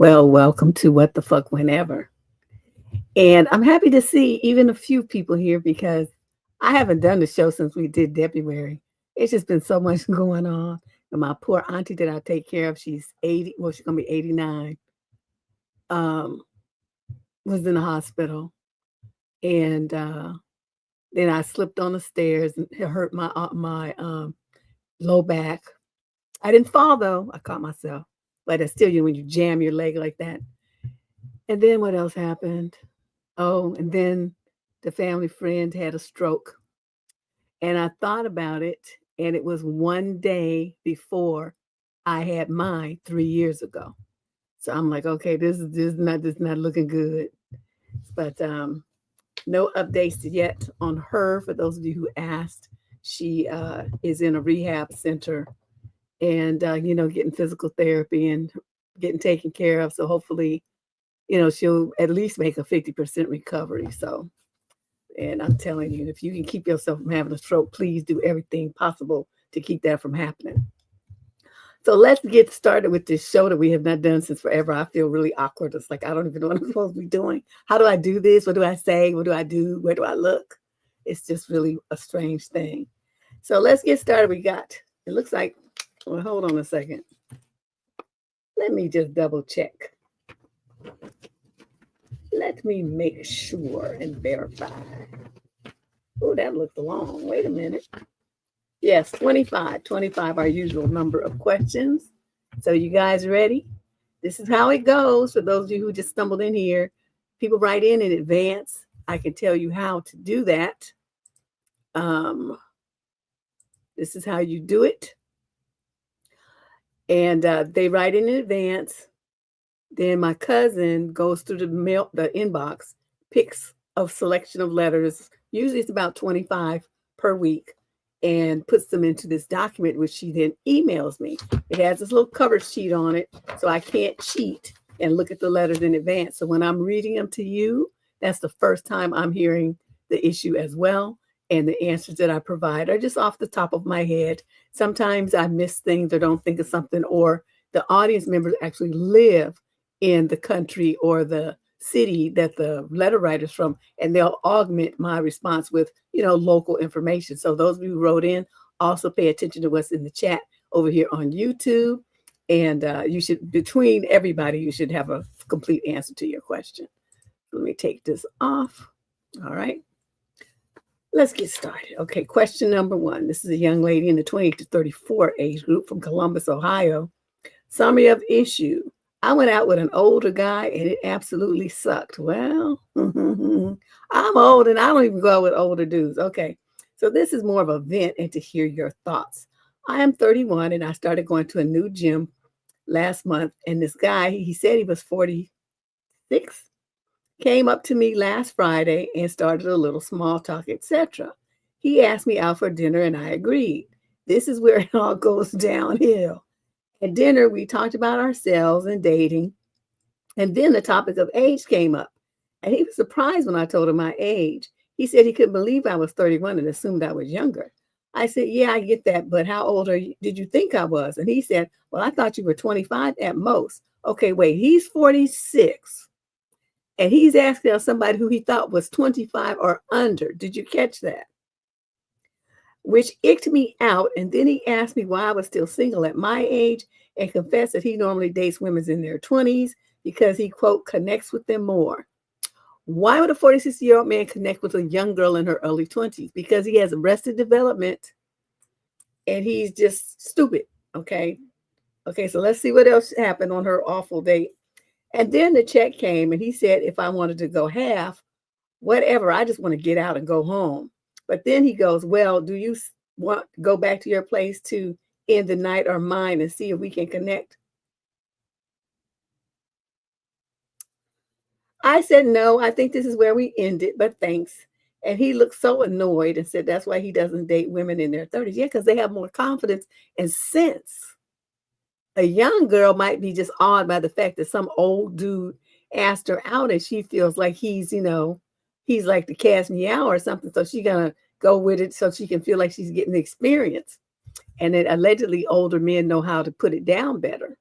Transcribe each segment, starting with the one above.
Well, welcome to What the Fuck Whenever. And I'm happy to see even a few people here because I haven't done the show since we did February. It's just been so much going on. And my poor auntie that I take care of, she's 80, well, she's gonna be 89, um, was in the hospital. And then I slipped on the stairs and it hurt my low back. I didn't fall though. I caught myself. But it's still when you jam your leg like that. And then what else happened? Oh, and then the family friend had a stroke. And I thought about it, and it was one day before I had mine 3 years ago. So I'm like, okay, this is not looking good. But no updates yet on her. For those of you who asked, she is in a rehab center and getting physical therapy and getting taken care of. So hopefully, she'll at least make a 50% recovery. So, and I'm telling you, if you can keep yourself from having a stroke, please do everything possible to keep that from happening. So let's get started with this show that we have not done since forever. I feel really awkward. It's like, I don't even know what I'm supposed to be doing. How do I do this? What do I say? What do I do? Where do I look? It's just really a strange thing. So let's get started. It looks like, well, hold on a second. Let me just double check. Let me make sure and verify. Oh, that looks long. Wait a minute. Yes, 25. 25, our usual number of questions. So you guys ready? This is how it goes. For those of you who just stumbled in here, people write in advance. I can tell you how to do that. This is how you do it. And they write in advance. Then my cousin goes through the inbox, picks a selection of letters. Usually it's about 25 per week, and puts them into this document, which she then emails me. It has this little cover sheet on it, so I can't cheat and look at the letters in advance. So when I'm reading them to you, that's the first time I'm hearing the issue as well. And the answers that I provide are just off the top of my head. Sometimes I miss things or don't think of something, or the audience members actually live in the country or the city that the letter writer's from, and they'll augment my response with, local information. So those of you who wrote in, also pay attention to what's in the chat over here on YouTube. And you should, between everybody, you should have a complete answer to your question. Let me take this off. All right. Let's get started. Okay, question number 1. This is a young lady in the 20 to 34 age group from Columbus, Ohio. Summary of issue. I went out with an older guy and it absolutely sucked. Well, I'm old and I don't even go out with older dudes. Okay, so this is more of a vent and to hear your thoughts. I am 31 and I started going to a new gym last month. And this guy, he said he was 46, came up to me last Friday and started a little small talk, etc. He asked me out for dinner and I agreed. This is where it all goes downhill. At dinner, we talked about ourselves and dating. And then the topic of age came up. And he was surprised when I told him my age. He said he couldn't believe I was 31 and assumed I was younger. I said, yeah, I get that. But how old did you think I was? And he said, well, I thought you were 25 at most. Okay, wait, he's 46. And he's asking somebody who he thought was 25 or under. Did you catch that? Which icked me out. And then he asked me why I was still single at my age and confessed that he normally dates women in their 20s because he, quote, connects with them more. Why would a 46-year-old man connect with a young girl in her early 20s? Because he has arrested development and he's just stupid, okay? Okay, so let's see what else happened on her awful date. And then the check came and he said if I wanted to go half, whatever, I just want to get out and go home. But then he goes, well, do you want to go back to your place to end the night or mine and see if we can connect? I said, no, I think this is where we ended, but thanks. And he looked so annoyed and said that's why he doesn't date women in their 30s. Yeah, because they have more confidence and sense. A young girl might be just awed by the fact that some old dude asked her out and she feels like he's like the cast meow or something. So she's going to go with it so she can feel like she's getting the experience. And then allegedly older men know how to put it down better.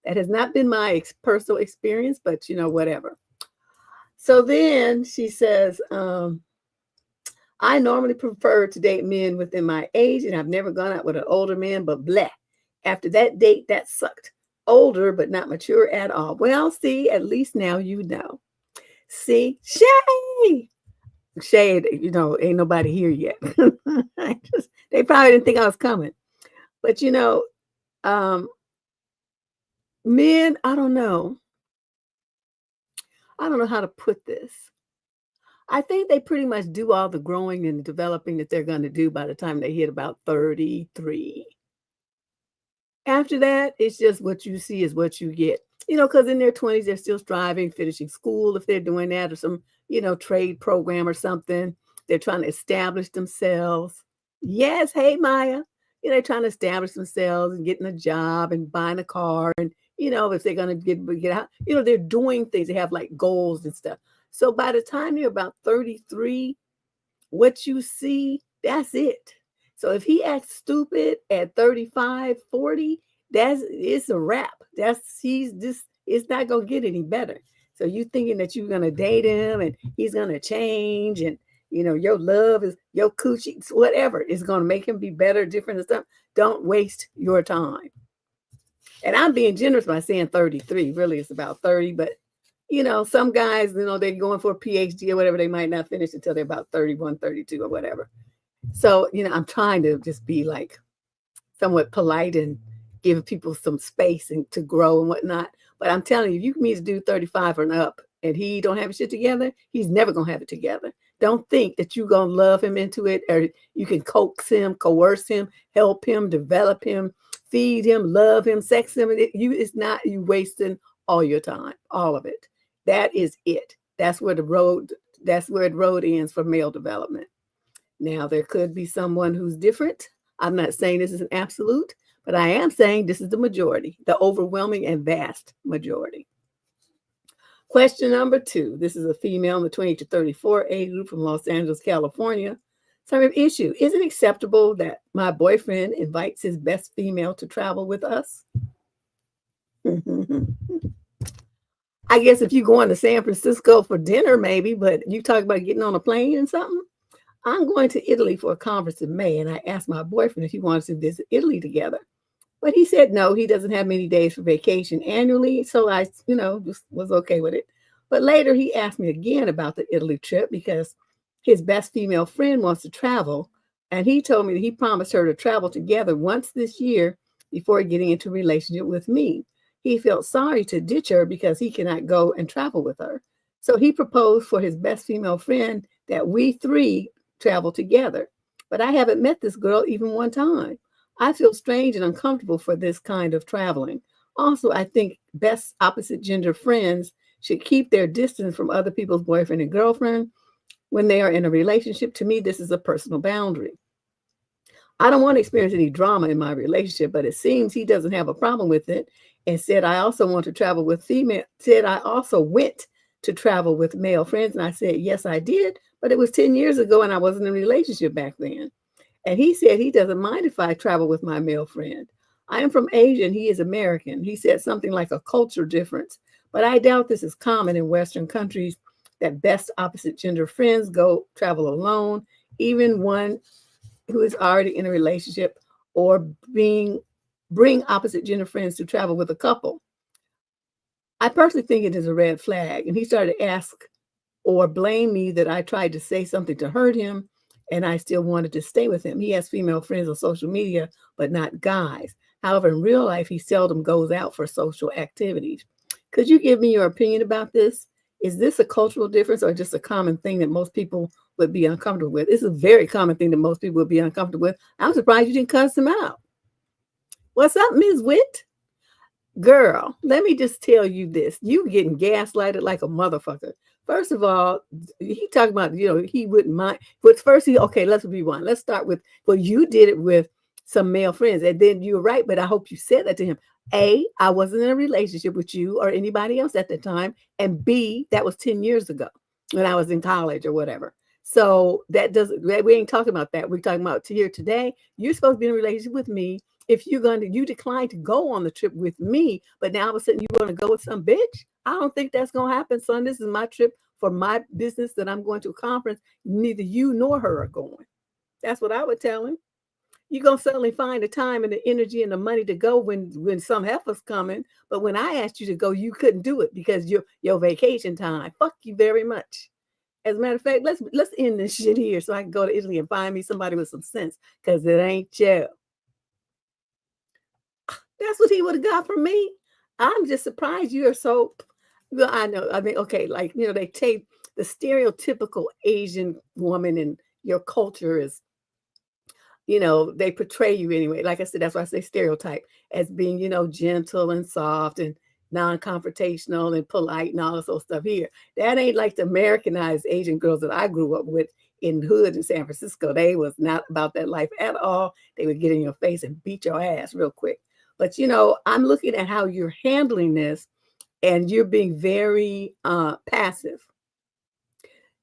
That has not been my personal experience, but whatever. So then she says, I normally prefer to date men within my age, and I've never gone out with an older man, but bleh. After that date, that sucked. Older, but not mature at all. Well, see, at least now you know. See, Shay, ain't nobody here yet. They probably didn't think I was coming. But, men, I don't know. I don't know how to put this. I think they pretty much do all the growing and developing that they're going to do by the time they hit about 33. After that, it's just what you see is what you get. Because in their 20s, they're still striving, finishing school if they're doing that, or some, trade program or something. They're trying to establish themselves. Yes, hey, Maya. They're trying to establish themselves and getting a job and buying a car. And, if they're going to get out, they're doing things. They have like goals and stuff. So by the time you're about 33, what you see, that's it. So if he acts stupid at 35, 40, it's a wrap. It's not going to get any better. So you thinking that you're going to date him and he's going to change and, your love is your coochie, whatever is going to make him be better, different and stuff. Don't waste your time. And I'm being generous by saying 33. Really, it's about 30. But, some guys, they're going for a PhD or whatever. They might not finish until they're about 31, 32 or whatever. So, I'm trying to just be like somewhat polite and give people some space and to grow and whatnot. But I'm telling you, if you can meet a dude 35 and up and he don't have his shit together, he's never going to have it together. Don't think that you're going to love him into it, or you can coax him, coerce him, help him, develop him, feed him, love him, sex him. It's not, you wasting all your time, all of it. That is it. That's where the road ends for male development. Now, there could be someone who's different. I'm not saying this is an absolute, but I am saying this is the majority, the overwhelming and vast majority. Question number 2. This is a female in the 20 to 34 age group from Los Angeles, California. Some issue. Is it acceptable that my boyfriend invites his best female to travel with us? I guess if you're going to San Francisco for dinner, maybe, but you talk about getting on a plane and something. I'm going to Italy for a conference in May, and I asked my boyfriend if he wanted to visit Italy together. But he said no, he doesn't have many days for vacation annually, so I, just was okay with it. But later he asked me again about the Italy trip because his best female friend wants to travel, and he told me that he promised her to travel together once this year before getting into a relationship with me. He felt sorry to ditch her because he cannot go and travel with her. So he proposed for his best female friend that we 3 travel together. But I haven't met this girl even one time. I feel strange and uncomfortable for this kind of traveling. Also, I think best opposite gender friends should keep their distance from other people's boyfriend and girlfriend when they are in a relationship. To me, this is a personal boundary. I don't want to experience any drama in my relationship, but it seems he doesn't have a problem with it and said I also went to travel with male friends. And I said, yes, I did. But it was 10 years ago and I wasn't in a relationship back then. And he said he doesn't mind if I travel with my male friend. I am from Asia and he is American. He said something like a culture difference. But I doubt this is common in Western countries that best opposite gender friends travel alone, even one who is already in a relationship, or bring opposite gender friends to travel with a couple. I personally think it is a red flag. And he started to ask or blame me that I tried to say something to hurt him and I still wanted to stay with him. He has female friends on social media, but not guys. However, in real life, he seldom goes out for social activities. Could you give me your opinion about this? Is this a cultural difference or just a common thing that most people would be uncomfortable with? It's a very common thing that most people would be uncomfortable with. I'm surprised you didn't cuss him out. What's up, Ms. Witt? Girl, let me just tell you this. You getting gaslighted like a motherfucker. First of all, he talking about, he wouldn't mind. But first, let's rewind. Let's start with, well, you did it with some male friends. And then you're right, but I hope you said that to him. A, I wasn't in a relationship with you or anybody else at the time. And B, that was 10 years ago when I was in college or whatever. So we ain't talking about that. We're talking about here today. You're supposed to be in a relationship with me. if you decline to go on the trip with me, but now all of a sudden you're going to go with some bitch. I don't think that's going to happen, son. This is my trip for my business that I'm going to a conference. Neither you nor her are going. That's what I would tell him. You're going to certainly find the time and the energy and the money to go when some heifer's coming. But when I asked you to go, you couldn't do it because your vacation time. Fuck you very much. As a matter of fact, let's end this shit here so I can go to Italy and find me somebody with some sense, because it ain't you. That's what he would have got from me. I'm just surprised you are so. Well, I know. I mean, okay, like, they take the stereotypical Asian woman in your culture is, they portray you anyway. Like I said, that's why I say stereotype as being, gentle and soft and non-confrontational and polite and all this old stuff here. That ain't like the Americanized Asian girls that I grew up with in hood in San Francisco. They was not about that life at all. They would get in your face and beat your ass real quick. But, I'm looking at how you're handling this, and you're being very passive.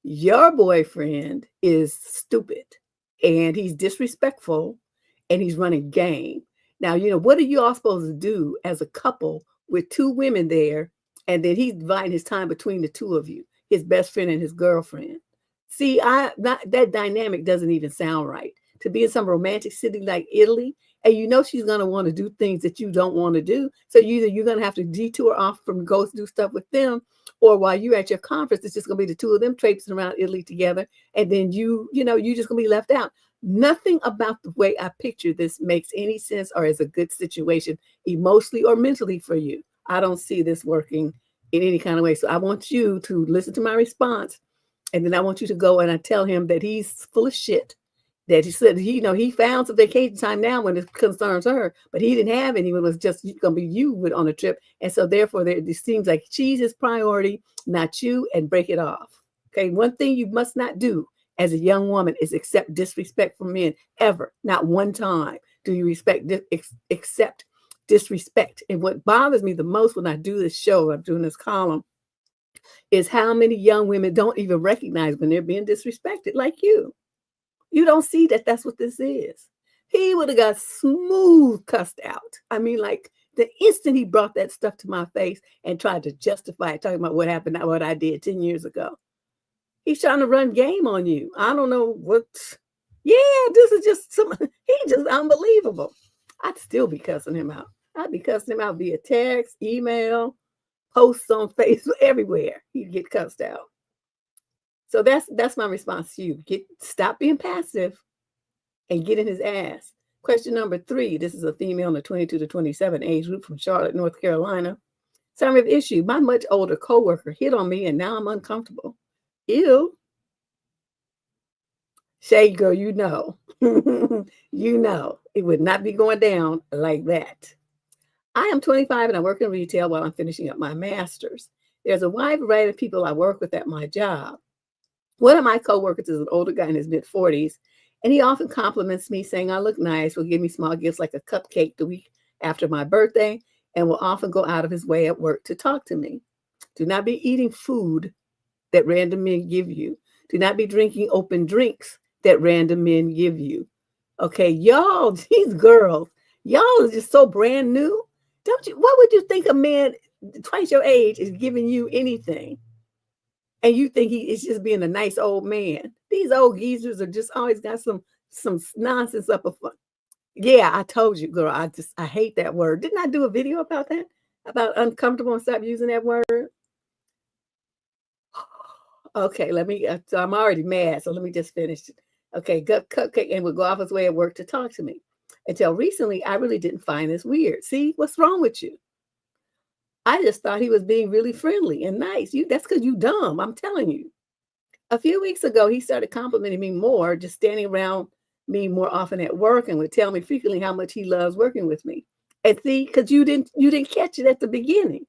Your boyfriend is stupid, and he's disrespectful, and he's running game. Now, what are you all supposed to do as a couple with two women there, and then he's dividing his time between the two of you, his best friend and his girlfriend? See, that dynamic doesn't even sound right. To be in some romantic city like Italy, and she's going to want to do things that you don't want to do. So you're going to have to detour off from go do stuff with them, or while you're at your conference, it's just going to be the two of them traipsing around Italy together. And then you're just going to be left out. Nothing about the way I picture this makes any sense or is a good situation emotionally or mentally for you. I don't see this working in any kind of way. So I want you to listen to my response. And then I want you to go and I tell him that he's full of shit. That he said he found some vacation time now when it concerns her, but he didn't have any. It was just going to be you on a trip, and so therefore it seems like she's his priority, not you, and break it off. Okay, one thing you must not do as a young woman is accept disrespect from men ever. Not one time do you accept disrespect. And what bothers me the most when I do this show, I'm doing this column, is how many young women don't even recognize when they're being disrespected, like you. You don't see that that's what this is. He would have got smooth cussed out. I mean, like the instant he brought that stuff to my face and tried to justify it, talking about what happened, what I did 10 years ago. He's trying to run game on you. I don't know what. Yeah, this is just he's just unbelievable. I'd still be cussing him out. I'd be cussing him out via text, email, posts on Facebook, everywhere. He'd get cussed out. So that's my response to you. Stop being passive and get in his ass. Question number 3. This is a female in the 22 to 27 age group from Charlotte, North Carolina. Summary of issue. My much older coworker hit on me and now I'm uncomfortable. Ew. Shade girl, you know it would not be going down like that. I am 25 and I work in retail while I'm finishing up my master's. There's a wide variety of people I work with at my job. One of my coworkers is an older guy in his mid-40s, and he often compliments me, saying I look nice, will give me small gifts like a cupcake the week after my birthday, and will often go out of his way at work to talk to me. Do not be eating food that random men give you. Do not be drinking open drinks that random men give you. Okay, y'all, these girls, y'all are just so brand new. What would you think a man twice your age is giving you anything? And you think he is just being a nice old man. These old geezers are just always got some nonsense up a front. Yeah, I told you, girl. I hate that word. Didn't I do a video about that? About uncomfortable and stop using that word? Okay, so I'm already mad, so let me just finish. Okay, cupcake and would go off his way at work to talk to me. Until recently, I really didn't find this weird. See, what's wrong with you? I just thought he was being really friendly and nice. That's because you dumb. I'm telling you. A few weeks ago, he started complimenting me more, just standing around me more often at work, and would tell me frequently how much he loves working with me. And see, because you didn't catch it at the beginning.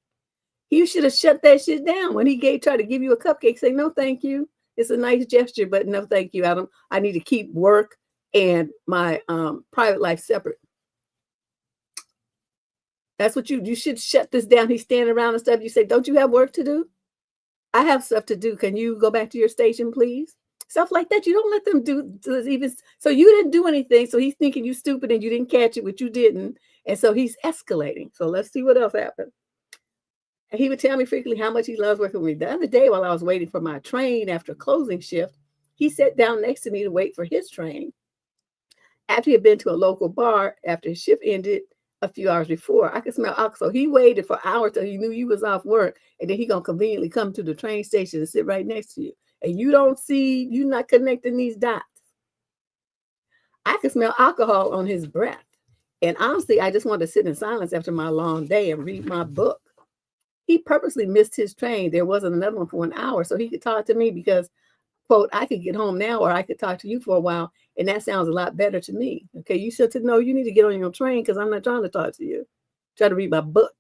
You should have shut that shit down when he tried to give you a cupcake. Say no, thank you. It's a nice gesture, but no, thank you. I need to keep work and my private life separate. That's what you should shut this down. He's standing around and stuff. You say, don't you have work to do? I have stuff to do. Can you go back to your station, please? Stuff like that. You don't let them do even. So you didn't do anything. So he's thinking you stupid and you didn't catch it, which you didn't. And so he's escalating. So let's see what else happened. And he would tell me frequently how much he loves working with me. The other day, while I was waiting for my train after a closing shift, he sat down next to me to wait for his train. After he had been to a local bar after his shift ended a few hours before, I could smell alcohol. So he waited for hours till he knew you was off work, and then he gonna conveniently come to the train station and sit right next to you. And you don't see, you're not connecting these dots. I could smell alcohol on his breath. And honestly, I just wanted to sit in silence after my long day and read my book. He purposely missed his train. There wasn't another one for an hour, so he could talk to me because, quote, I could get home now or I could talk to you for a while. And that sounds a lot better to me. Okay, you should know you need to get on your train because I'm not trying to talk to you. Try to read my book.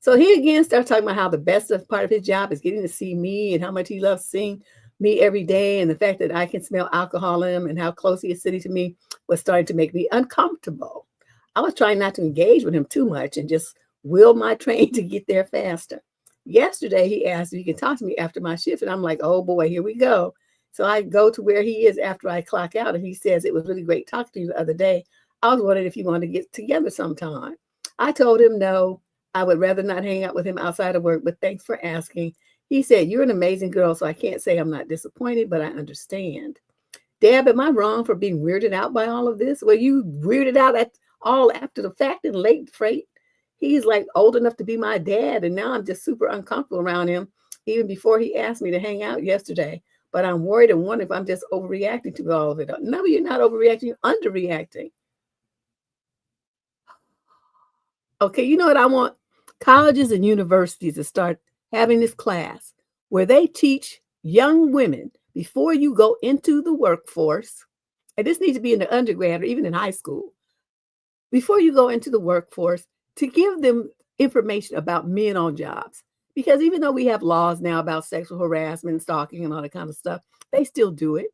So he again starts talking about how the best part of his job is getting to see me and how much he loves seeing me every day. And the fact that I can smell alcohol in him and how close he is sitting to me was starting to make me uncomfortable. I was trying not to engage with him too much and just will my train to get there faster. Yesterday, he asked if he could talk to me after my shift. And I'm like, oh boy, here we go. So I go to where he is after I clock out. And he says, it was really great talking to you the other day. I was wondering if you wanted to get together sometime. I told him no. I would rather not hang out with him outside of work, but thanks for asking. He said, you're an amazing girl, so I can't say I'm not disappointed, but I understand. Deb, am I wrong for being weirded out by all of this? Were you weirded out at all after the fact and late freight? He's like old enough to be my dad, and now I'm just super uncomfortable around him, even before he asked me to hang out yesterday. But I'm worried and wonder if I'm just overreacting to all of it. No, you're not overreacting, you're underreacting. Okay, you know what I want? Colleges and universities to start having this class where they teach young women before you go into the workforce, and this needs to be in the undergrad or even in high school, before you go into the workforce, to give them information about men on jobs. Because even though we have laws now about sexual harassment and stalking and all that kind of stuff, they still do it.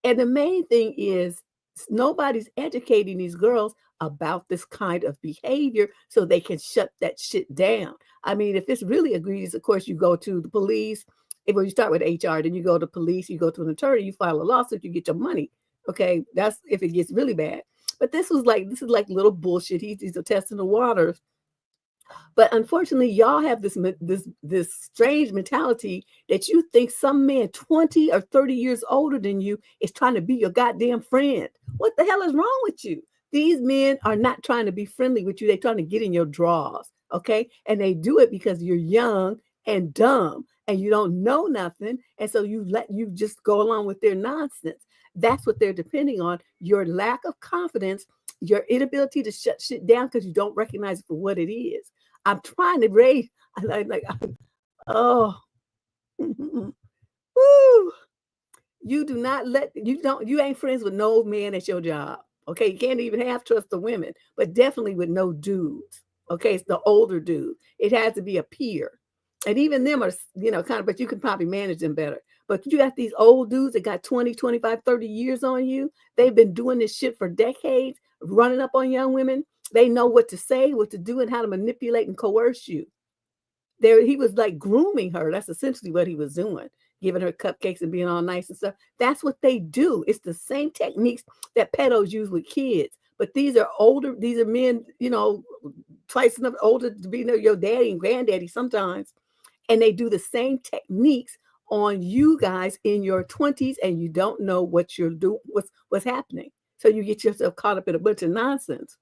And the main thing is nobody's educating these girls about this kind of behavior so they can shut that shit down. I mean, if it's really egregious, of course, you go to the police. Well, you start with HR, then you go to police, you go to an attorney, you file a lawsuit, you get your money. Okay, that's if it gets really bad. But this is like little bullshit. He's testing the waters. But unfortunately, y'all have this strange mentality that you think some man 20 or 30 years older than you is trying to be your goddamn friend. What the hell is wrong with you? These men are not trying to be friendly with you. They're trying to get in your drawers, okay? And they do it because you're young and dumb and you don't know nothing. And so you just go along with their nonsense. That's what they're depending on. Your lack of confidence, your inability to shut shit down because you don't recognize it for what it is. I'm trying to raise, oh, woo. You ain't friends with no man at your job. Okay, you can't even have trust the women, but definitely with no dudes. Okay, it's the older dude. It has to be a peer. And even them are, kind of, but you can probably manage them better. But you got these old dudes that got 20, 25, 30 years on you. They've been doing this shit for decades, running up on young women. They know what to say, what to do, and how to manipulate and coerce you. He was like grooming her. That's essentially what he was doing, giving her cupcakes and being all nice and stuff. That's what they do. It's the same techniques that pedos use with kids. But these are men, twice enough older to be your daddy and granddaddy sometimes. And they do the same techniques on you guys in your 20s, and you don't know what you're doing, what's happening. So you get yourself caught up in a bunch of nonsense.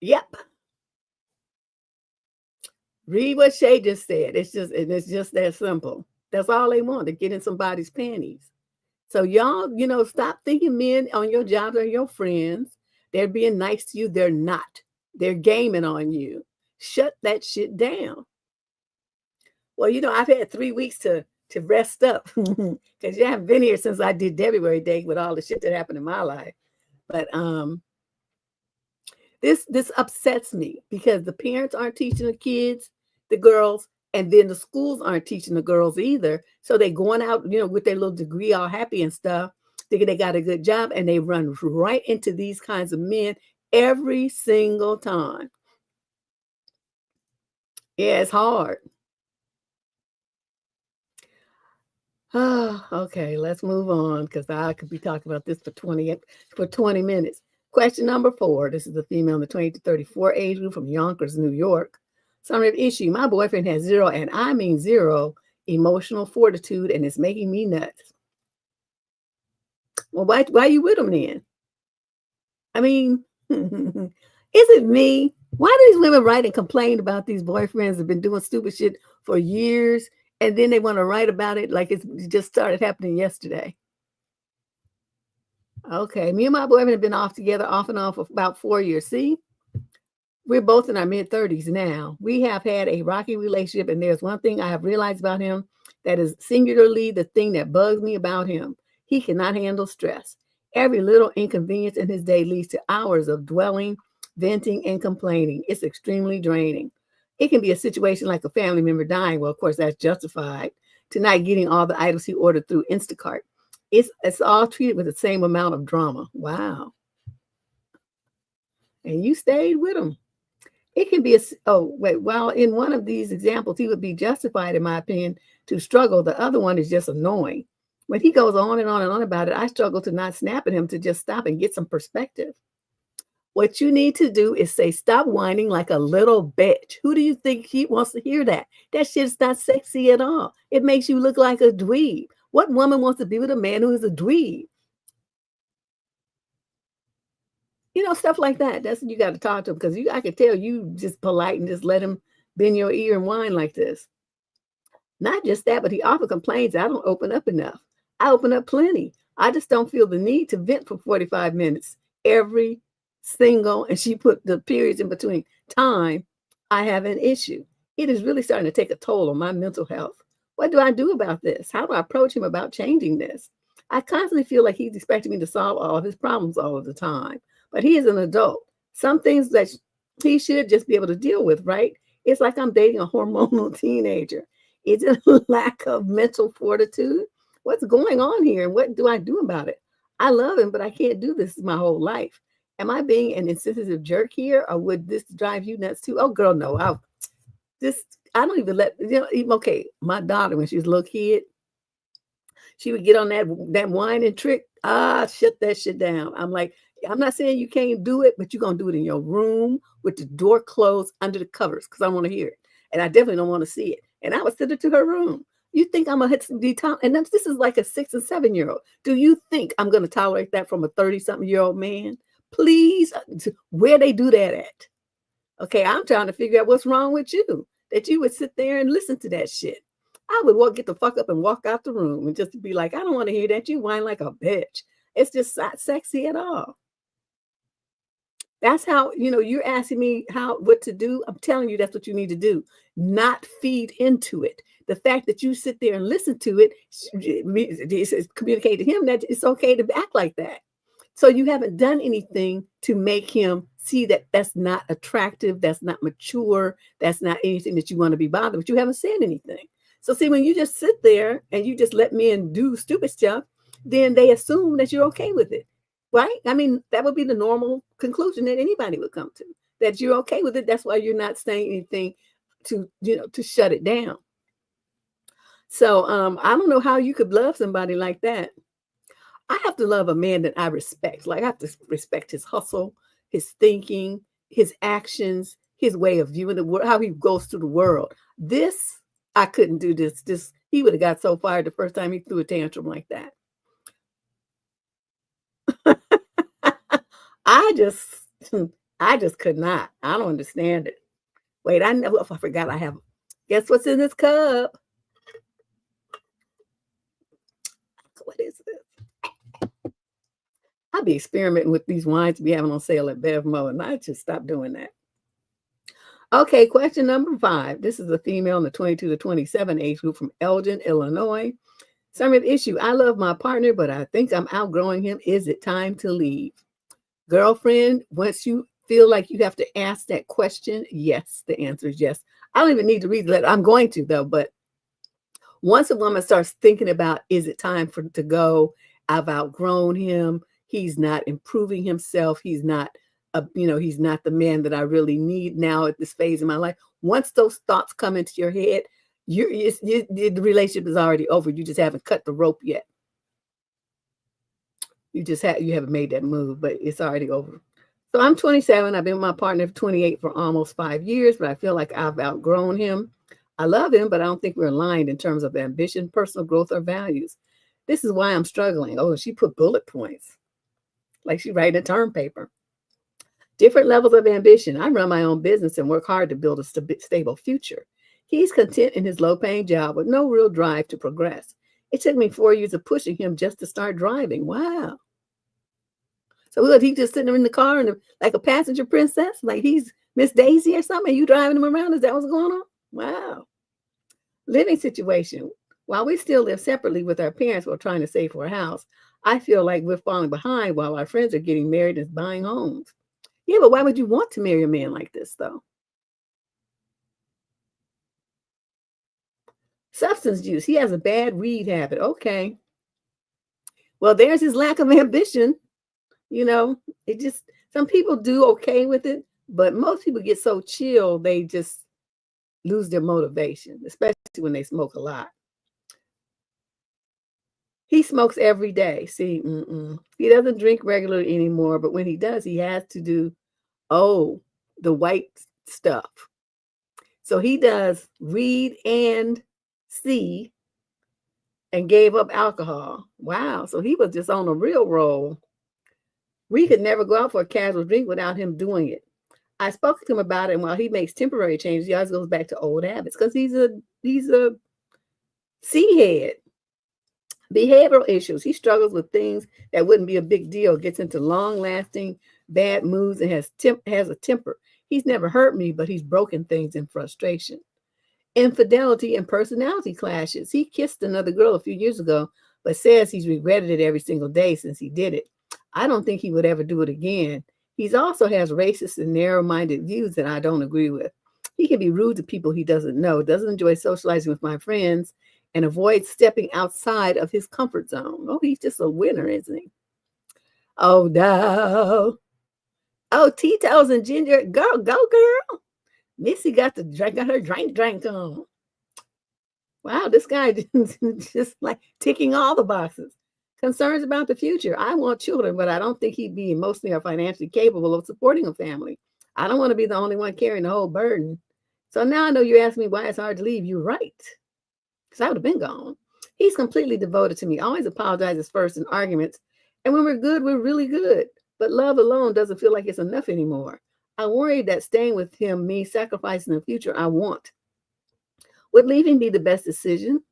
Yep. Read what Shay just said. It's just that simple. That's all they want, to get in somebody's panties. So y'all, stop thinking men on your jobs are your friends. They're being nice to you. They're not. They're gaming on you. Shut that shit down. Well, I've had 3 weeks to rest up because you haven't been here since I did February Day with all the shit that happened in my life. But this upsets me because the parents aren't teaching the kids, the girls, and then the schools aren't teaching the girls either. So they're going out, with their little degree, all happy and stuff, thinking they got a good job, and they run right into these kinds of men every single time. Yeah, it's hard. Okay, let's move on because I could be talking about this for 20 minutes. Question number 4. This is a female in the 20 to 34 age group from Yonkers, New York. Summary of issue. My boyfriend has zero, and I mean zero, emotional fortitude, and it's making me nuts. Well, why are you with him then? I mean, is it me? Why do these women write and complain about these boyfriends that have been doing stupid shit for years, and then they want to write about it like it just started happening yesterday? Okay, me and my boyfriend have been off together off and on for about 4 years. See, we're both in our mid-30s now. We have had a rocky relationship, and there's one thing I have realized about him that is singularly the thing that bugs me about him. He cannot handle stress. Every little inconvenience in his day leads to hours of dwelling, venting, and complaining. It's extremely draining. It can be a situation like a family member dying. Well, of course, that's justified. To not getting all the items he ordered through Instacart. It's all treated with the same amount of drama. Wow. And you stayed with him. It can be while in one of these examples, he would be justified, in my opinion, to struggle. The other one is just annoying. When he goes on and on and on about it, I struggle to not snap at him to just stop and get some perspective. What you need to do is say, stop whining like a little bitch. Who do you think he wants to hear that? That shit's not sexy at all. It makes you look like a dweeb. What woman wants to be with a man who is a dweeb? Stuff like that. That's what you got to talk to him because I could tell you just polite and just let him bend your ear and whine like this. Not just that, but he often complains I don't open up enough. I open up plenty. I just don't feel the need to vent for 45 minutes every single, and she put the periods in between, time I have an issue. It is really starting to take a toll on my mental health. What do I do about this? How do I approach him about changing this? I constantly feel like he's expecting me to solve all of his problems all of the time, but he is an adult. Some things that he should just be able to deal with, right? It's like I'm dating a hormonal teenager. Is it a lack of mental fortitude? What's going on here? And what do I do about it? I love him, but I can't do this my whole life. Am I being an insensitive jerk here, or would this drive you nuts too? Oh, girl, no. I don't even even okay. My daughter, when she was a little kid, she would get on that whining trick. Shut that shit down. I'm like, I'm not saying you can't do it, but you're gonna do it in your room with the door closed under the covers because I want to hear it, and I definitely don't want to see it. And I would send her to her room. You think I'm gonna hit some detox? And this is like a 6 and 7-year-old. Do you think I'm gonna tolerate that from a 30-something-year-old man? Please, where they do that at? Okay, I'm trying to figure out what's wrong with you that you would sit there and listen to that shit. I would get the fuck up and walk out the room and just be like, I don't want to hear that. You whine like a bitch. It's just not sexy at all. That's how, you're asking me what to do. I'm telling you, that's what you need to do. Not feed into it. The fact that you sit there and listen to it, communicate to him that it's okay to act like that. So you haven't done anything to make him see that that's not attractive, that's not mature, that's not anything that you want to be bothered with. You haven't said anything. So see, when you just sit there and you just let men do stupid stuff, then they assume that you're okay with it. Right? I mean, that would be the normal conclusion that anybody would come to, that you're okay with it. That's why you're not saying anything to shut it down. So I don't know how you could love somebody like that. I have to love a man that I respect. Like I have to respect his hustle, his thinking, his actions, his way of viewing the world, how he goes through the world. I couldn't do this. He would have got so fired the first time he threw a tantrum like that. I just could not. I don't understand it. Wait, I forgot I have. Guess what's in this cup? What is this? I'll be experimenting with these wines we having on sale at BevMo, and I just stopped doing that. Okay, question number 5. This is a female in the 22 to 27 age group from Elgin, Illinois. Summary of issue. I love my partner, but I think I'm outgrowing him. Is it time to leave? Girlfriend, once you feel like you have to ask that question, yes, the answer is yes. I don't even need to read the letter. I'm going to, though. But once a woman starts thinking about, is it time to go? I've outgrown him. He's not improving himself. He's not, he's not the man that I really need now at this phase in my life. Once those thoughts come into your head, The relationship is already over. You just haven't cut the rope yet. You haven't made that move, but it's already over. So I'm 27. I've been with my partner for 28 for almost 5 years, but I feel like I've outgrown him. I love him, but I don't think we're aligned in terms of ambition, personal growth, or values. This is why I'm struggling. Oh, she put bullet points, like she writing a term paper. Different levels of ambition. I run my own business and work hard to build a stable future. He's content in his low-paying job with no real drive to progress. It took me 4 years of pushing him just to start driving. Wow. So what, he just sitting in the car and like a passenger princess, like he's Miss Daisy or something, and you driving him around? Is that what's going on? Wow. Living situation. While we still live separately with our parents while trying to save for a house, I feel like we're falling behind while our friends are getting married and buying homes. Yeah, but why would you want to marry a man like this, though? Substance use. He has a bad weed habit. Okay. Well, there's his lack of ambition. You know, it just, some people do okay with it, but most people get so chill, they just lose their motivation, especially when they smoke a lot. He smokes every day. See, he doesn't drink regularly anymore, but when he does, he has to do, the white stuff. So he does weed and C and gave up alcohol. Wow. So he was just on a real roll. We could never go out for a casual drink without him doing it. I spoke to him about it, and while he makes temporary changes, he always goes back to old habits because he's a C head. Behavioral issues. He struggles with things that wouldn't be a big deal, gets into long-lasting bad moods, and has a temper. He's never hurt me, but he's broken things in frustration. Infidelity and personality clashes. He kissed another girl a few years ago, but says he's regretted it every single day since he did it. I don't think he would ever do it again. He also has racist and narrow-minded views that I don't agree with. He can be rude to people he doesn't know, doesn't enjoy socializing with my friends, and avoids stepping outside of his comfort zone. Oh, he's just a winner, isn't he? Oh, no. Oh, Tito's and Ginger. Go, girl. Missy got her drink on. Wow, this guy just like ticking all the boxes. Concerns about the future. I want children, but I don't think he'd be emotionally or financially capable of supporting a family. I don't want to be the only one carrying the whole burden. So now I know you asked me why it's hard to leave. You're right. Because I would have been gone. He's completely devoted to me, always apologizes first in arguments. And when we're good, we're really good. But love alone doesn't feel like it's enough anymore. I worry that staying with him means sacrificing the future I want. Would leaving be the best decision?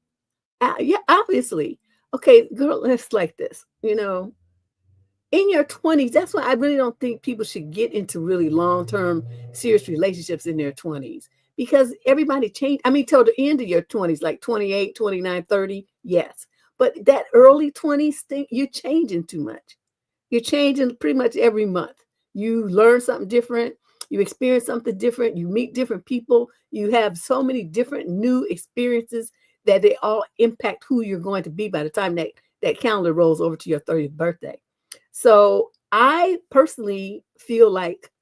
Yeah, obviously. Okay, girl, let's like this. In your 20s, that's why I really don't think people should get into really long-term serious relationships in their 20s. Because everybody changed. I mean, till the end of your 20s, like 28, 29, 30, yes. But that early 20s thing, you're changing too much. You're changing pretty much every month. You learn something different. You experience something different. You meet different people. You have so many different new experiences that they all impact who you're going to be by the time that calendar rolls over to your 30th birthday. So I personally feel like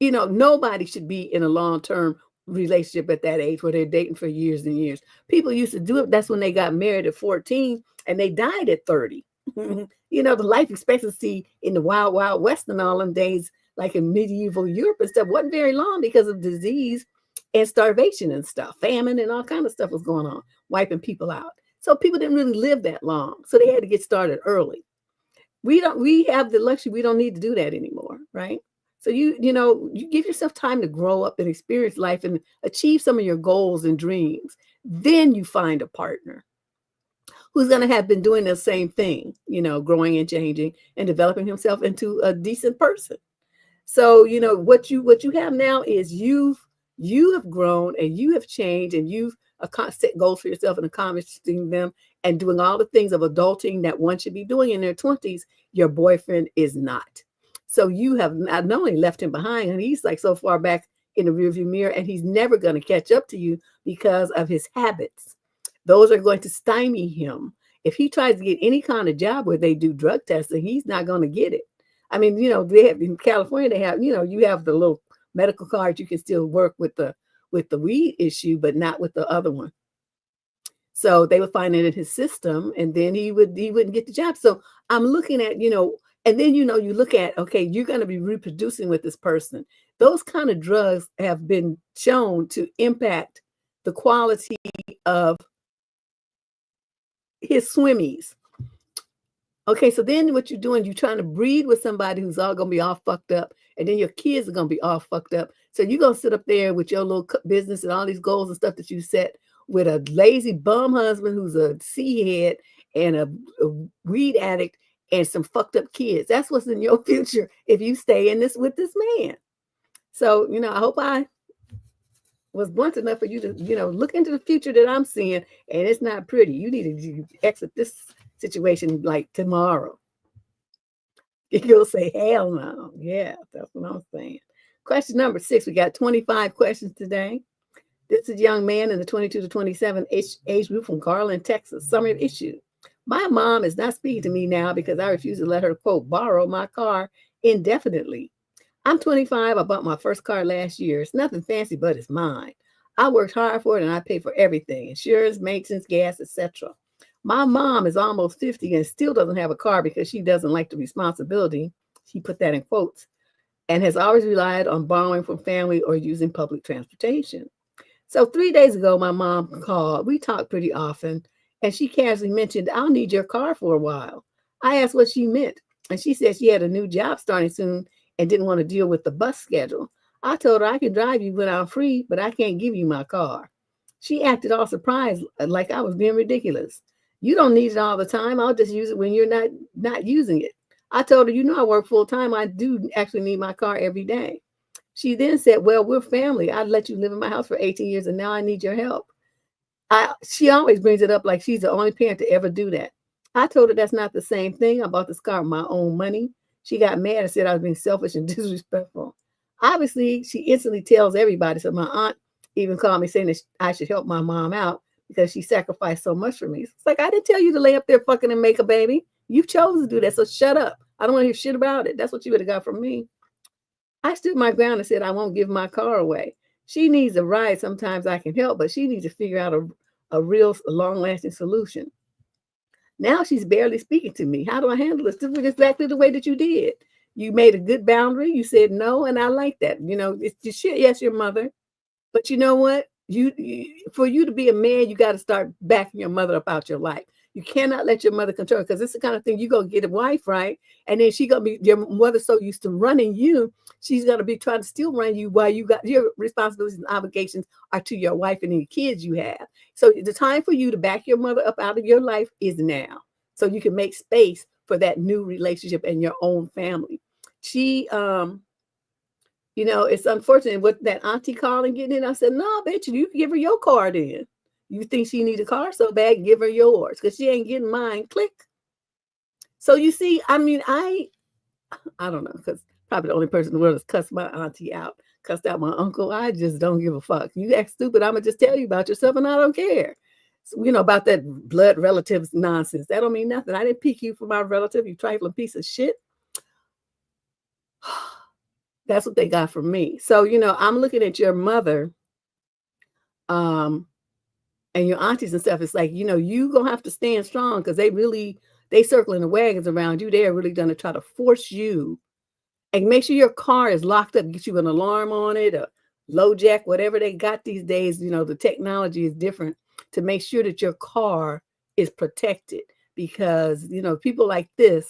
nobody should be in a long-term relationship at that age where they're dating for years and years. People used to do it. That's when they got married at 14 and they died at 30. The life expectancy in the wild, wild west and all them days, like in medieval Europe and stuff, wasn't very long because of disease and starvation and stuff. Famine and all kind of stuff was going on, wiping people out. So people didn't really live that long. So they had to get started early. We have the luxury. We don't need to do that anymore, right? So you give yourself time to grow up and experience life and achieve some of your goals and dreams. Then you find a partner who's going to have been doing the same thing, growing and changing and developing himself into a decent person. So, what you have now is you have grown and you have changed and you've set goals for yourself and accomplishing them and doing all the things of adulting that one should be doing in their 20s. Your boyfriend is not. So you have not only left him behind, and he's like so far back in the rearview mirror, and he's never going to catch up to you because of his habits. Those are going to stymie him. If he tries to get any kind of job where they do drug testing, he's not going to get it. I mean, they have in California, they have, you have the little medical card. You can still work with the with the weed issue, but not with the other one. So they would find it in his system, and then he wouldn't get the job. So I'm looking at, and then, you look at, okay, you're going to be reproducing with this person. Those kind of drugs have been shown to impact the quality of his swimmies. Okay, so then what you're doing, you're trying to breed with somebody who's all going to be all fucked up, and then your kids are going to be all fucked up. So you're going to sit up there with your little business and all these goals and stuff that you set with a lazy bum husband who's a seahead and a weed addict and some fucked up kids. That's what's in your future if you stay in this with this man. So, I hope I was blunt enough for you to, look into the future that I'm seeing, and it's not pretty. You need to exit this situation like tomorrow. You'll say, hell no. Yeah, that's what I'm saying. Question number 6. We got 25 questions today. This is a young man in the 22 to 27 age group from Garland, Texas. Summary of issue. My mom is not speaking to me now because I refuse to let her, quote, borrow my car indefinitely. I'm 25. I bought my first car last year. It's nothing fancy, but it's mine. I worked hard for it and I pay for everything, insurance, maintenance, gas, etc. My mom is almost 50 and still doesn't have a car because she doesn't like the responsibility. She put that in quotes, and has always relied on borrowing from family or using public transportation. So 3 days ago, my mom called. We talked pretty often, and she casually mentioned, I'll need your car for a while. I asked what she meant, and she said she had a new job starting soon and didn't want to deal with the bus schedule. I told her I can drive you when I'm free, but I can't give you my car. She acted all surprised, like I was being ridiculous. You don't need it all the time. I'll just use it when you're not using it. I told her, I work full time. I do actually need my car every day. She then said, well, we're family. I'd let you live in my house for 18 years, and now I need your help. She always brings it up like she's the only parent to ever do that. I told her that's not the same thing. I bought this car with my own money. She got mad and said I was being selfish and disrespectful. Obviously, she instantly tells everybody. So my aunt even called me saying that I should help my mom out because she sacrificed so much for me. It's like, I didn't tell you to lay up there fucking and make a baby. You chose to do that, so shut up. I don't want to hear shit about it. That's what you would have got from me. I stood my ground and said I won't give my car away. She needs a ride. Sometimes I can help, but she needs to figure out a real long-lasting solution. Now she's barely speaking to me. How do I handle this? This is exactly the way that you did. You made a good boundary. You said no, and I like that. It's just shit. Yes, your mother. But you know what? For you to be a man, you got to start backing your mother up out your life. You cannot let your mother control, because it's the kind of thing you're going to get a wife, right? And then your mother's so used to running you, she's going to be trying to still run you while you got your responsibilities and obligations are to your wife and any kids you have. So the time for you to back your mother up out of your life is now. So you can make space for that new relationship and your own family. She, it's unfortunate with that auntie calling, getting in. I said, no, bitch, you can give her your card in. You think she needs a car so bad, give her yours, because she ain't getting mine. Click. So you see, I don't know, because probably the only person in the world has cussed my auntie out, cussed out my uncle. I just don't give a fuck. You act stupid, I'm going to just tell you about yourself, and I don't care. So, about that blood relatives nonsense. That don't mean nothing. I didn't pick you for my relative, you trifling piece of shit. That's what they got from me. So, I'm looking at your mother, and your aunties and stuff. It's like, you gonna have to stand strong, because they circling the wagons around you. They're really gonna try to force you, and make sure your car is locked up. Get you an alarm on it, a low jack, whatever they got these days. The technology is different to make sure that your car is protected, because people like this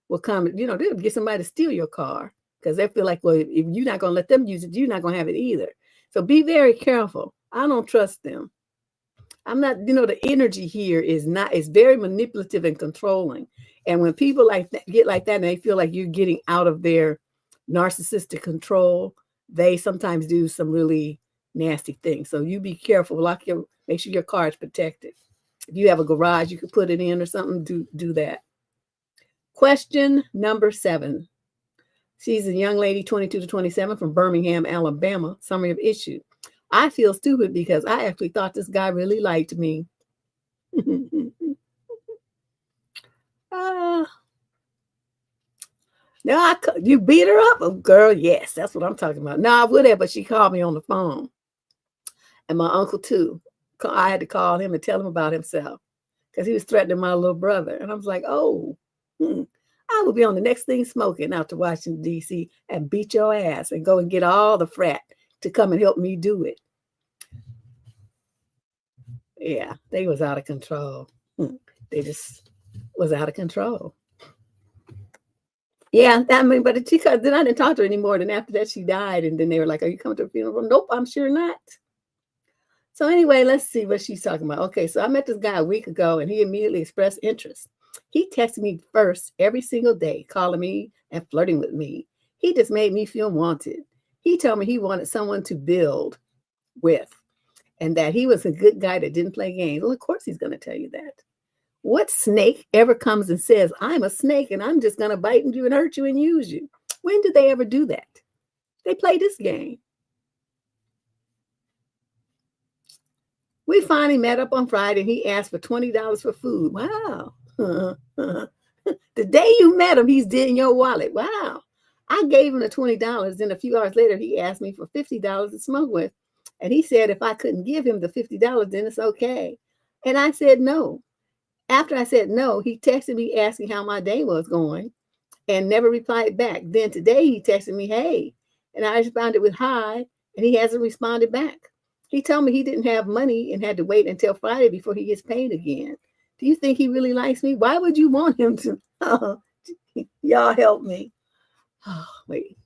will come. They'll get somebody to steal your car because they feel like, well, if you're not gonna let them use it, you're not gonna have it either. So be very careful. I don't trust them. I'm not, the energy here is very manipulative and controlling. And when people like that get like that and they feel like you're getting out of their narcissistic control, they sometimes do some really nasty things. So you be careful. Make sure your car is protected. If you have a garage, you could put it in or something, do that. Question number 7. She's a young lady, 22 to 27 from Birmingham, Alabama. Summary of issue. I feel stupid because I actually thought this guy really liked me. You beat her up? Oh, girl, yes, that's what I'm talking about. No, I would have, but she called me on the phone. And my uncle too. I had to call him and tell him about himself because he was threatening my little brother. And I was like, oh, I will be on the next thing smoking out to Washington, D.C. and beat your ass and go and get all the frat to come and help me do it. Yeah, they was out of control. They just was out of control. Yeah, I mean, but then I didn't talk to her anymore. Then after that, she died. And then they were like, are you coming to the funeral? Nope, I'm sure not. So anyway, let's see what she's talking about. Okay, so I met this guy a week ago, and he immediately expressed interest. He texted me first every single day, calling me and flirting with me. He just made me feel wanted. He told me he wanted someone to build with and that he was a good guy that didn't play games. Well, of course he's going to tell you that. What snake ever comes and says, I'm a snake and I'm just going to bite you and hurt you and use you? When did they ever do that? They play this game. We finally met up on Friday and he asked for $20 for food. Wow. The day you met him, he's dead in your wallet. Wow. I gave him the $20. Then a few hours later, he asked me for $50 to smoke with. And he said if I couldn't give him the $50, then it's okay. And I said no. After I said no, he texted me asking how my day was going and never replied back. Then today he texted me, hey, and I responded with hi, and he hasn't responded back. He told me he didn't have money and had to wait until Friday before he gets paid again. Do you think he really likes me? Why would you want him to? Oh, y'all help me. Oh, wait.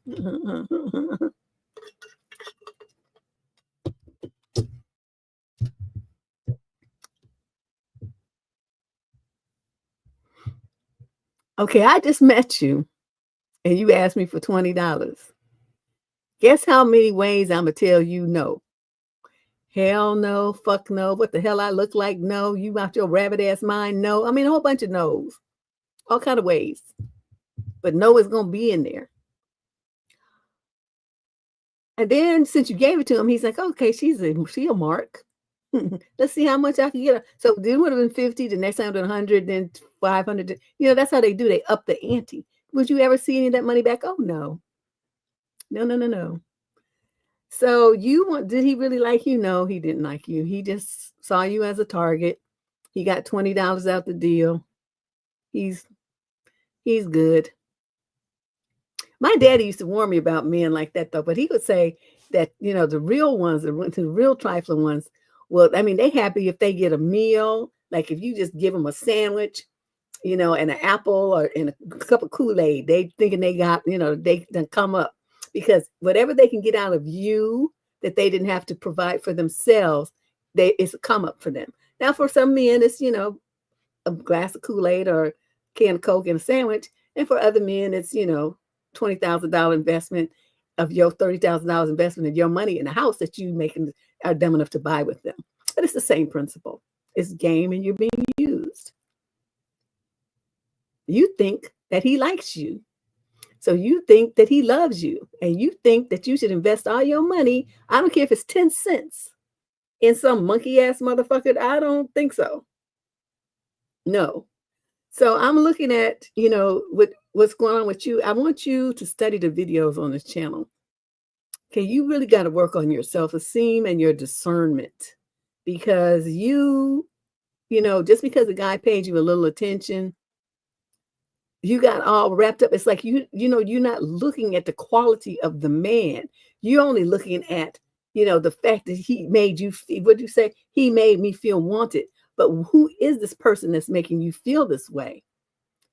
Okay, I just met you and you asked me for $20. Guess how many ways I'm going to tell you no? Hell no, fuck no, what the hell I look like? No, you out your rabbit ass mind? No. I mean, a whole bunch of no's, all kind of ways. But no is going to be in there. And then since you gave it to him, he's like, okay, she a mark. Let's see how much I can get her. So then it would have been 50, the next time it would have been 100, then 500. You know, that's how they do. They up the ante. Would you ever see any of that money back? Oh, no. No. So did he really like you? No, he didn't like you. He just saw you as a target. He got $20 out the deal. He's good. My daddy used to warn me about men like that, though, but he would say that, you know, the real ones, the real trifling ones, well, I mean, they happy if they get a meal, like if you just give them a sandwich, you know, and an apple or and a cup of Kool-Aid, they thinking they got, you know, they done come up because whatever they can get out of you that they didn't have to provide for themselves, it's a come up for them. Now, for some men, it's, you know, a glass of Kool-Aid or a can of Coke and a sandwich. And for other men, it's, you know, $20,000 investment of your $30,000 investment of your money in a house that you are dumb enough to buy with them. But it's the same principle. It's game and you're being used. You think that he likes you. So you think that he loves you and you think that you should invest all your money. I don't care if it's 10 cents in some monkey ass motherfucker. I don't think so. No. So I'm looking at, you know, what's going on with you. I want you to study the videos on this channel. Okay, you really got to work on your self-esteem and your discernment because you know, just because a guy paid you a little attention, you got all wrapped up. It's like, you know, you're not looking at the quality of the man. You're only looking at, you know, the fact that he made you feel, what do you say? He made me feel wanted. But who is this person that's making you feel this way?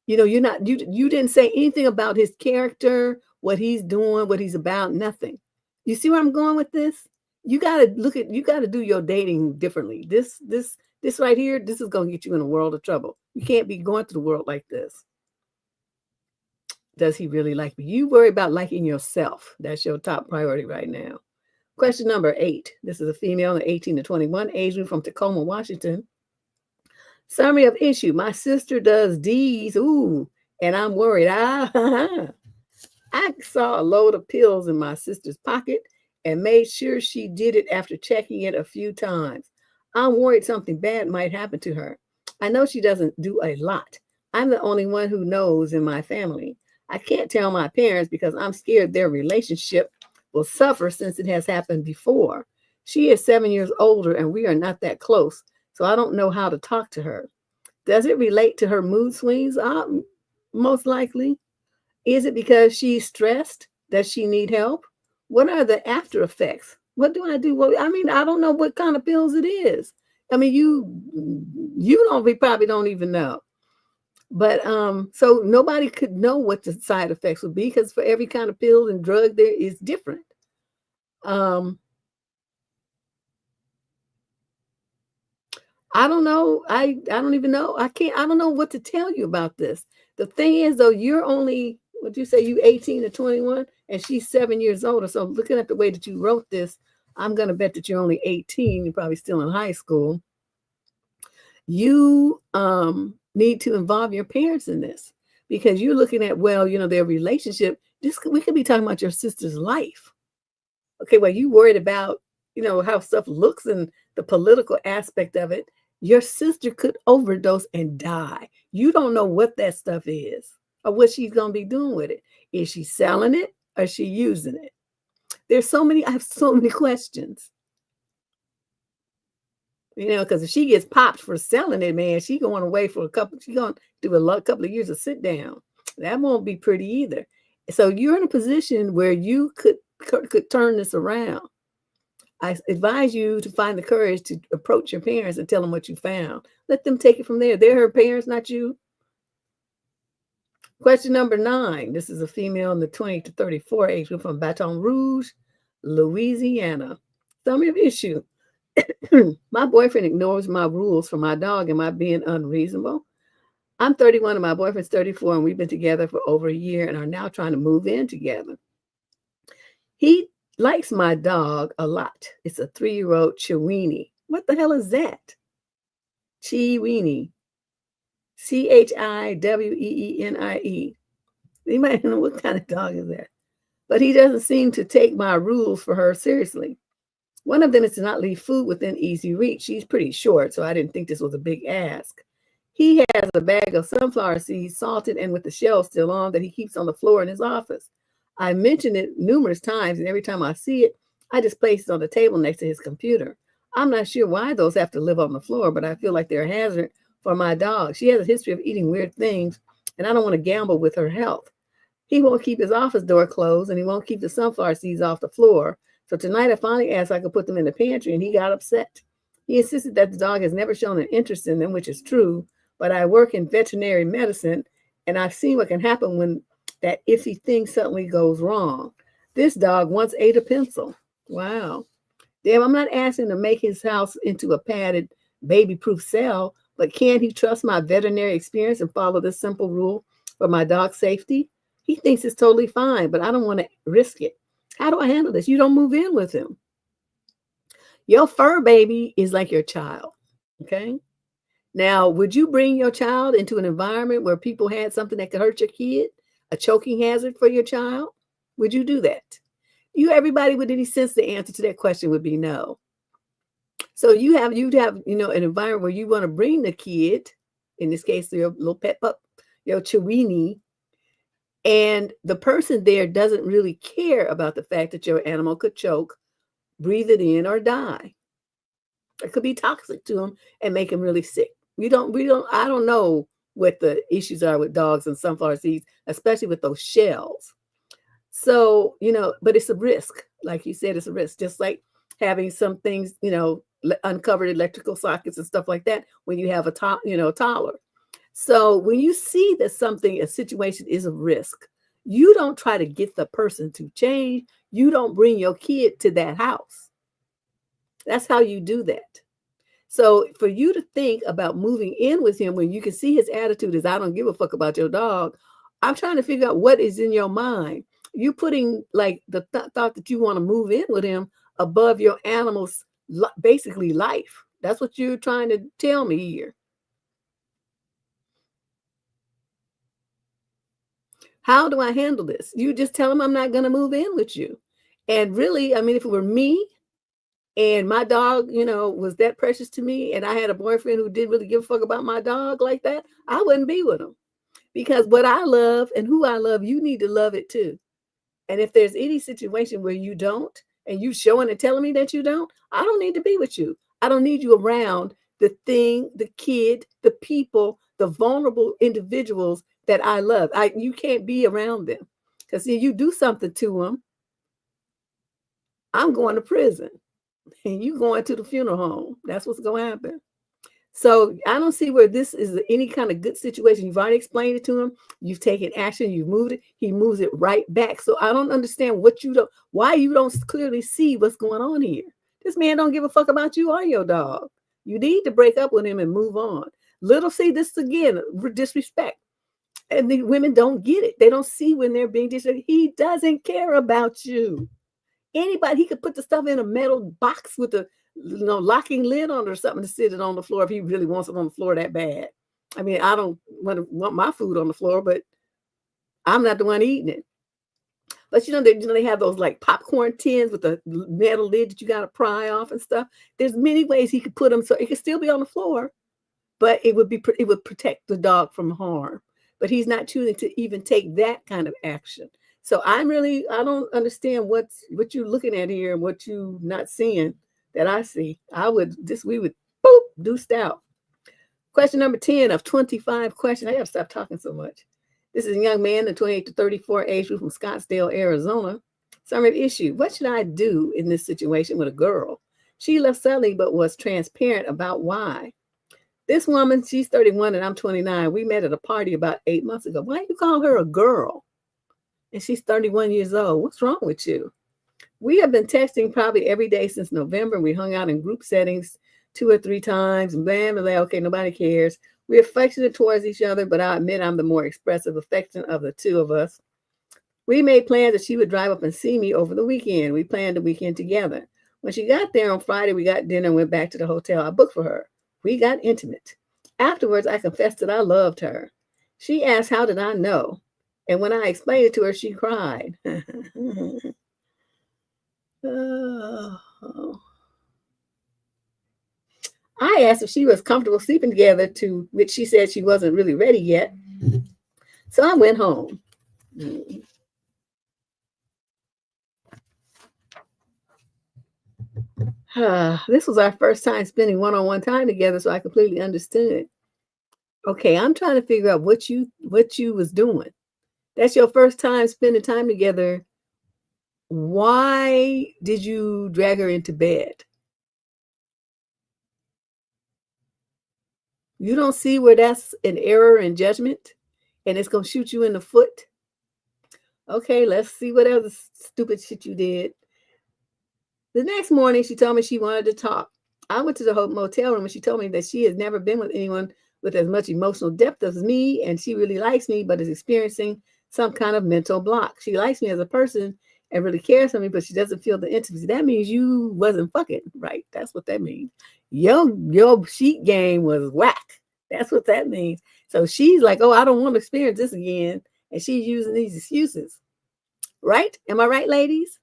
You know, you didn't say anything about his character, what he's doing, what he's about, nothing. You see where I'm going with this? You got to do your dating differently. This right here, this is going to get you in a world of trouble. You can't be going through the world like this. Does he really like me? You worry about liking yourself. That's your top priority right now. Question number 8. This is a female, 18 to 21, age group from Tacoma, Washington. Summary of issue. My sister does D's. Ooh, and I'm worried. I saw a load of pills in my sister's pocket and made sure she did it after checking it a few times. I'm worried something bad might happen to her. I know she doesn't do a lot. I'm the only one who knows in my family. I can't tell my parents because I'm scared their relationship will suffer since it has happened before. She is 7 years older and we are not that close, so I don't know how to talk to her. Does it relate to her mood swings? Most likely. Is it because she's stressed? Does she need help? What are the after effects? What do I do? Well, I mean, I don't know what kind of pills it is. I mean, we probably don't even know. But so nobody could know what the side effects would be because for every kind of pill and drug there is different. Um, I don't know. I don't even know. I don't know what to tell you about this. The thing is though, you're only, what you say, you 18 or 21 and she's 7 years older. So looking at the way that you wrote this, I'm going to bet that you're only 18. You're probably still in high school. You need to involve your parents in this because you're looking at, well, their relationship. We could be talking about your sister's life. Okay, well, you worried about, how stuff looks and the political aspect of it. Your sister could overdose and die. You don't know what that stuff is or what she's going to be doing with it. Is she selling it or is she using it? I have so many questions. Because if she gets popped for selling it, man, she's going away for she's going to do a couple of years of sit down. That won't be pretty either. So you're in a position where you could turn this around. I advise you to find the courage to approach your parents and tell them what you found. Let them take it from there. They're her parents, not you. Question number 9. This is a female in the 20 to 34 age group from Baton Rouge, Louisiana. Summary of issue. My boyfriend ignores my rules for my dog. Am I being unreasonable? I'm 31 and my boyfriend's 34 and we've been together for over a year and are now trying to move in together. He likes my dog a lot. It's a 3-year-old Chiweenie. What the hell is that? Chiweenie. Chiweenie. You might know what kind of dog is that. But he doesn't seem to take my rules for her seriously. One of them is to not leave food within easy reach. She's pretty short, so I didn't think this was a big ask. He has a bag of sunflower seeds, salted and with the shell still on, that he keeps on the floor in his office. I mentioned it numerous times, and every time I see it, I just place it on the table next to his computer. I'm not sure why those have to live on the floor, but I feel like they're a hazard for my dog. She has a history of eating weird things, and I don't want to gamble with her health. He won't keep his office door closed, and he won't keep the sunflower seeds off the floor. So tonight I finally asked if I could put them in the pantry, and he got upset. He insisted that the dog has never shown an interest in them, which is true, but I work in veterinary medicine, and I've seen what can happen when that iffy thing suddenly goes wrong. This dog once ate a pencil. Wow. Damn, I'm not asking to make his house into a padded, baby-proof cell, but can he trust my veterinary experience and follow this simple rule for my dog's safety? He thinks it's totally fine, but I don't want to risk it. How do I handle this? You don't move in with him. Your fur baby is like your child, okay? Now, would you bring your child into an environment where people had something that could hurt your kid, a choking hazard for your child? Would you do that? Everybody with any sense, the answer to that question would be no. So you'd have, an environment where you want to bring the kid, in this case, your little pet pup, your Chiweenie, and the person there doesn't really care about the fact that your animal could choke, breathe it in, or die. It could be toxic to them and make them really sick. I don't know what the issues are with dogs and sunflower seeds, especially with those shells. So, but it's a risk. Like you said, it's a risk. Just like having some things, uncovered electrical sockets and stuff like that when you have a toddler. So when you see that a situation is a risk, you don't try to get the person to change. You don't bring your kid to that house. That's how you do that. So for you to think about moving in with him when you can see his attitude is, I don't give a fuck about your dog. I'm trying to figure out what is in your mind. You're putting like the thought that you want to move in with him above your animal's basically life. That's what you're trying to tell me here. How do I handle this? You just tell him I'm not going to move in with you. And really, I mean, if it were me and my dog, was that precious to me and I had a boyfriend who didn't really give a fuck about my dog like that, I wouldn't be with him. Because what I love and who I love, you need to love it too. And if there's any situation where you don't, and you showing and telling me that you don't, I don't need to be with you. I don't need you around the thing, the kid, the people, the vulnerable individuals that I love. You can't be around them, because if you do something to them, I'm going to prison and you going to the funeral home. That's what's going to happen. So I don't see where this is any kind of good situation. You've already explained it to him. You've taken action. You've moved it. He moves it right back. So I don't understand why you don't clearly see what's going on here. This man don't give a fuck about you or your dog. You need to break up with him and move on. Little see this again, disrespect. And the women don't get it. They don't see when they're being disrespected. He doesn't care about you. Anybody, he could put the stuff in a metal box with a locking lid on it or something to sit it on the floor if he really wants it on the floor that bad. I mean, I don't want my food on the floor, but I'm not the one eating it. But they have those like popcorn tins with the metal lid that you got to pry off and stuff. There's many ways he could put them so it could still be on the floor, but it would protect the dog from harm. But he's not choosing to even take that kind of action. So I don't understand what you're looking at here and what you're not seeing that I see. We would boop, deuced out. Question number 10 of 25 questions. I got to stop talking so much. This is a young man, the 28 to 34 age group from Scottsdale, Arizona. Summary of issue. What should I do in this situation with a girl? She left suddenly, but was transparent about why. This woman, she's 31 and I'm 29. We met at a party about 8 months ago. Why do you call her a girl? And she's 31 years old. What's wrong with you? We have been texting probably every day since November. We hung out in group settings 2 or 3 times. Blah, blah, blah. Okay, nobody cares. We're affectionate towards each other, but I admit I'm the more expressive affection of the two of us. We made plans that she would drive up and see me over the weekend. We planned the weekend together. When she got there on Friday, we got dinner and went back to the hotel I booked for her. We got intimate. Afterwards, I confessed that I loved her. She asked, how did I know? And when I explained it to her, she cried. Oh. I asked if she was comfortable sleeping together, to which she said she wasn't really ready yet. So I went home. This was our first time spending one-on-one time together, so I completely understood. Okay, I'm trying to figure out what you was doing. That's your first time spending time together. Why did you drag her into bed? You don't see where that's an error in judgment and it's going to shoot you in the foot? Okay, let's see what other stupid shit you did. The next morning, she told me she wanted to talk. I went to the motel room and she told me that she has never been with anyone with as much emotional depth as me, and she really likes me, but is experiencing some kind of mental block. She likes me as a person and really cares for me, but she doesn't feel the intimacy. That means you wasn't fucking right. That's what that means. Your sheet game was whack. That's what that means. So she's like, oh, I don't want to experience this again. And she's using these excuses. Right? Am I right, ladies?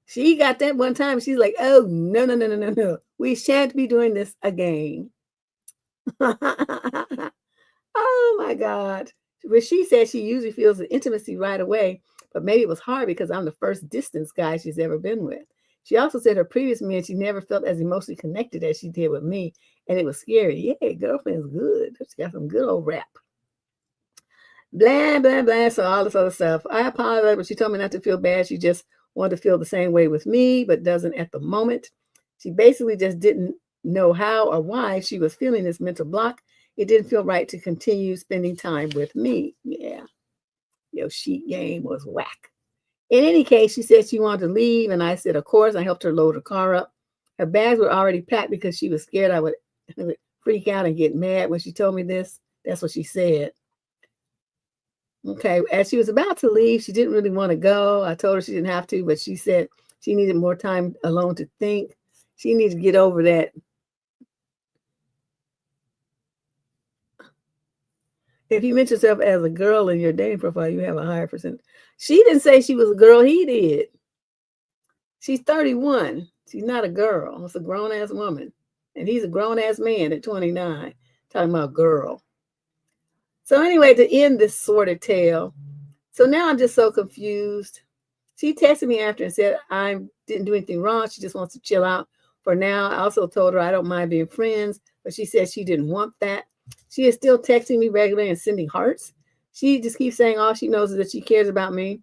She got that one time. She's like, oh, no. We shan't be doing this again. Oh, my God. But she said she usually feels the intimacy right away, but maybe it was hard because I'm the first distance guy she's ever been with. She also said her previous man, she never felt as emotionally connected as she did with me, and it was scary. Yeah, girlfriend's good. She got some good old rap. Blah, blah, blah, so all this other stuff. I apologize, but she told me not to feel bad. She just wanted to feel the same way with me, but doesn't at the moment. She basically just didn't know how or why she was feeling this mental block. It didn't feel right to continue spending time with me. Yeah, your sheet game was whack. In any case, she said she wanted to leave, and I said, of course. I helped her load her car up. Her bags were already packed because she was scared I would freak out and get mad when she told me this. That's what she said. Okay, as she was about to leave, she didn't really want to go. I told her she didn't have to, but she said she needed more time alone to think. She needs to get over that. If you mention yourself as a girl in your dating profile, you have a higher percent. She didn't say she was a girl. He did. She's 31. She's not a girl. It's a grown-ass woman. And he's a grown-ass man at 29. Talking about girl. So anyway, to end this sordid tale, so now I'm just so confused. She texted me after and said I didn't do anything wrong. She just wants to chill out for now. I also told her I don't mind being friends, but she said she didn't want that. She is still texting me regularly and sending hearts. She just keeps saying all she knows is that she cares about me.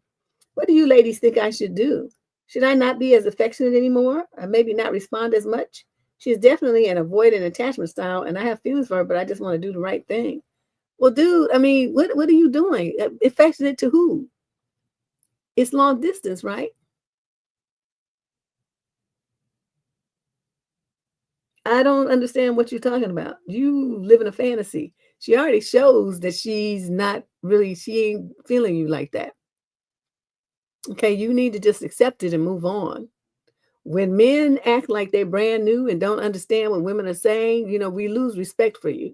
What do you ladies think I should do? Should I not be as affectionate anymore? Or maybe not respond as much? She is definitely an avoidant attachment style, and I have feelings for her, but I just want to do the right thing. Well, dude, I mean, what are you doing? Affectionate to who? It's long distance, right? I don't understand what you're talking about. You live in a fantasy. She already shows that she's not really, she ain't feeling you like that. Okay, you need to just accept it and move on. When men act like they're brand new and don't understand what women are saying, we lose respect for you.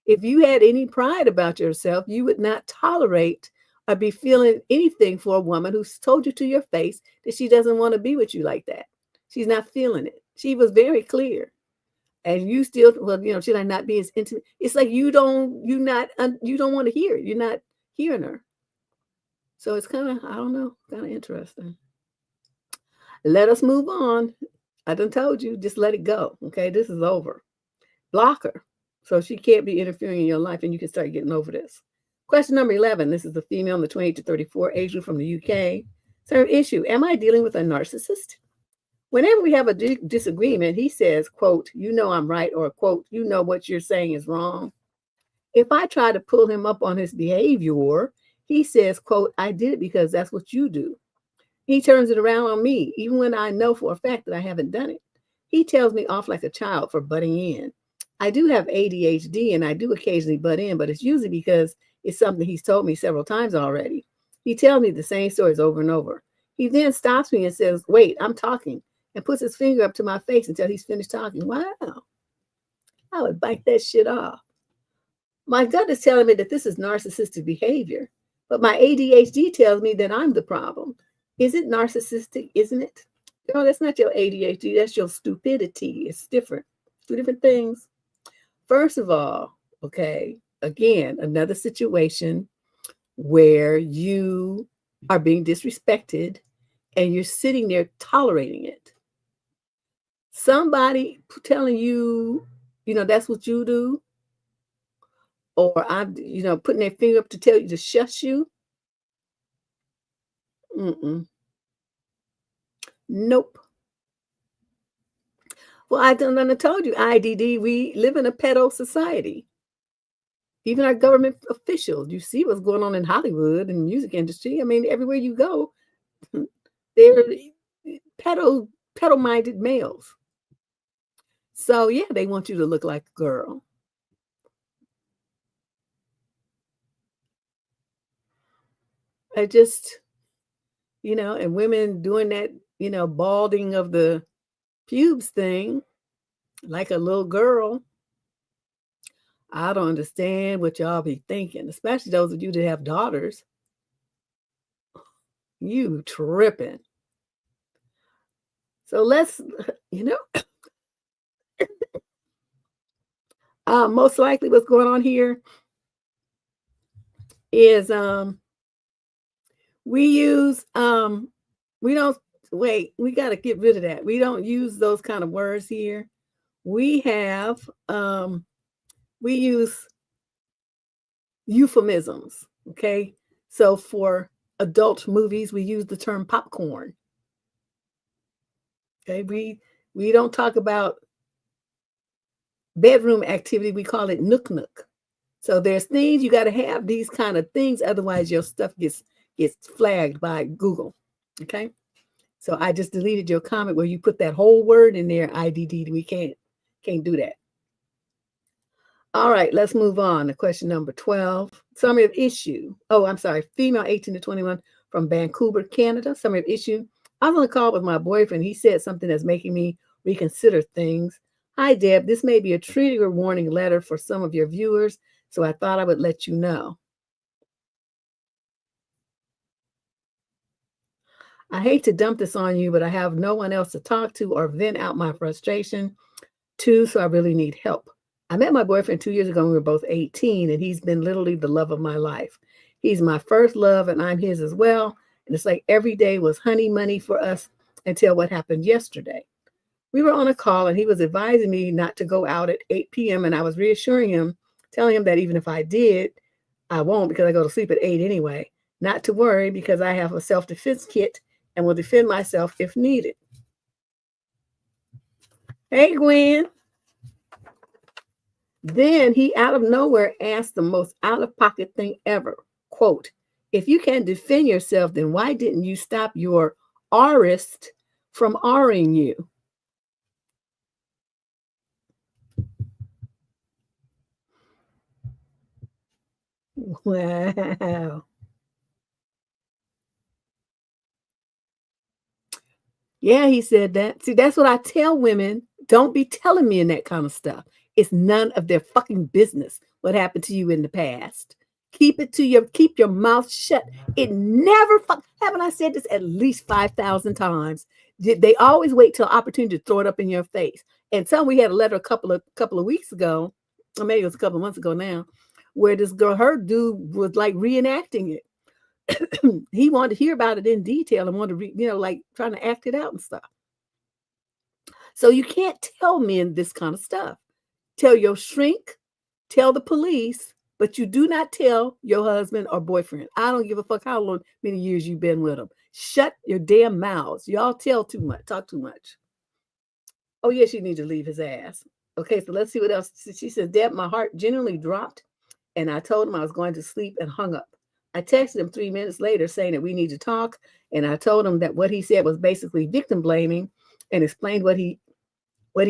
If you had any pride about yourself, you would not tolerate or be feeling anything for a woman who's told you to your face that she doesn't want to be with you like that. She's not feeling it. She was very clear. And you still, well, should I not be as intimate? It's like you don't want to hear it. You're not hearing her. So it's kind of, I don't know, kind of interesting. Let us move on. I done told you, just let it go. Okay, this is over. Block her so she can't be interfering in your life, and you can start getting over this. Question number 11. This is the female in the 28 to 34 age group from the UK. Third issue, am I dealing with a narcissist? Whenever we have a disagreement, he says, quote, you know I'm right, or quote, you know what you're saying is wrong. If I try to pull him up on his behavior, he says, quote, I did it because that's what you do. He turns it around on me, even when I know for a fact that I haven't done it. He tells me off like a child for butting in. I do have ADHD and I do occasionally butt in, but it's usually because it's something he's told me several times already. He tells me the same stories over and over. He then stops me and says, wait, I'm talking, and puts his finger up to my face until he's finished talking. Wow. I would bite that shit off. My gut is telling me that this is narcissistic behavior, but my ADHD tells me that I'm the problem. Is it narcissistic? Isn't it? Girl, that's not your ADHD. That's your stupidity. It's different. Two different things. First of all, okay, again, another situation where you are being disrespected and you're sitting there tolerating it. Somebody telling you, that's what you do, or I'm, putting their finger up to tell you to shush you. Nope. Well, I told you, IDD, we live in a pedo society. Even our government officials, you see what's going on in Hollywood and the music industry. I mean, everywhere you go, they're pedo-minded males. So yeah, they want you to look like a girl. I just, and women doing that, balding of the pubes thing, like a little girl. I don't understand what y'all be thinking, especially those of you that have daughters. You tripping. So let's, most likely what's going on here is we use we don't wait, we got to get rid of that. We don't use those kind of words here. We have we use euphemisms, okay? So for adult movies, we use the term popcorn. Okay, we don't talk about bedroom activity, we call it nook nook. So there's things you got to have these kind of things, otherwise your stuff gets flagged by Google. Okay, so I just deleted your comment where you put that whole word in there, IDD. We can't do that. All right, let's move on to question number 12. Summary of issue. Oh, I'm sorry. Female 18 to 21 from Vancouver, Canada. Summary of issue. I was on a call with my boyfriend. He said something that's making me reconsider things. Hi, Deb. This may be a trigger warning letter for some of your viewers, so I thought I would let you know. I hate to dump this on you, but I have no one else to talk to or vent out my frustration to, so I really need help. I met my boyfriend 2 years ago when we were both 18, and he's been literally the love of my life. He's my first love, and I'm his as well. And it's like every day was honey money for us until what happened yesterday. We were on a call and he was advising me not to go out at 8 p.m. And I was reassuring him, telling him that even if I did, I won't because I go to sleep at 8 anyway. Not to worry because I have a self-defense kit and will defend myself if needed. Hey, Gwen. Then he out of nowhere asked the most out-of-pocket thing ever. Quote, if you can defend yourself, then why didn't you stop your arist from R-ing you? Wow. Yeah, he said that. See, that's what I tell women. Don't be telling me in that kind of stuff. It's none of their fucking business what happened to you in the past. Keep your mouth shut. It never haven't I said this at least 5,000 times? They always wait till opportunity to throw it up in your face. And we had a letter a couple of weeks ago, or maybe it was a couple of months ago now, where this girl, her dude was like reenacting it. He wanted to hear about it in detail and wanted to, like trying to act it out and stuff. So you can't tell men this kind of stuff. Tell your shrink, tell the police, but you do not tell your husband or boyfriend. I don't give a fuck how many years you've been with them. Shut your damn mouths. Y'all tell too much, talk too much. Oh, yes, you need to leave his ass. Okay, so let's see what else. She said, Deb, my heart genuinely dropped, and I told him I was going to sleep and hung up. I texted him 3 minutes later saying that we need to talk, and I told him that what he said was basically victim blaming and explained what he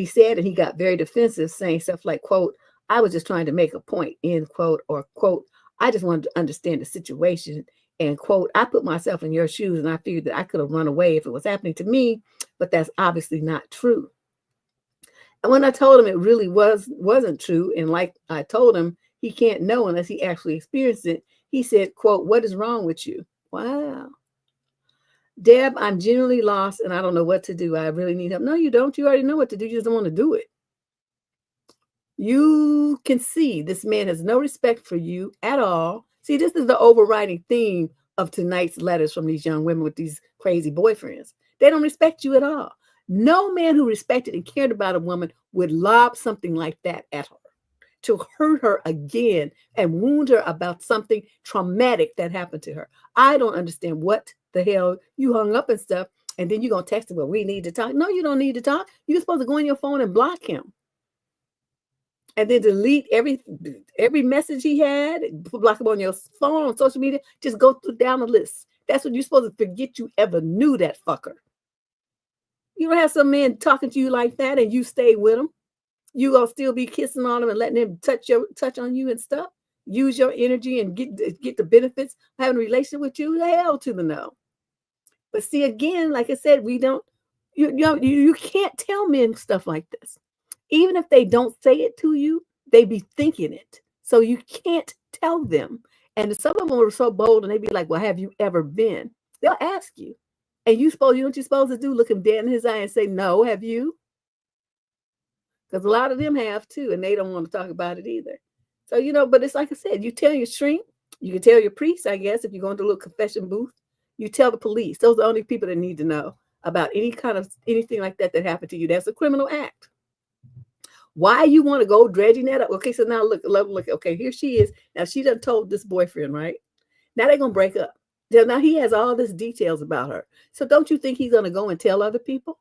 said, and he got very defensive, saying stuff like, quote, I was just trying to make a point, end quote, or quote, I just wanted to understand the situation, and quote, I put myself in your shoes and I figured that I could have run away if it was happening to me, but that's obviously not true. And when I told him it really wasn't true, and like I told him, he can't know unless he actually experienced it, he said, quote, what is wrong with you? Wow. Deb, I'm genuinely lost and I don't know what to do. I really need help. No, you don't. You already know what to do. You just don't want to do it. You can see this man has no respect for you at all. See, this is the overriding theme of tonight's letters from these young women with these crazy boyfriends. They don't respect you at all. No man who respected and cared about a woman would lob something like that at her to hurt her again and wound her about something traumatic that happened to her. I don't understand what the hell you hung up and stuff, and then you're going to text him, well, we need to talk. No, you don't need to talk. You're supposed to go on your phone and block him. And then delete every message he had, block him on your phone, on social media. Just go down the list. That's what you're supposed to forget you ever knew that fucker. You don't have some man talking to you like that and you stay with him. You gonna still be kissing on him and letting him touch on you and stuff. Use your energy and get the benefits of having a relationship with you. Hell to the no. But see, again, like I said, we don't. You can't tell men stuff like this. Even if they don't say it to you, they be thinking it. So you can't tell them. And some of them are so bold and they be like, well, have you ever been? They'll ask you. And you know what you're supposed to do? Look him dead in his eye and say, no, have you? Because a lot of them have too, and they don't want to talk about it either. So, but it's like I said, you tell your shrink, you can tell your priest, I guess, if you go into a little confession booth, you tell the police. Those are the only people that need to know about anything like that happened to you. That's a criminal act. Why you want to go dredging that up? Okay, so now look, okay, here she is. Now she done told this boyfriend, right? Now they're going to break up. Now he has all this details about her. So don't you think he's going to go and tell other people?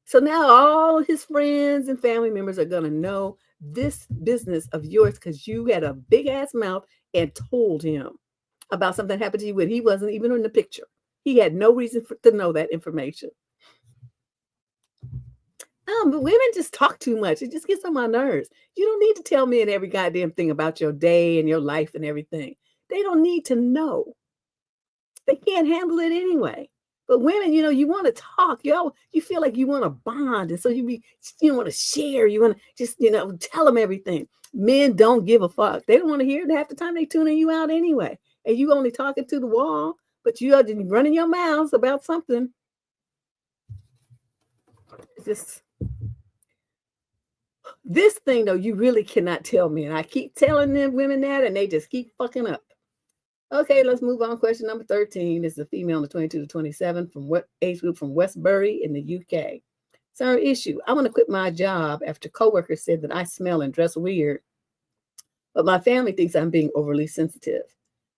So now all his friends and family members are going to know this business of yours because you had a big ass mouth and told him about something that happened to you when he wasn't even in the picture. He had no reason to know that information. But women just talk too much. It just gets on my nerves. You don't need to tell men every goddamn thing about your day and your life and everything. They don't need to know. They can't handle it anyway. But women, you want to talk. You feel like you want to bond. And so you want to share. You want to just, tell them everything. Men don't give a fuck. They don't want to hear it. Half the time they tuning you out anyway. And you only talking to the wall, but you are running your mouths about something. It's just this thing, though, you really cannot tell me. And I keep telling them women that, and they just keep fucking up. Okay, let's move on. Question number 13 is a female in the 22 to 27 from what age group from Westbury in the UK. So issue, I want to quit my job after coworkers said that I smell and dress weird, but my family thinks I'm being overly sensitive.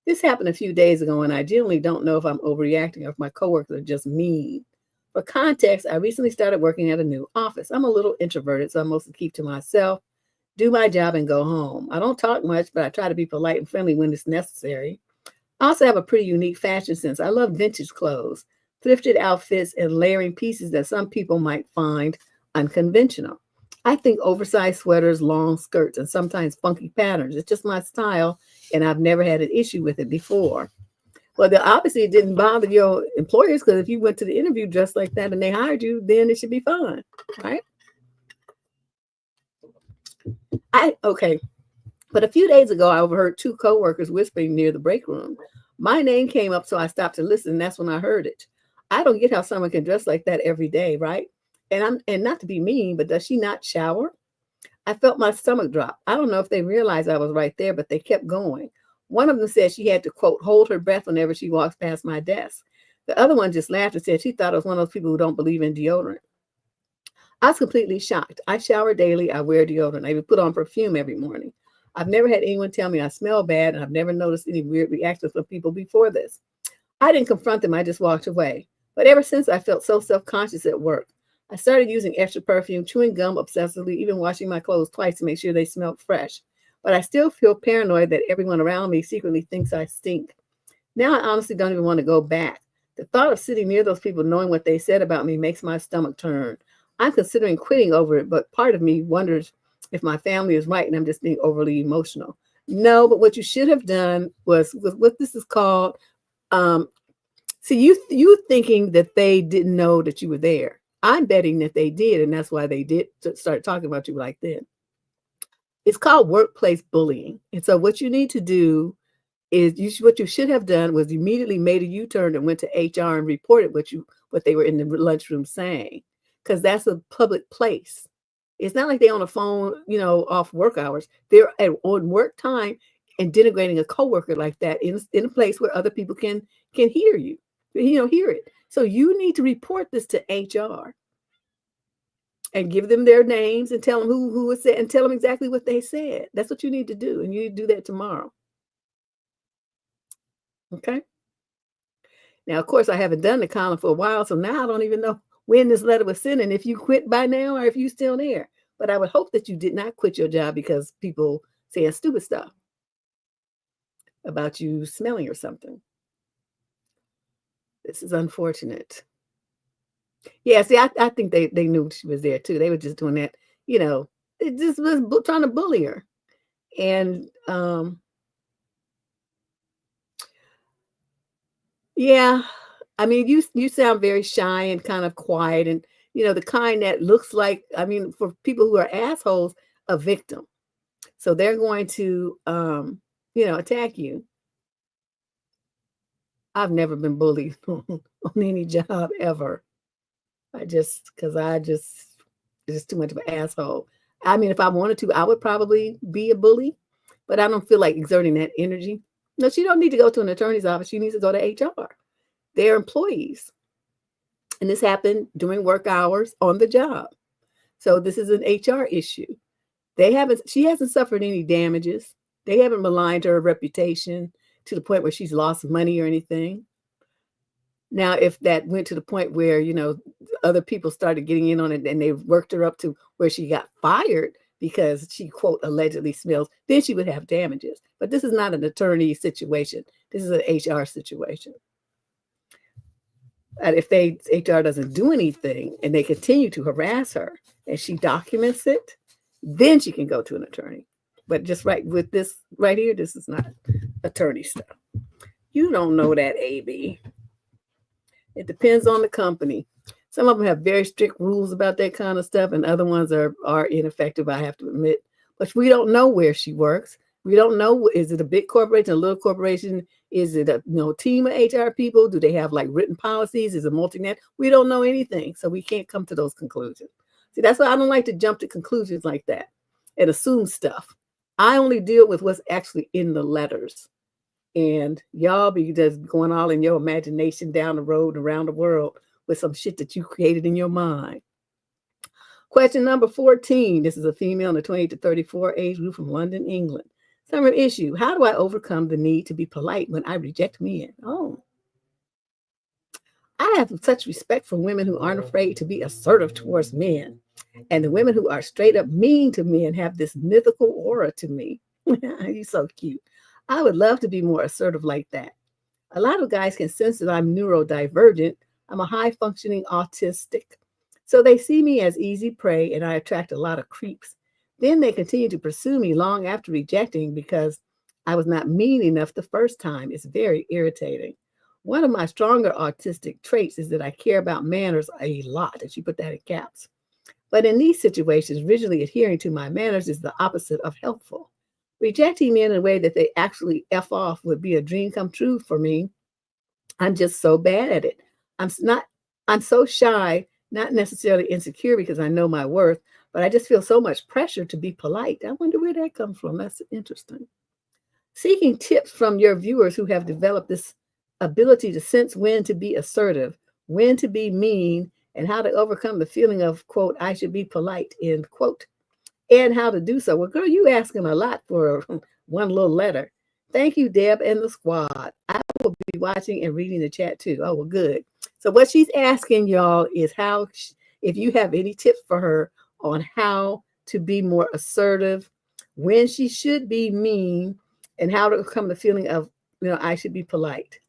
This happened a few days ago, and I generally don't know if I'm overreacting or if my coworkers are just mean. For context, I recently started working at a new office. I'm a little introverted, so I mostly keep to myself, do my job, and go home. I don't talk much, but I try to be polite and friendly when it's necessary. I also have a pretty unique fashion sense. I love vintage clothes, thrifted outfits, and layering pieces that some people might find unconventional. I think oversized sweaters, long skirts, and sometimes funky patterns. It's just my style, and I've never had an issue with it before. Well, obviously it didn't bother your employers, because if you went to the interview dressed like that and they hired you, then it should be fine, right? Okay. But a few days ago, I overheard two coworkers whispering near the break room. My name came up, so I stopped to listen, and that's when I heard it. I don't get how someone can dress like that every day, right? And not to be mean, but does she not shower? I felt my stomach drop. I don't know if they realized I was right there, but they kept going. One of them said she had to, quote, hold her breath whenever she walks past my desk. The other one just laughed and said she thought I was one of those people who don't believe in deodorant. I was completely shocked. I shower daily. I wear deodorant. I even put on perfume every morning. I've never had anyone tell me I smell bad, and I've never noticed any weird reactions from people before this. I didn't confront them. I just walked away. But ever since, I felt so self-conscious at work. I started using extra perfume, chewing gum obsessively, even washing my clothes twice to make sure they smelled fresh. But I still feel paranoid that everyone around me secretly thinks I stink. Now I honestly don't even want to go back. The thought of sitting near those people knowing what they said about me makes my stomach turn. I'm considering quitting over it, but part of me wonders if my family is right and I'm just being overly emotional. No, but what you should have done was what this is called. Um, See, you thinking that they didn't know that you were there. I'm betting that they did, and that's why they did start talking about you like that. It's called workplace bullying. And so what you need to do is what you should have done was immediately made a U-turn and went to HR and reported what they were in the lunchroom saying, because that's a public place. It's not like they're on a phone, off work hours. They're on work time and denigrating a coworker like that in a place where other people can hear you, hear it. So you need to report this to HR and give them their names and tell them who was said and tell them exactly what they said. That's what you need to do, and you need to do that tomorrow. Okay. Now, of course, I haven't done the column for a while, so now I don't even know when this letter was sent and if you quit by now or if you're still there. But I would hope that you did not quit your job because people saying stupid stuff about you smelling or something. This is unfortunate. Yeah, see, I think they knew she was there too. They were just doing that, it just was trying to bully her. And yeah, I mean, you sound very shy and kind of quiet, and the kind that looks like, I mean, for people who are assholes, a victim. So they're going to, attack you. I've never been bullied on any job ever. It's just too much of an asshole. I mean, if I wanted to, I would probably be a bully, but I don't feel like exerting that energy. No, she don't need to go to an attorney's office. She needs to go to HR. They're employees. And this happened during work hours on the job. So this is an HR issue. She hasn't suffered any damages. They haven't maligned her reputation to the point where she's lost money or anything. Now, if that went to the point where, other people started getting in on it and they worked her up to where she got fired because she, quote, allegedly smells, then she would have damages. But this is not an attorney situation. This is an HR situation. And if HR doesn't do anything and they continue to harass her and she documents it, then she can go to an attorney. But just right with this right here, this is not attorney stuff. You don't know that, AB. It depends on the company. Some of them have very strict rules about that kind of stuff, and other ones are ineffective, I have to admit. But we don't know where she works. We don't know, is it a big corporation, a little corporation? Is it a team of HR people? Do they have like written policies? Is it multi-net? We don't know anything, so we can't come to those conclusions. See, that's why I don't like to jump to conclusions like that and assume stuff. I only deal with what's actually in the letters. And y'all be just going all in your imagination down the road and around the world with some shit that you created in your mind. Question number 14. This is a female in the 28 to 34 age group from London, England. Summer issue. How do I overcome the need to be polite when I reject men? Oh. I have such respect for women who aren't afraid to be assertive towards men. And the women who are straight up mean to men have this mythical aura to me. You're so cute. I would love to be more assertive like that. A lot of guys can sense that I'm neurodivergent. I'm a high-functioning autistic. So they see me as easy prey, and I attract a lot of creeps. Then they continue to pursue me long after rejecting because I was not mean enough the first time. It's very irritating. One of my stronger autistic traits is that I care about manners a lot, and she put that in caps. But in these situations, rigidly adhering to my manners is the opposite of helpful. Rejecting men in a way that they actually F off would be a dream come true for me. I'm just so bad at it. I'm so shy, not necessarily insecure because I know my worth, but I just feel so much pressure to be polite. I wonder where that comes from. That's interesting. Seeking tips from your viewers who have developed this ability to sense when to be assertive, when to be mean, and how to overcome the feeling of, quote, I should be polite, end quote, and how to do so. Well, girl, you asking a lot for one little letter. Thank you, Deb and the squad. I will be watching and reading the chat too. Oh, well, good. So what she's asking y'all is how, if you have any tips for her on how to be more assertive, when she should be mean, and how to overcome the feeling of, I should be polite,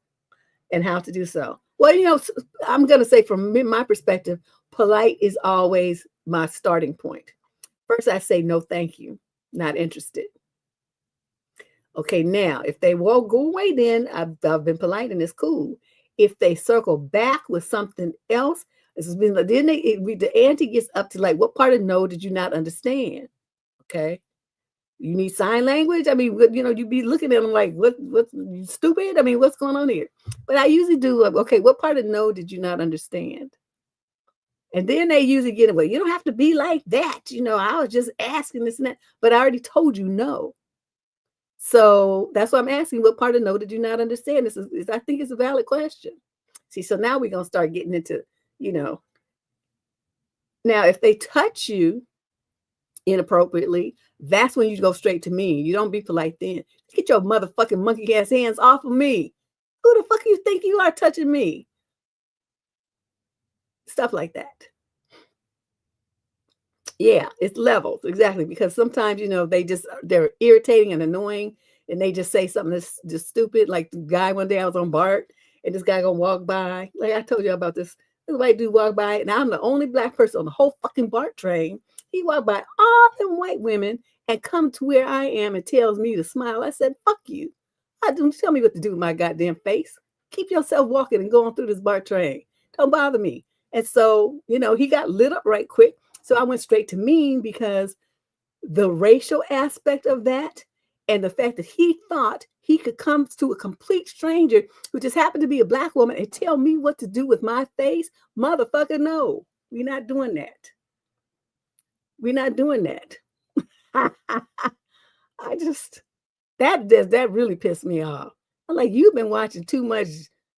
and how to do so. Well, I'm going to say from my perspective, polite is always my starting point. First, I say, no, thank you. Not interested. Okay, now, if they won't go away, then I've been polite and it's cool. If they circle back with something else, then the ante gets up to like, what part of no did you not understand? Okay. You need sign language? I mean, you be looking at them like, what, you stupid? I mean, what's going on here? But I usually do, okay, what part of no did you not understand? And then they usually get away. You don't have to be like that. I was just asking this and that, but I already told you no. So that's why I'm asking, what part of no did you not understand? I think it's a valid question. See, so now we're going to start getting into, now if they touch you inappropriately, that's when you go straight to me. You don't be polite then. Get your motherfucking monkey ass hands off of me. Who the fuck you think you are touching me? Stuff like that. Yeah, it's levels. Exactly. Because sometimes, they're irritating and annoying and they just say something that's just stupid. Like the guy one day I was on BART and this guy gonna walk by. Like I told you about this white dude walk by and I'm the only black person on the whole fucking BART train. He walked by all them white women and come to where I am and tells me to smile. I said, fuck you. I don't tell me what to do with my goddamn face. Keep yourself walking and going through this BART train. Don't bother me. And so, he got lit up right quick. So I went straight to mean because the racial aspect of that and the fact that he thought he could come to a complete stranger who just happened to be a black woman and tell me what to do with my face, motherfucker, no, we're not doing that. We're not doing that. That really pissed me off. I'm like, you've been watching too much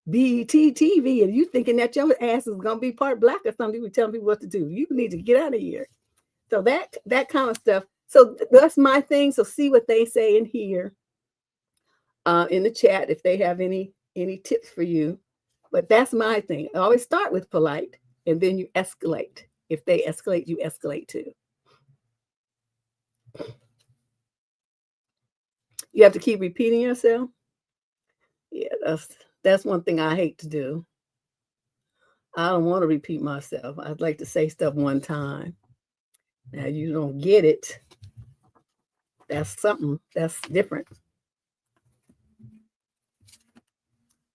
BET TV and you thinking that your ass is going to be part black or something. You telling people what to do. You need to get out of here. So that kind of stuff. So that's my thing. So see what they say in here in the chat if they have any tips for you. But that's my thing. I always start with polite and then you escalate. If they escalate, you escalate too. You have to keep repeating yourself. Yeah, that's one thing I hate to do. I don't want to repeat myself. I'd like to say stuff one time. Now you don't get it. That's something that's different.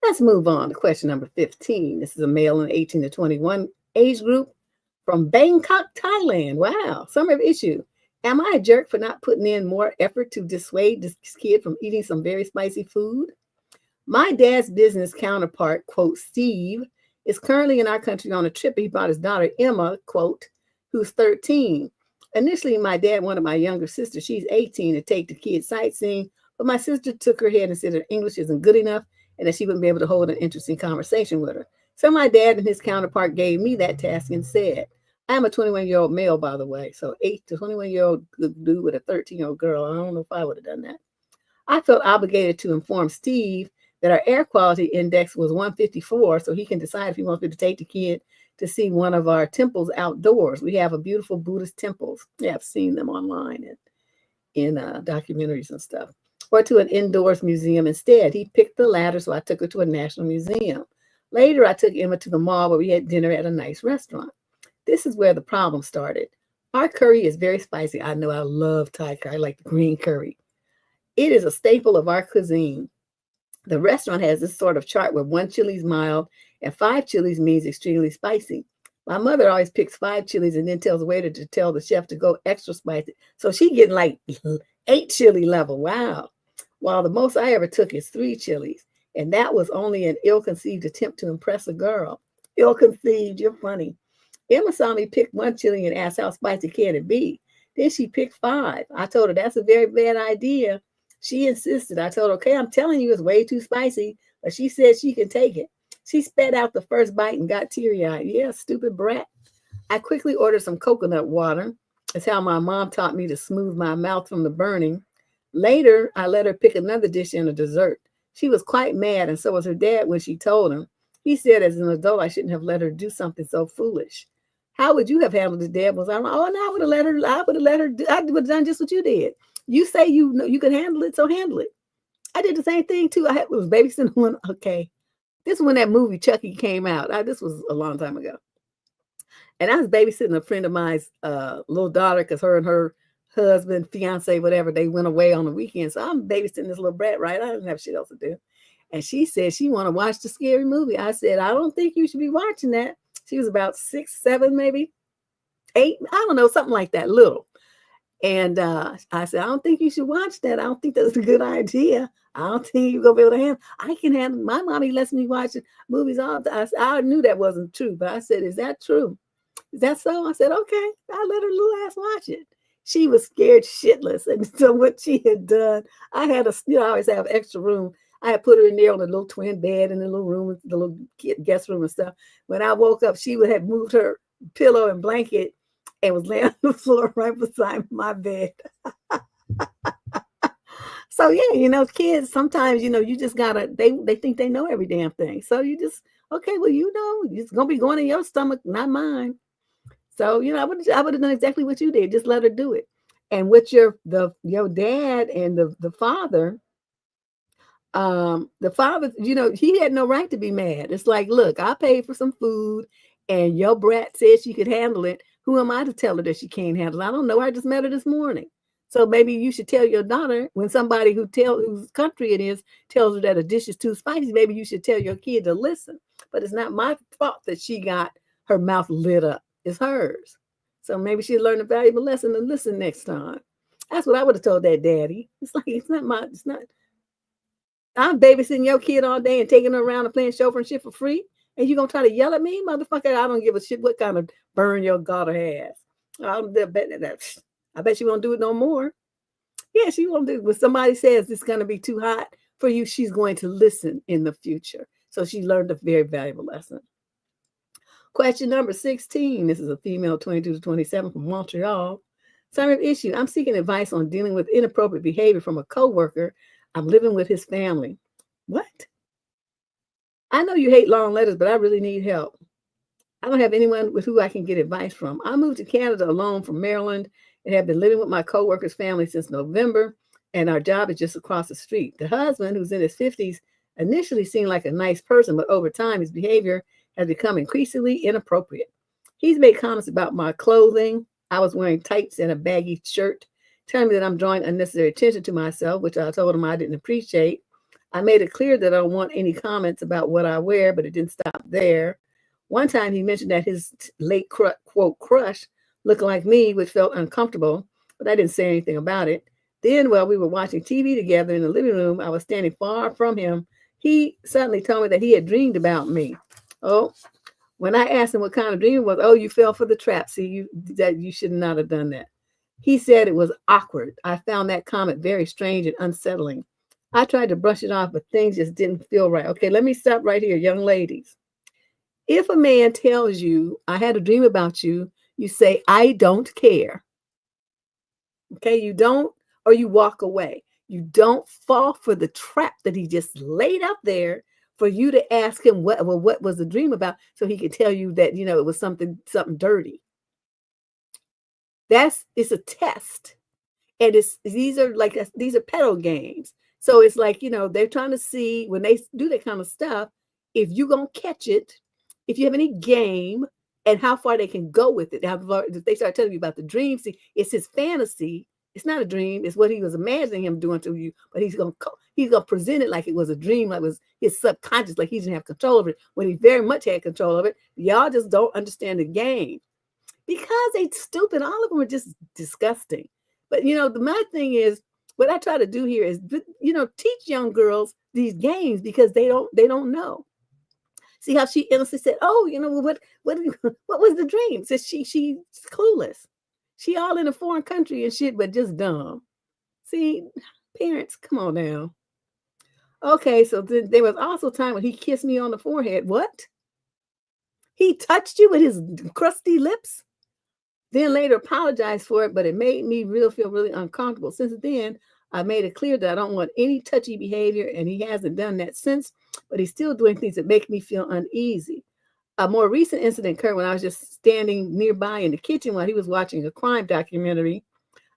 Let's move on to question number 15. This is a male in 18 to 21 age group from Bangkok, Thailand. Wow, summer of issue. Am I a jerk for not putting in more effort to dissuade this kid from eating some very spicy food? My dad's business counterpart, quote, Steve, is currently in our country on a trip. He brought his daughter, Emma, quote, who's 13. Initially, my dad wanted my younger sister, she's 18, to take the kids sightseeing, But my sister took her head and said her English isn't good enough and that she wouldn't be able to hold an interesting conversation with her. So my dad and his counterpart gave me that task instead. I'm a 21-year-old male, by the way. So 8 to 21-year-old dude with a 13-year-old girl. I don't know if I would have done that. I felt obligated to inform Steve that our air quality index was 154, so he can decide if he wants me to take the kid to see one of our temples outdoors. We have a beautiful Buddhist temples. Yeah, I've seen them online and in documentaries and stuff. Or to an indoors museum instead. He picked the latter, so I took her to a national museum. Later, I took Emma to the mall where we had dinner at a nice restaurant. This is where the problem started. Our curry is very spicy. I know I love Thai curry. I like the green curry. It is a staple of our cuisine. The restaurant has this sort of chart where 1 chili is mild and 5 chilies means extremely spicy. My mother always picks 5 chilies and then tells the waiter to tell the chef to go extra spicy. So she getting like 8 chili level. Wow. While the most I ever took is 3 chilies. And that was only an ill-conceived attempt to impress a girl. Ill-conceived, you're funny. Emma saw me pick 1 chili and asked how spicy can it be. Then she picked 5. I told her that's a very bad idea. She insisted. I told her, okay, I'm telling you it's way too spicy. But she said she can take it. She spat out the first bite and got teary-eyed. Yeah, stupid brat. I quickly ordered some coconut water. That's how my mom taught me to smooth my mouth from the burning. Later, I let her pick another dish and a dessert. She was quite mad, and so was her dad when she told him. He said as an adult, I shouldn't have let her do something so foolish. How would you have handled it, Dad? Was I like, oh, no, I would have let her, I would have done just what you did. You say you know you can handle it, so handle it. I did the same thing too. I was babysitting one. Okay. This is when that movie Chucky came out. This was a long time ago. And I was babysitting a friend of mine's little daughter because her and her husband, fiancé, whatever, they went away on the weekend. So I'm babysitting this little brat, right? I didn't have shit else to do. And she said she want to watch the scary movie. I said, I don't think you should be watching that. She was about 6, 7, maybe 8. I don't know, something like that, little. And I said, I don't think you should watch that. I don't think that's a good idea. I don't think you're going to be able to handle. I can handle. My mommy lets me watch movies all the time. I knew that wasn't true, but I said, is that true? Is that so? I said, okay. I let her little ass watch it. She was scared shitless. And so what she had done, I had I always have extra room. I had put her in there on a little twin bed in the little room, the little guest room and stuff. When I woke up, she had moved her pillow and blanket and was laying on the floor right beside my bed. So yeah, kids sometimes, you just gotta, they think they know every damn thing. So you just, okay, well, it's gonna be going in your stomach, not mine. So, I would have done exactly what you did. Just let her do it. And with your dad and the father, he had no right to be mad. It's like, look, I paid for some food and your brat said she could handle it. Who am I to tell her that she can't handle it? I don't know. I just met her this morning. So maybe you should tell your daughter when somebody whose country it is tells her that a dish is too spicy, maybe you should tell your kid to listen. But it's not my fault that she got her mouth lit up. It's hers. So maybe she'll learn a valuable lesson and listen next time. That's what I would have told that daddy. It's like, I'm babysitting your kid all day and taking her around and playing chauffeur and shit for free. And you gonna try to yell at me, motherfucker? I don't give a shit what kind of burn your daughter has. I bet she won't do it no more. Yeah, she won't do it. When somebody says it's gonna be too hot for you, she's going to listen in the future. So she learned a very valuable lesson. Question number 16. This is a female 22 to 27 from Montreal. Summary of issue. I'm seeking advice on dealing with inappropriate behavior from a coworker. I'm living with his family. What? I know you hate long letters, but I really need help. I don't have anyone with who I can get advice from. I moved to Canada alone from Maryland and have been living with my coworker's family since November, and our job is just across the street. The husband, who's in his 50s, initially seemed like a nice person, but over time, his behavior has become increasingly inappropriate. He's made comments about my clothing. I was wearing tights and a baggy shirt, telling me that I'm drawing unnecessary attention to myself, which I told him I didn't appreciate. I made it clear that I don't want any comments about what I wear, but it didn't stop there. One time he mentioned that his late quote crush looked like me, which felt uncomfortable, but I didn't say anything about it. Then while we were watching TV together in the living room, I was standing far from him. He suddenly told me that he had dreamed about me. Oh, when I asked him what kind of dream it was, oh, you fell for the trap. See, you should not have done that. He said it was awkward. I found that comment very strange and unsettling. I tried to brush it off, but things just didn't feel right. Okay, let me stop right here, young ladies. If a man tells you, I had a dream about you, you say, I don't care. Okay, you don't, or you walk away. You don't fall for the trap that he just laid out there for you to ask him what was the dream about, so he could tell you that it was something dirty. It's a test, and these are pedo games. So it's like they're trying to see when they do that kind of stuff if you gonna catch it, if you have any game, and how far they can go with it. How far, if they start telling you about the dream, see, it's his fantasy. It's not a dream. It's what he was imagining him doing to you. But he's gonna present it like it was a dream, like it was his subconscious, like he didn't have control over it when he very much had control of it. Y'all just don't understand the game because they stupid. All of them are just disgusting. But my thing is, what I try to do here is teach young girls these games because they don't know. See how she innocently said, "Oh, what was the dream?" Says she's clueless. She all in a foreign country and shit, but just dumb. See, parents, come on now. Okay, so there was also a time when he kissed me on the forehead. What? He touched you with his crusty lips? Then later apologized for it, but it made me feel really uncomfortable. Since then, I made it clear that I don't want any touchy behavior, and he hasn't done that since, but he's still doing things that make me feel uneasy. A more recent incident occurred when I was just standing nearby in the kitchen while he was watching a crime documentary.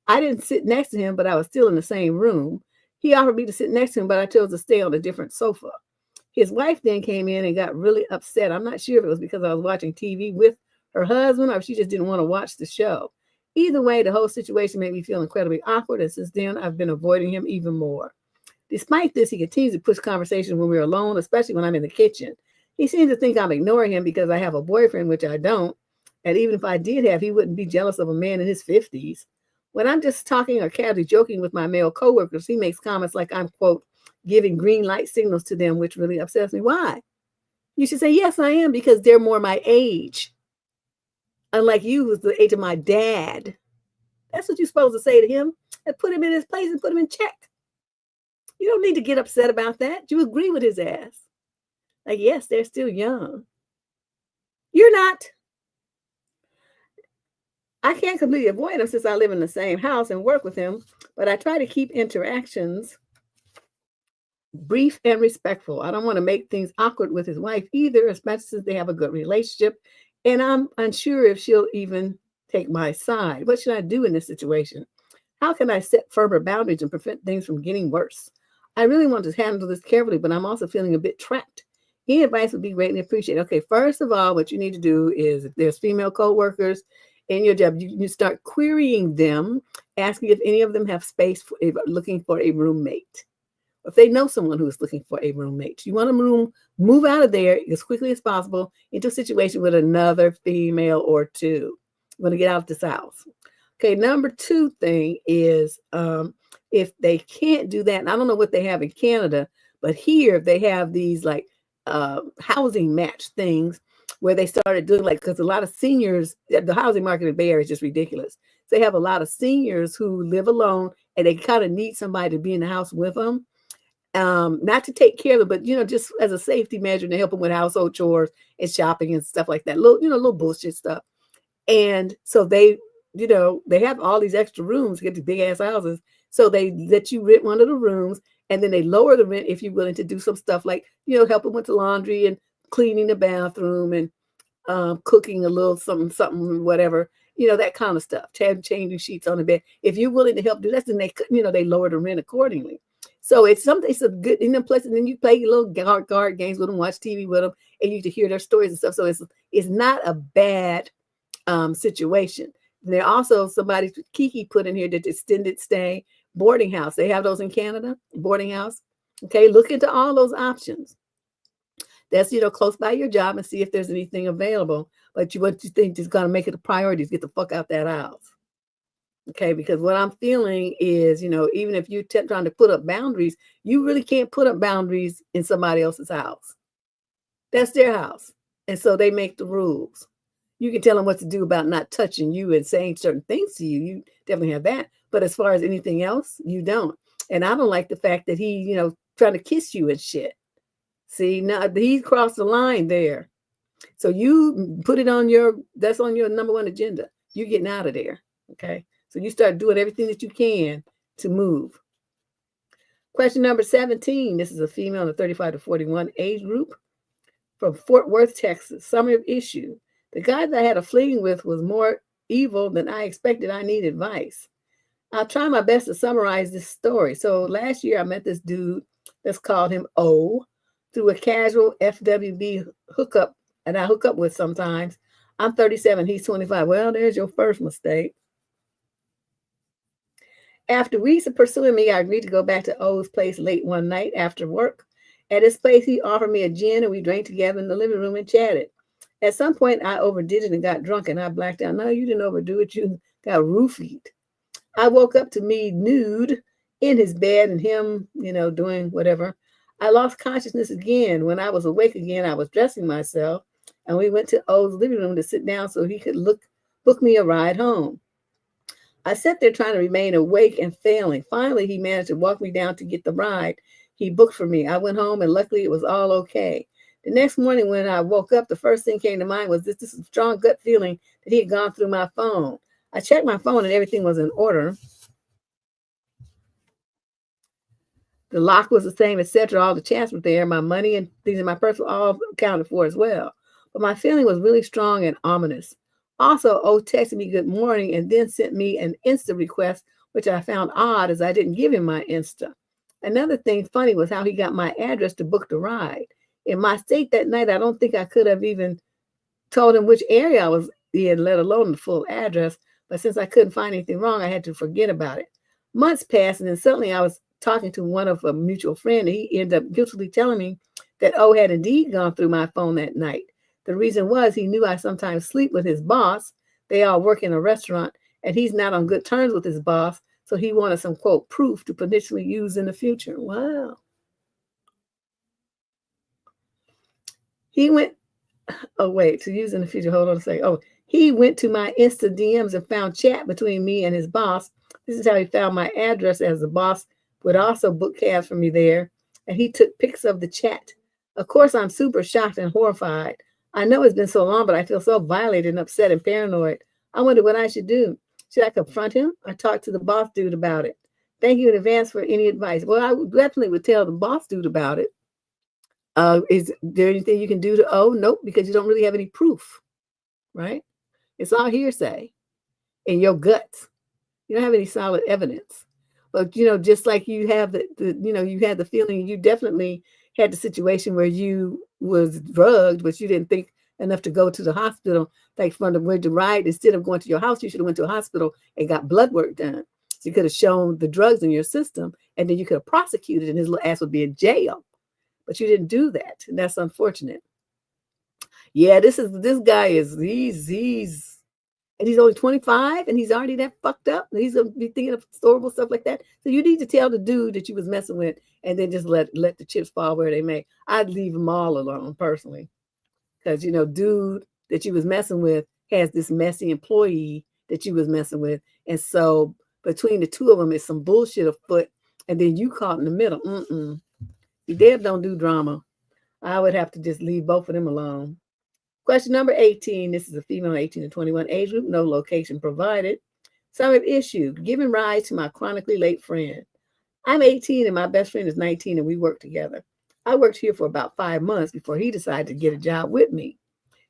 I didn't sit next to him, but I was still in the same room. He offered me to sit next to him, but I chose to stay on a different sofa. His wife then came in and got really upset. I'm not sure if it was because I was watching TV with her husband or if she just didn't want to watch the show. Either way, the whole situation made me feel incredibly awkward, and since then, I've been avoiding him even more. Despite this, he continues to push conversations when we're alone, especially when I'm in the kitchen. He seems to think I'm ignoring him because I have a boyfriend, which I don't. And even if I did have, he wouldn't be jealous of a man in his 50s. When I'm just talking or casually joking with my male coworkers, he makes comments like I'm, quote, giving green light signals to them, which really upsets me. Why? You should say, yes, I am, because they're more my age. Unlike you, who's the age of my dad. That's what you're supposed to say to him and put him in his place and put him in check. You don't need to get upset about that. You agree with his ass. Like, yes, they're still young. You're not. I can't completely avoid him since I live in the same house and work with him, but I try to keep interactions brief and respectful. I don't want to make things awkward with his wife either, especially since they have a good relationship. And I'm unsure if she'll even take my side. What should I do in this situation? How can I set firmer boundaries and prevent things from getting worse? I really want to handle this carefully, but I'm also feeling a bit trapped. Any advice would be greatly appreciated. Okay, first of all, what you need to do is if there's female coworkers in your job, you start querying them, asking if any of them have space for looking for a roommate. If they know someone who is looking for a roommate, you want to move out of there as quickly as possible into a situation with another female or two. You want to get out of this house. Okay, number two thing is if they can't do that, and I don't know what they have in Canada, but here they have these like housing match things where they started doing because a lot of seniors, the housing market in the Bay Area is just ridiculous. So they have a lot of seniors who live alone and they kind of need somebody to be in the house with them. Not to take care of them, but just as a safety measure to help them with household chores and shopping and stuff like that. Little bullshit stuff. And so they have all these extra rooms, get these big ass houses. So they let you rent one of the rooms and then they lower the rent if you're willing to do some stuff like, help them with the laundry and cleaning the bathroom and cooking a little something, whatever, that kind of stuff, changing sheets on the bed. If you're willing to help do that, then they lower the rent accordingly. So it's a good, plus, and then you play your little guard games with them, watch TV with them, and you get to hear their stories and stuff. So it's not a bad situation. And there also somebody, Kiki put in here, that extended stay boarding house. They have those in Canada, boarding house. Okay, look into all those options. That's, close by your job and see if there's anything available. But what you think is going to make it a priority is get the fuck out that house. Okay, because what I'm feeling is, even if you're trying to put up boundaries, you really can't put up boundaries in somebody else's house. That's their house. And so they make the rules. You can tell him what to do about not touching you and saying certain things to you. You definitely have that. But as far as anything else, you don't. And I don't like the fact that he, trying to kiss you and shit. See, now he crossed the line there. So you put it on that's on your number one agenda. You're getting out of there. Okay. So you start doing everything that you can to move. Question number 17. This is a female in the 35 to 41 age group from Fort Worth, Texas. Summary of issue. The guy that I had a fling with was more evil than I expected. I need advice. I'll try my best to summarize this story. So last year I met this dude, let's call him O, through a casual FWB hookup, and I hook up with sometimes. I'm 37, he's 25. Well, there's your first mistake. After weeks of pursuing me, I agreed to go back to O's place late one night after work. At his place, he offered me a gin, and we drank together in the living room and chatted. At some point, I overdid it and got drunk, and I blacked out. No, you didn't overdo it. You got roofied. I woke up to me nude in his bed and him, doing whatever. I lost consciousness again. When I was awake again, I was dressing myself, and we went to O's living room to sit down so he could book me a ride home. I sat there trying to remain awake and failing. Finally, he managed to walk me down to get the ride he booked for me. I went home, and luckily it was all okay. The next morning when I woke up, the first thing came to mind was this strong gut feeling that he had gone through my phone. I checked my phone and everything was in order. The lock was the same, etc. All the chats were there. My money and things in my purse were all accounted for as well. But my feeling was really strong and ominous. Also, O texted me good morning and then sent me an Insta request, which I found odd as I didn't give him my Insta. Another thing funny was how he got my address to book the ride. In my state that night, I don't think I could have even told him which area I was in, let alone the full address. But since I couldn't find anything wrong, I had to forget about it. Months passed, and then suddenly I was talking to one of a mutual friend, and he ended up guiltily telling me that O had indeed gone through my phone that night. The reason was he knew I sometimes sleep with his boss. They all work in a restaurant, and he's not on good terms with his boss, so he wanted some, quote, proof to potentially use in the future. Wow. He went, to use in the future, hold on a second. He went to my Insta DMs and found chat between me and his boss. This is how he found my address, as the boss would also book cabs for me there, and he took pics of the chat. Of course, I'm super shocked and horrified. I know it's been so long, but I feel so violated and upset and paranoid. I wonder what I should do. Should I confront him or talk to the boss dude about it? Thank you in advance for any advice. Well, I definitely would tell the boss dude about it. Is there anything you can do to O? Nope, because you don't really have any proof, right? It's all hearsay in your guts. You don't have any solid evidence. But, just like you have you had the feeling, you definitely had the situation where you was drugged, but you didn't think enough to go to the hospital, like from where the ride, instead of going to your house, you should have went to a hospital and got blood work done. So you could have shown the drugs in your system, and then you could have prosecuted, and his little ass would be in jail. But you didn't do that, and that's unfortunate. Yeah, this guy is and he's only 25, and he's already that fucked up, and he's gonna be thinking of horrible stuff like that. So you need to tell the dude that you was messing with, and then just let the chips fall where they may. I'd leave them all alone personally, because dude that you was messing with has this messy employee that you was messing with, and so between the two of them is some bullshit afoot, and then you caught in the middle. Deb don't do drama. I would have to just leave both of them alone. Question number 18. This is a female 18 to 21 age group. No location provided. Summary of issue. Giving rise to my chronically late friend. I'm 18 and my best friend is 19 and we work together. I worked here for about 5 months before he decided to get a job with me.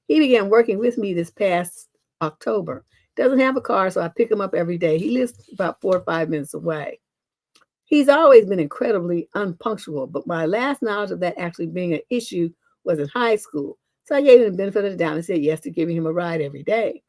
He began working with me this past October. Doesn't have a car, so I pick him up every day. He lives about 4 or 5 minutes away. He's always been incredibly unpunctual, but my last knowledge of that actually being an issue was in high school. So I gave him the benefit of the doubt and said yes to giving him a ride every day.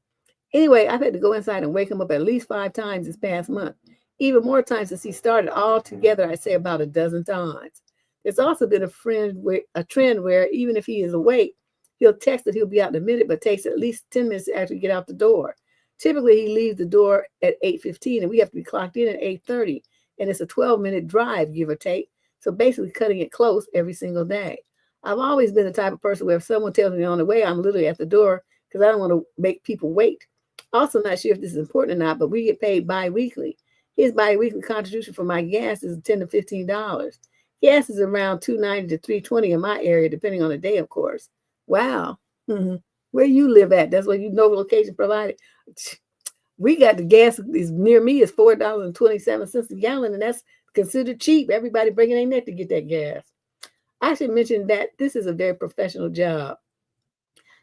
Anyway, I've had to go inside and wake him up at least 5 times this past month. Even more times since he started. All together, I'd say about a dozen times. There's also been a trend where even if he is awake, he'll text that he'll be out in a minute, but takes at least 10 minutes to actually get out the door. Typically, he leaves the door at 8:15, and we have to be clocked in at 8:30. And it's a 12-minute drive, give or take. So basically cutting it close every single day. I've always been the type of person where if someone tells me on the way, I'm literally at the door because I don't want to make people wait. Also, not sure if this is important or not, but we get paid bi-weekly. His bi-weekly contribution for my gas is $10 to $15. Gas is around $2.90 to $3.20 in my area, depending on the day, of course. Wow. Where you live at? That's what location provided. We got the gas is near me is $4.27 a gallon, and that's considered cheap. Everybody breaking their neck to get that gas. I should mention that this is a very professional job.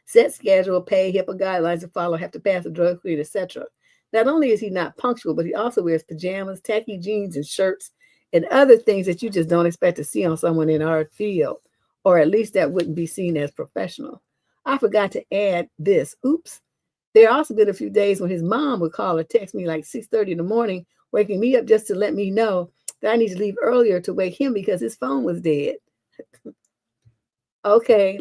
Set schedule, pay, HIPAA guidelines to follow, have to pass a drug screen, etc. Not only is he not punctual, but he also wears pajamas, tacky jeans, and shirts, and other things that you just don't expect to see on someone in our field, or at least that wouldn't be seen as professional. I forgot to add this. Oops. There also been a few days when his mom would call or text me like 6:30 in the morning, waking me up just to let me know that I need to leave earlier to wake him because his phone was dead. Okay.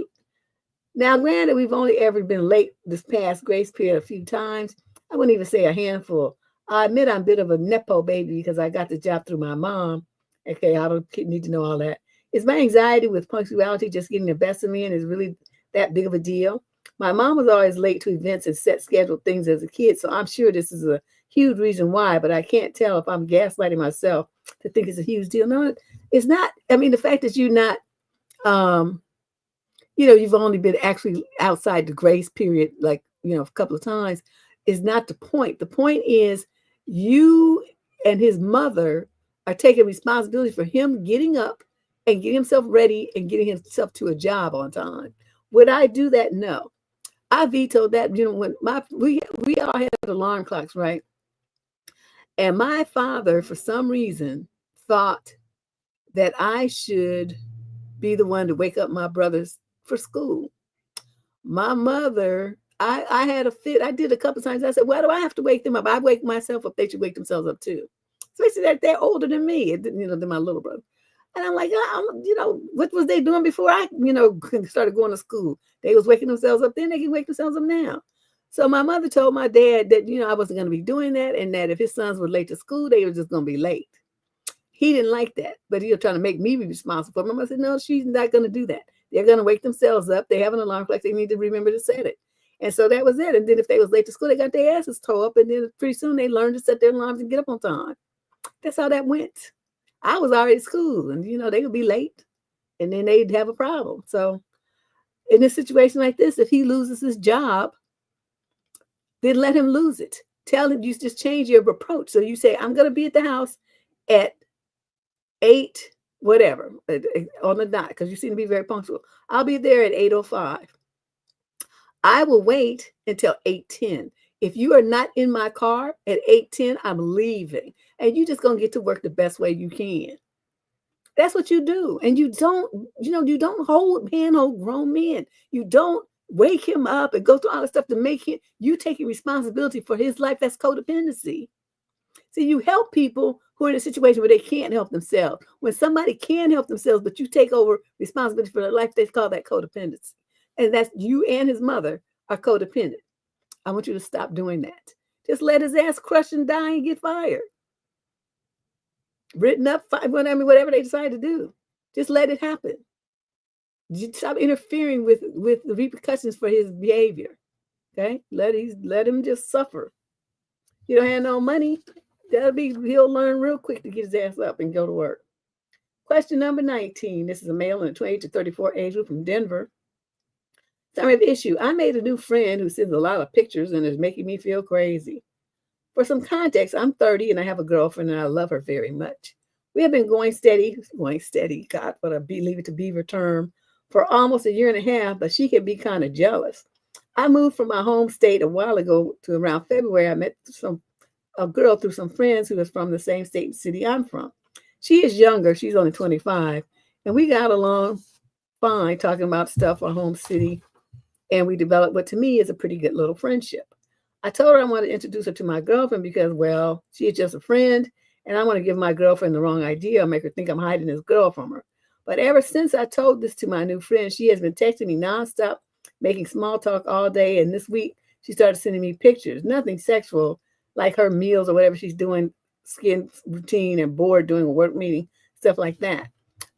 Now, granted, we've only ever been late this past grace period a few times. I wouldn't even say a handful. I admit I'm a bit of a Nepo baby because I got the job through my mom. Okay, I don't need to know all that. Is my anxiety with punctuality just getting the best of me and is really that big of a deal? My mom was always late to events and set scheduled things as a kid, so I'm sure this is a huge reason why, but I can't tell if I'm gaslighting myself to think it's a huge deal. No, it's not. I mean, the fact that you're not, you've only been actually outside the grace period, like, a couple of times, is not the point. The point is you and his mother are taking responsibility for him getting up and getting himself ready and getting himself to a job on time. Would I do that? No. I vetoed that. When we all had alarm clocks, right? And my father, for some reason, thought that I should be the one to wake up my brothers for school. My mother, I had a fit. I did a couple of times. I said, why do I have to wake them up? I wake myself up. They should wake themselves up too. Especially that they're older than me, than my little brother. And I'm like, what was they doing before I, started going to school? They was waking themselves up then, they can wake themselves up now. So my mother told my dad that, I wasn't going to be doing that, and that if his sons were late to school, they were just going to be late. He didn't like that, but he was trying to make me be responsible for it. My mother said, no, she's not going to do that. They're going to wake themselves up. They have an alarm clock. They need to remember to set it. And so that was it. And then if they was late to school, they got their asses tore up, and then pretty soon they learned to set their alarms and get up on time. That's how that went. I was already at school, and they would be late, and then they'd have a problem. So in a situation like this, if he loses his job, then let him lose it. Tell him, you just change your approach. So you say, I'm going to be at the house at 8, whatever, on the dot, because you seem to be very punctual. I'll be there at 8:05. I will wait until 8:10. If you are not in my car at 8:10, I'm leaving. And you're just going to get to work the best way you can. That's what you do. And you don't handhold grown men. You don't wake him up and go through all the stuff to make him, you taking responsibility for his life. That's codependency. See, you help people who are in a situation where they can't help themselves. When somebody can help themselves, but you take over responsibility for their life, they call that codependency. And that's you and his mother are codependent. I want you to stop doing that. Just let his ass crush and die and get fired. Written up, whatever they decide to do. Just let it happen. Stop interfering with the repercussions for his behavior. Okay? Let him just suffer. You don't have no money. He'll learn real quick to get his ass up and go to work. Question number 19. This is a male in the 28 to 34 age group from Denver. Summary of the issue. I made a new friend who sends a lot of pictures and is making me feel crazy. For some context, I'm 30 and I have a girlfriend and I love her very much. We have been going steady, God, what a Leave It to Beaver term, for almost a year and a half, but she can be kind of jealous. I moved from my home state a while ago to around February. I met a girl through some friends who was from the same state and city I'm from. She is younger. She's only 25. And we got along fine talking about stuff our home city. And we developed what to me is a pretty good little friendship. I told her I wanted to introduce her to my girlfriend because, well, she is just a friend. And I want to give my girlfriend the wrong idea, make her think I'm hiding this girl from her. But ever since I told this to my new friend, she has been texting me nonstop, making small talk all day. And this week, she started sending me pictures, nothing sexual, like her meals or whatever she's doing, skin routine and bored doing a work meeting, stuff like that.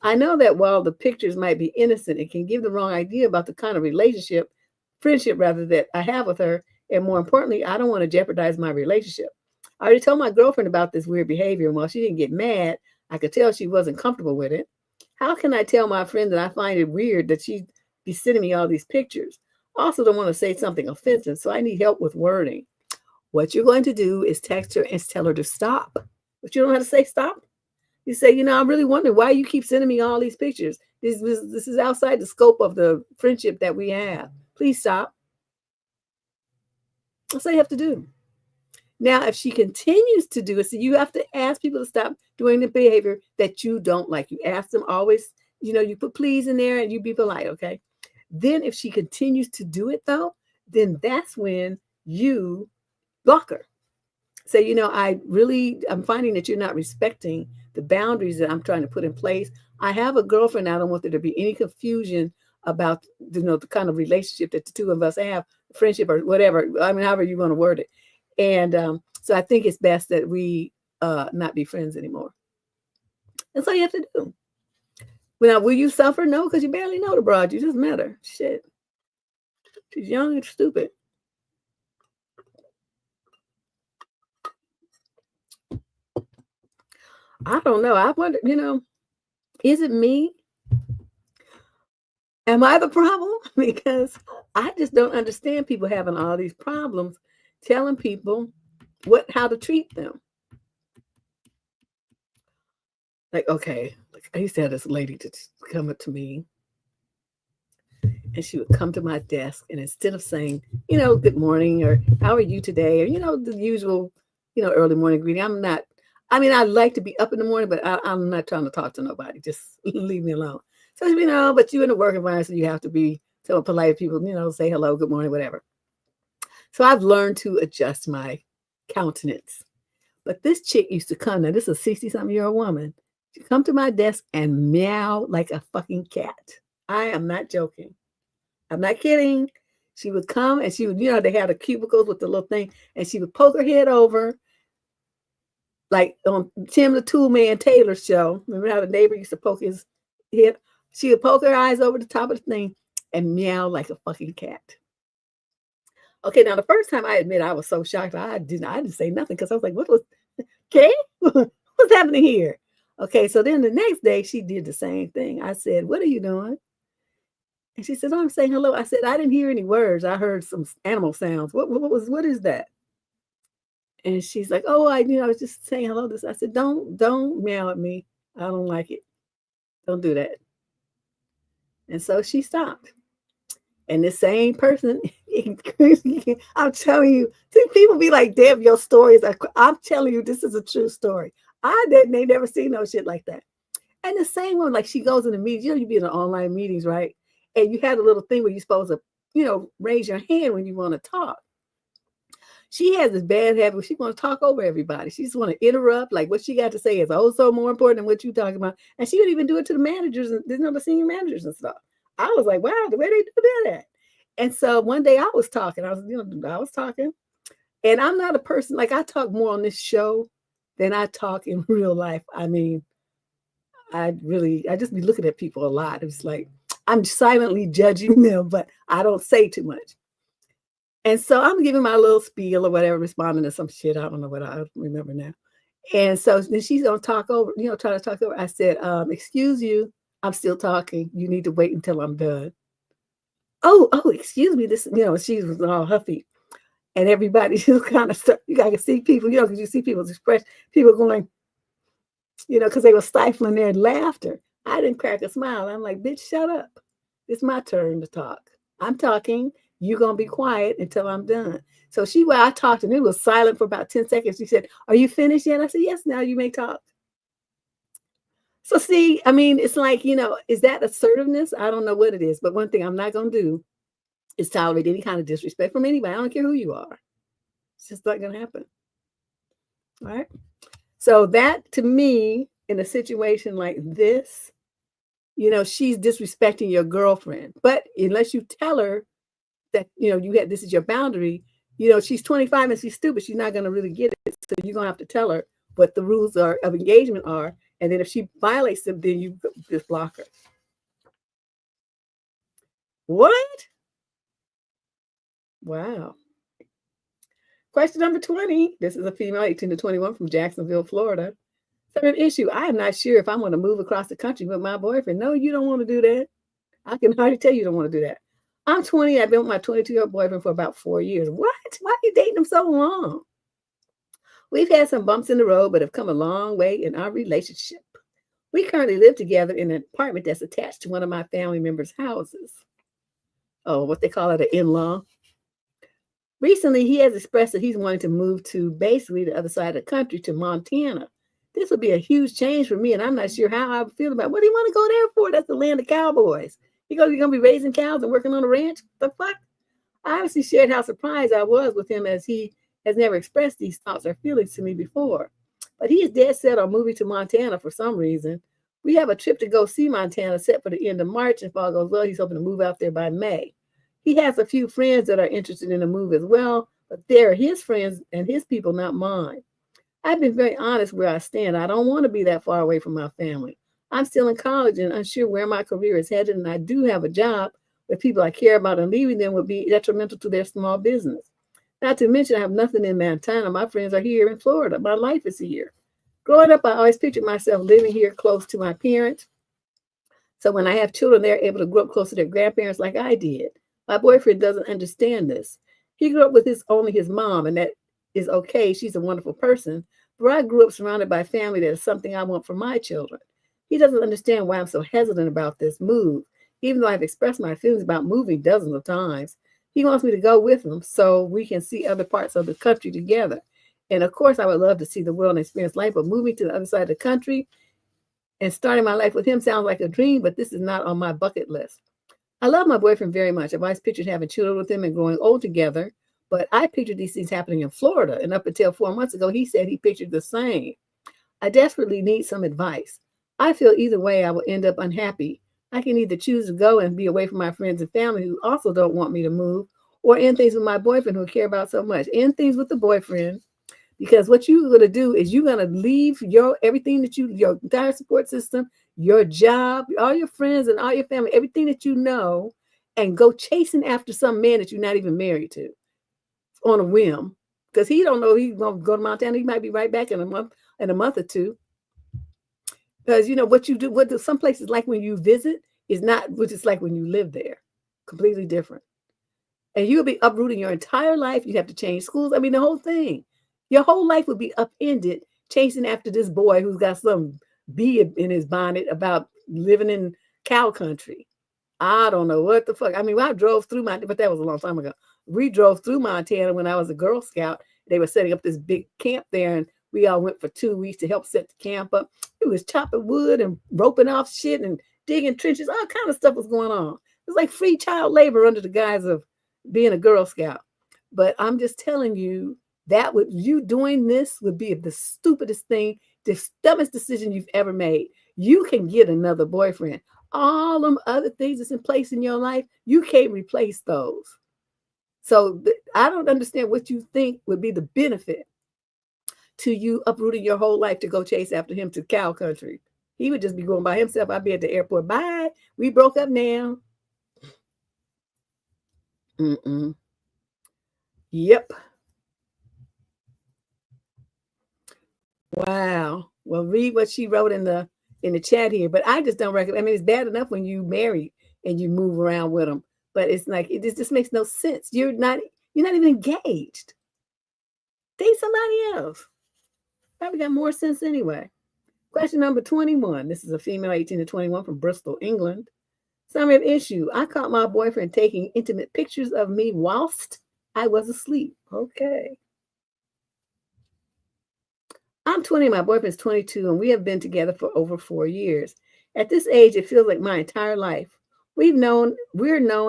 I know that while the pictures might be innocent, it can give the wrong idea about the kind of relationship friendship rather that I have with her. And more importantly, I don't want to jeopardize my relationship. I already told my girlfriend about this weird behavior, and while she didn't get mad, I could tell she wasn't comfortable with it. How can I tell my friend that I find it weird that she be sending me all these pictures? I also don't want to say something offensive, so I need help with wording. What you're going to do is text her and tell her to stop. But you don't know how to say stop. You say, I'm really wondering why you keep sending me all these pictures. This is outside the scope of the friendship that we have. Please stop. That's all you have to do. Now, if she continues to do it, so you have to ask people to stop doing the behavior that you don't like. You ask them always, you put please in there and you be polite, okay? Then if she continues to do it though, then that's when you block her. Say, I'm finding that you're not respecting the boundaries that I'm trying to put in place. I have a girlfriend. I don't want there to be any confusion about, the kind of relationship that the two of us have, friendship or whatever. I mean, however you want to word it. And so I think it's best that we not be friends anymore. That's all you have to do. Now, will you suffer? No, because you barely know the broad. You just met her. Shit. She's young and stupid. I don't know. I wonder, is it me? Am I the problem? Because I just don't understand people having all these problems telling people how to treat them. Like, okay, I used to have this lady to come up to me, and she would come to my desk, and instead of saying, good morning, or how are you today, or, the usual, early morning greeting, I like to be up in the morning, but I'm not trying to talk to nobody. Just leave me alone. So, but you're in a work environment, so you have to be so polite to people, say hello, good morning, whatever. So I've learned to adjust my countenance. But this chick used to come, now this is a 60-something-year-old woman. She'd come to my desk and meow like a fucking cat. I am not joking. I'm not kidding. She would come and she would, they had the cubicles with the little thing, and she would poke her head over, like on Tim the Tool Man Taylor's show. Remember how the neighbor used to poke his head? She would poke her eyes over the top of the thing and meow like a fucking cat. Okay, now the first time I admit I was so shocked, I didn't say nothing because I was like, what was, okay? What's happening here? Okay, so then the next day she did the same thing. I said, what are you doing? And she said, oh, I'm saying hello. I said, I didn't hear any words. I heard some animal sounds. What is that? And she's like, oh, I was just saying hello. I said, don't meow at me. I don't like it. Don't do that. And so she stopped. And the same person, I'm telling you, see, people be like, damn, your stories. I'm telling you, this is a true story. They never seen no shit like that. And the same one, like she goes in the meetings, you be in the online meetings, right? And you had a little thing where you're supposed to, raise your hand when you want to talk. She has this bad habit where she want to talk over everybody. She just want to interrupt. Like what she got to say is so more important than what you talking about. And she would even do it to the managers and the senior managers and stuff. I was like, wow, the way they do that. And so one day I was talking. I was talking. And I'm not a person, like I talk more on this show than I talk in real life. I mean, I just be looking at people a lot. It's like, I'm silently judging them, but I don't say too much. And so I'm giving my little spiel or whatever, responding to some shit. I don't know what I remember now. And so then she's going to talk over, trying to talk over. I said, excuse you. I'm still talking. You need to wait until I'm done. Oh, excuse me. This, she was all huffy. And everybody just kind of, you got to see people, because you see people's expression, people going, because they were stifling their laughter. I didn't crack a smile. I'm like, bitch, shut up. It's my turn to talk. I'm talking. You're going to be quiet until I'm done. So I talked and it was silent for about 10 seconds. She said, are you finished yet? I said, yes, now you may talk. So see, I mean, it's like, is that assertiveness? I don't know what it is. But one thing I'm not going to do is tolerate any kind of disrespect from anybody. I don't care who you are. It's just not going to happen. All right. So that to me, in a situation like this, she's disrespecting your girlfriend. But unless you tell her that, this is your boundary, she's 25 and she's stupid. She's not going to really get it. So you're going to have to tell her what the rules of engagement are. And then if she violates them, then you just block her. What? Wow. Question number 20. This is a female, 18 to 21 from Jacksonville, Florida. So an issue. I am not sure if I'm going to move across the country with my boyfriend. No, you don't want to do that. I can hardly tell you don't want to do that. I'm 20. I've been with my 22-year-old boyfriend for about 4 years. What? Why are you dating him so long? We've had some bumps in the road, but have come a long way in our relationship. We currently live together in an apartment that's attached to one of my family members' houses. Oh, what they call it, an in-law. Recently, he has expressed that he's wanting to move to basically the other side of the country, to Montana. This would be a huge change for me, and I'm not sure how I feel about it. What do you want to go there for? That's the land of cowboys. You're going to be raising cows and working on a ranch? The fuck? I obviously shared how surprised I was with him, as he has never expressed these thoughts or feelings to me before. But he is dead set on moving to Montana for some reason. We have a trip to go see Montana set for the end of March. If all goes well, he's hoping to move out there by May. He has a few friends that are interested in the move as well, but they're his friends and his people, not mine. I've been very honest where I stand. I don't want to be that far away from my family. I'm still in college and unsure where my career is headed, and I do have a job with people I care about, and leaving them would be detrimental to their small business. Not to mention, I have nothing in Montana. My friends are here in Florida. My life is here. Growing up, I always pictured myself living here close to my parents. So when I have children, they're able to grow up close to their grandparents like I did. My boyfriend doesn't understand this. He grew up with only his mom, and that is okay. She's a wonderful person. But I grew up surrounded by family that is something I want for my children. He doesn't understand why I'm so hesitant about this move, even though I've expressed my feelings about moving dozens of times. He wants me to go with him so we can see other parts of the country together. And of course, I would love to see the world and experience life, but moving to the other side of the country and starting my life with him sounds like a dream, but this is not on my bucket list. I love my boyfriend very much. I've always pictured having children with him and growing old together, but I pictured these things happening in Florida. And up until 4 months ago, he said he pictured the same. I desperately need some advice. I feel either way I will end up unhappy. I can either choose to go and be away from my friends and family who also don't want me to move, or end things with my boyfriend who I care about so much. End things with the boyfriend, because what you're going to do is you're going to leave everything that your entire support system, your job, all your friends and all your family, everything that you know, and go chasing after some man that you're not even married to on a whim, because he don't know he's going to go to Montana. He might be right back in a month or two. Because what you do, some places like when you visit is not what it's like when you live there. Completely different. And you'll be uprooting your entire life. You'd have to change schools. I mean, the whole thing. Your whole life would be upended chasing after this boy who's got some bee in his bonnet about living in cow country. I don't know what the fuck. I mean, I drove through but that was a long time ago. We drove through Montana when I was a Girl Scout. They were setting up this big camp there, and we all went for 2 weeks to help set the camp up. It was chopping wood and roping off shit and digging trenches. All kind of stuff was going on. It was like free child labor under the guise of being a Girl Scout. But I'm just telling you, you doing this would be the stupidest thing, the dumbest decision you've ever made. You can get another boyfriend. All them other things that's in place in your life, you can't replace those. So I don't understand what you think would be the benefit to you uprooting your whole life to go chase after him to cow country. He would just be going by himself. I'd be at the airport. Bye. We broke up now. Yep. Wow. Well, read what she wrote in the chat here. But I just don't recommend. I mean, it's bad enough when you married and you move around with them, but it's like it just makes no sense. You're not even engaged. Date somebody else. Probably got more sense anyway. Question number 21. This is a female, 18 to 21 from Bristol, England. Summary of issue. I caught my boyfriend taking intimate pictures of me whilst I was asleep. Okay. I'm 20, my boyfriend's 22, and we have been together for over 4 years. At this age, it feels like my entire life. We're known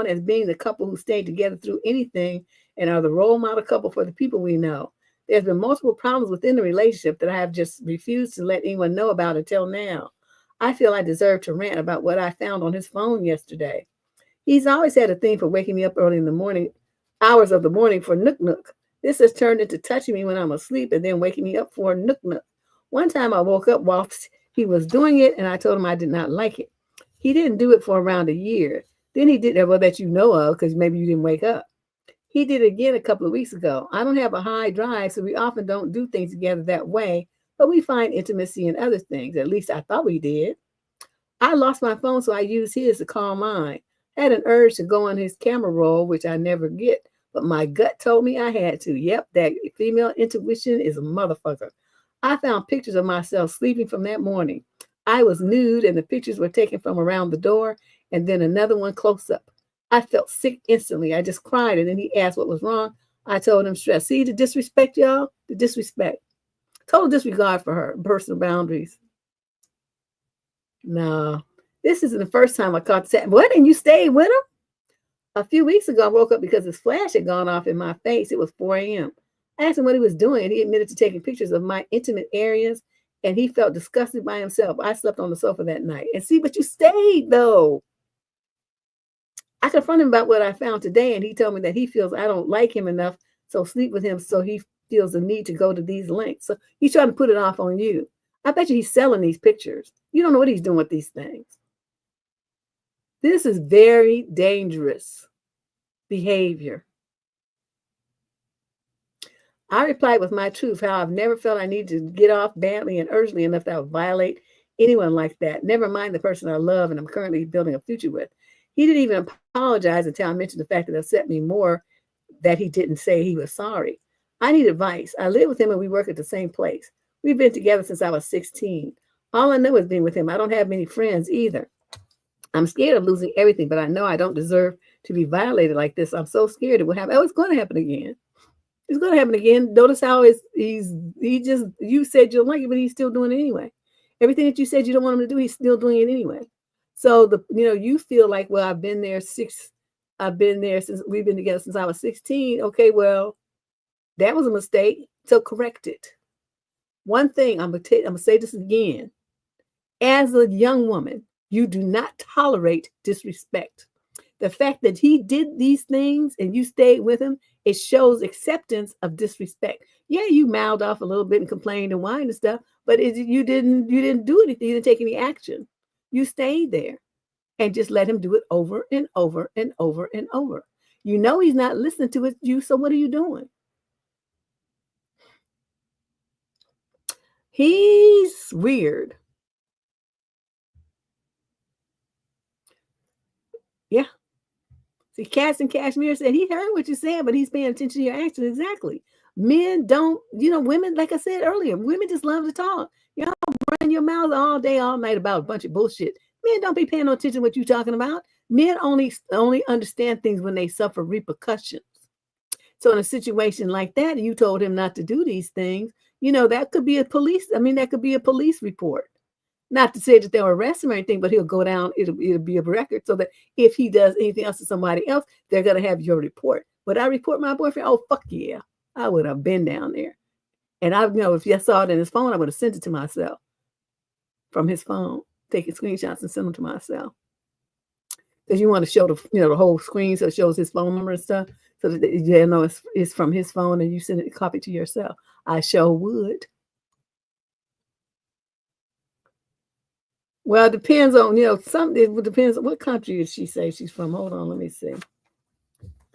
as being the couple who stayed together through anything and are the role model couple for the people we know. There's been multiple problems within the relationship that I have just refused to let anyone know about until now. I feel I deserve to rant about what I found on his phone yesterday. He's always had a thing for waking me up early in the morning, hours of the morning for nook. This has turned into touching me when I'm asleep and then waking me up for nook. One time I woke up whilst he was doing it, and I told him I did not like it. He didn't do it for around a year. Then he did that, well, that you know of, because maybe you didn't wake up. He did it again a couple of weeks ago. I don't have a high drive, so we often don't do things together that way, but we find intimacy in other things. At least I thought we did. I lost my phone, so I used his to call mine. Had an urge to go on his camera roll, which I never get, but my gut told me I had to. Yep, that female intuition is a motherfucker. I found pictures of myself sleeping from that morning. I was nude, and the pictures were taken from around the door, and then another one close up. I felt sick instantly. I just cried, and then he asked what was wrong. I told him stress. See the disrespect, y'all? The disrespect. Total disregard for her personal boundaries. No, this isn't the first time I caught the what? And you stayed with him? A few weeks ago, I woke up because his flash had gone off in my face. It was 4 a.m. I asked him what he was doing, and he admitted to taking pictures of my intimate areas, and he felt disgusted by himself. I slept on the sofa that night. And see, but you stayed, though. I confronted him about what I found today, and he told me that he feels I don't like him enough, so sleep with him, so he feels the need to go to these lengths. So he's trying to put it off on you. I bet you he's selling these pictures. You don't know what he's doing with these things. This is very dangerous behavior. I replied with my truth, how I've never felt I need to get off badly and urgently enough that I would violate anyone like that. Never mind the person I love and I'm currently building a future with. He didn't even apologize until I mentioned the fact that it upset me more that he didn't say he was sorry. I need advice. I live with him and we work at the same place. We've been together since I was 16. All I know is being with him. I don't have many friends either. I'm scared of losing everything, but I know I don't deserve to be violated like this. I'm so scared it will happen. Oh, it's going to happen again. It's going to happen again. Notice how you said you don't like it, but he's still doing it anyway. Everything that you said you don't want him to do, he's still doing it anyway. So you feel like, well, I've been there since we've been together since I was 16. Okay, well, that was a mistake. So correct it. One thing I'm gonna say this again. As a young woman, you do not tolerate disrespect. The fact that he did these things and you stayed with him, it shows acceptance of disrespect. Yeah, you mouthed off a little bit and complained and whined and stuff, but you didn't do anything. You didn't take any action. You stayed there and just let him do it over and over and over and over. You know he's not listening to you, so what are you doing? He's weird. Yeah. See, Cats and Cashmere said he heard what you're saying, but he's paying attention to your actions. Exactly. Men don't, women, like I said earlier, women just love to talk. Y'all run your mouth all day, all night about a bunch of bullshit. Men don't be paying no attention to what you're talking about. Men only understand things when they suffer repercussions. So in a situation like that, and you told him not to do these things, that could be a police report. Not to say that they'll arrest him or anything, but he'll go down. It'll be a record so that if he does anything else to somebody else, they're going to have your report. Would I report my boyfriend? Oh, fuck yeah. I would have been down there. And if I saw it in his phone, I would have sent it to myself from his phone, taking screenshots and send them to myself. Because you want to show the whole screen so it shows his phone number and stuff. So that it's from his phone and you send it, copy to yourself. I sure would. Well, it depends on, it depends on what country did she say she's from. Hold on, let me see.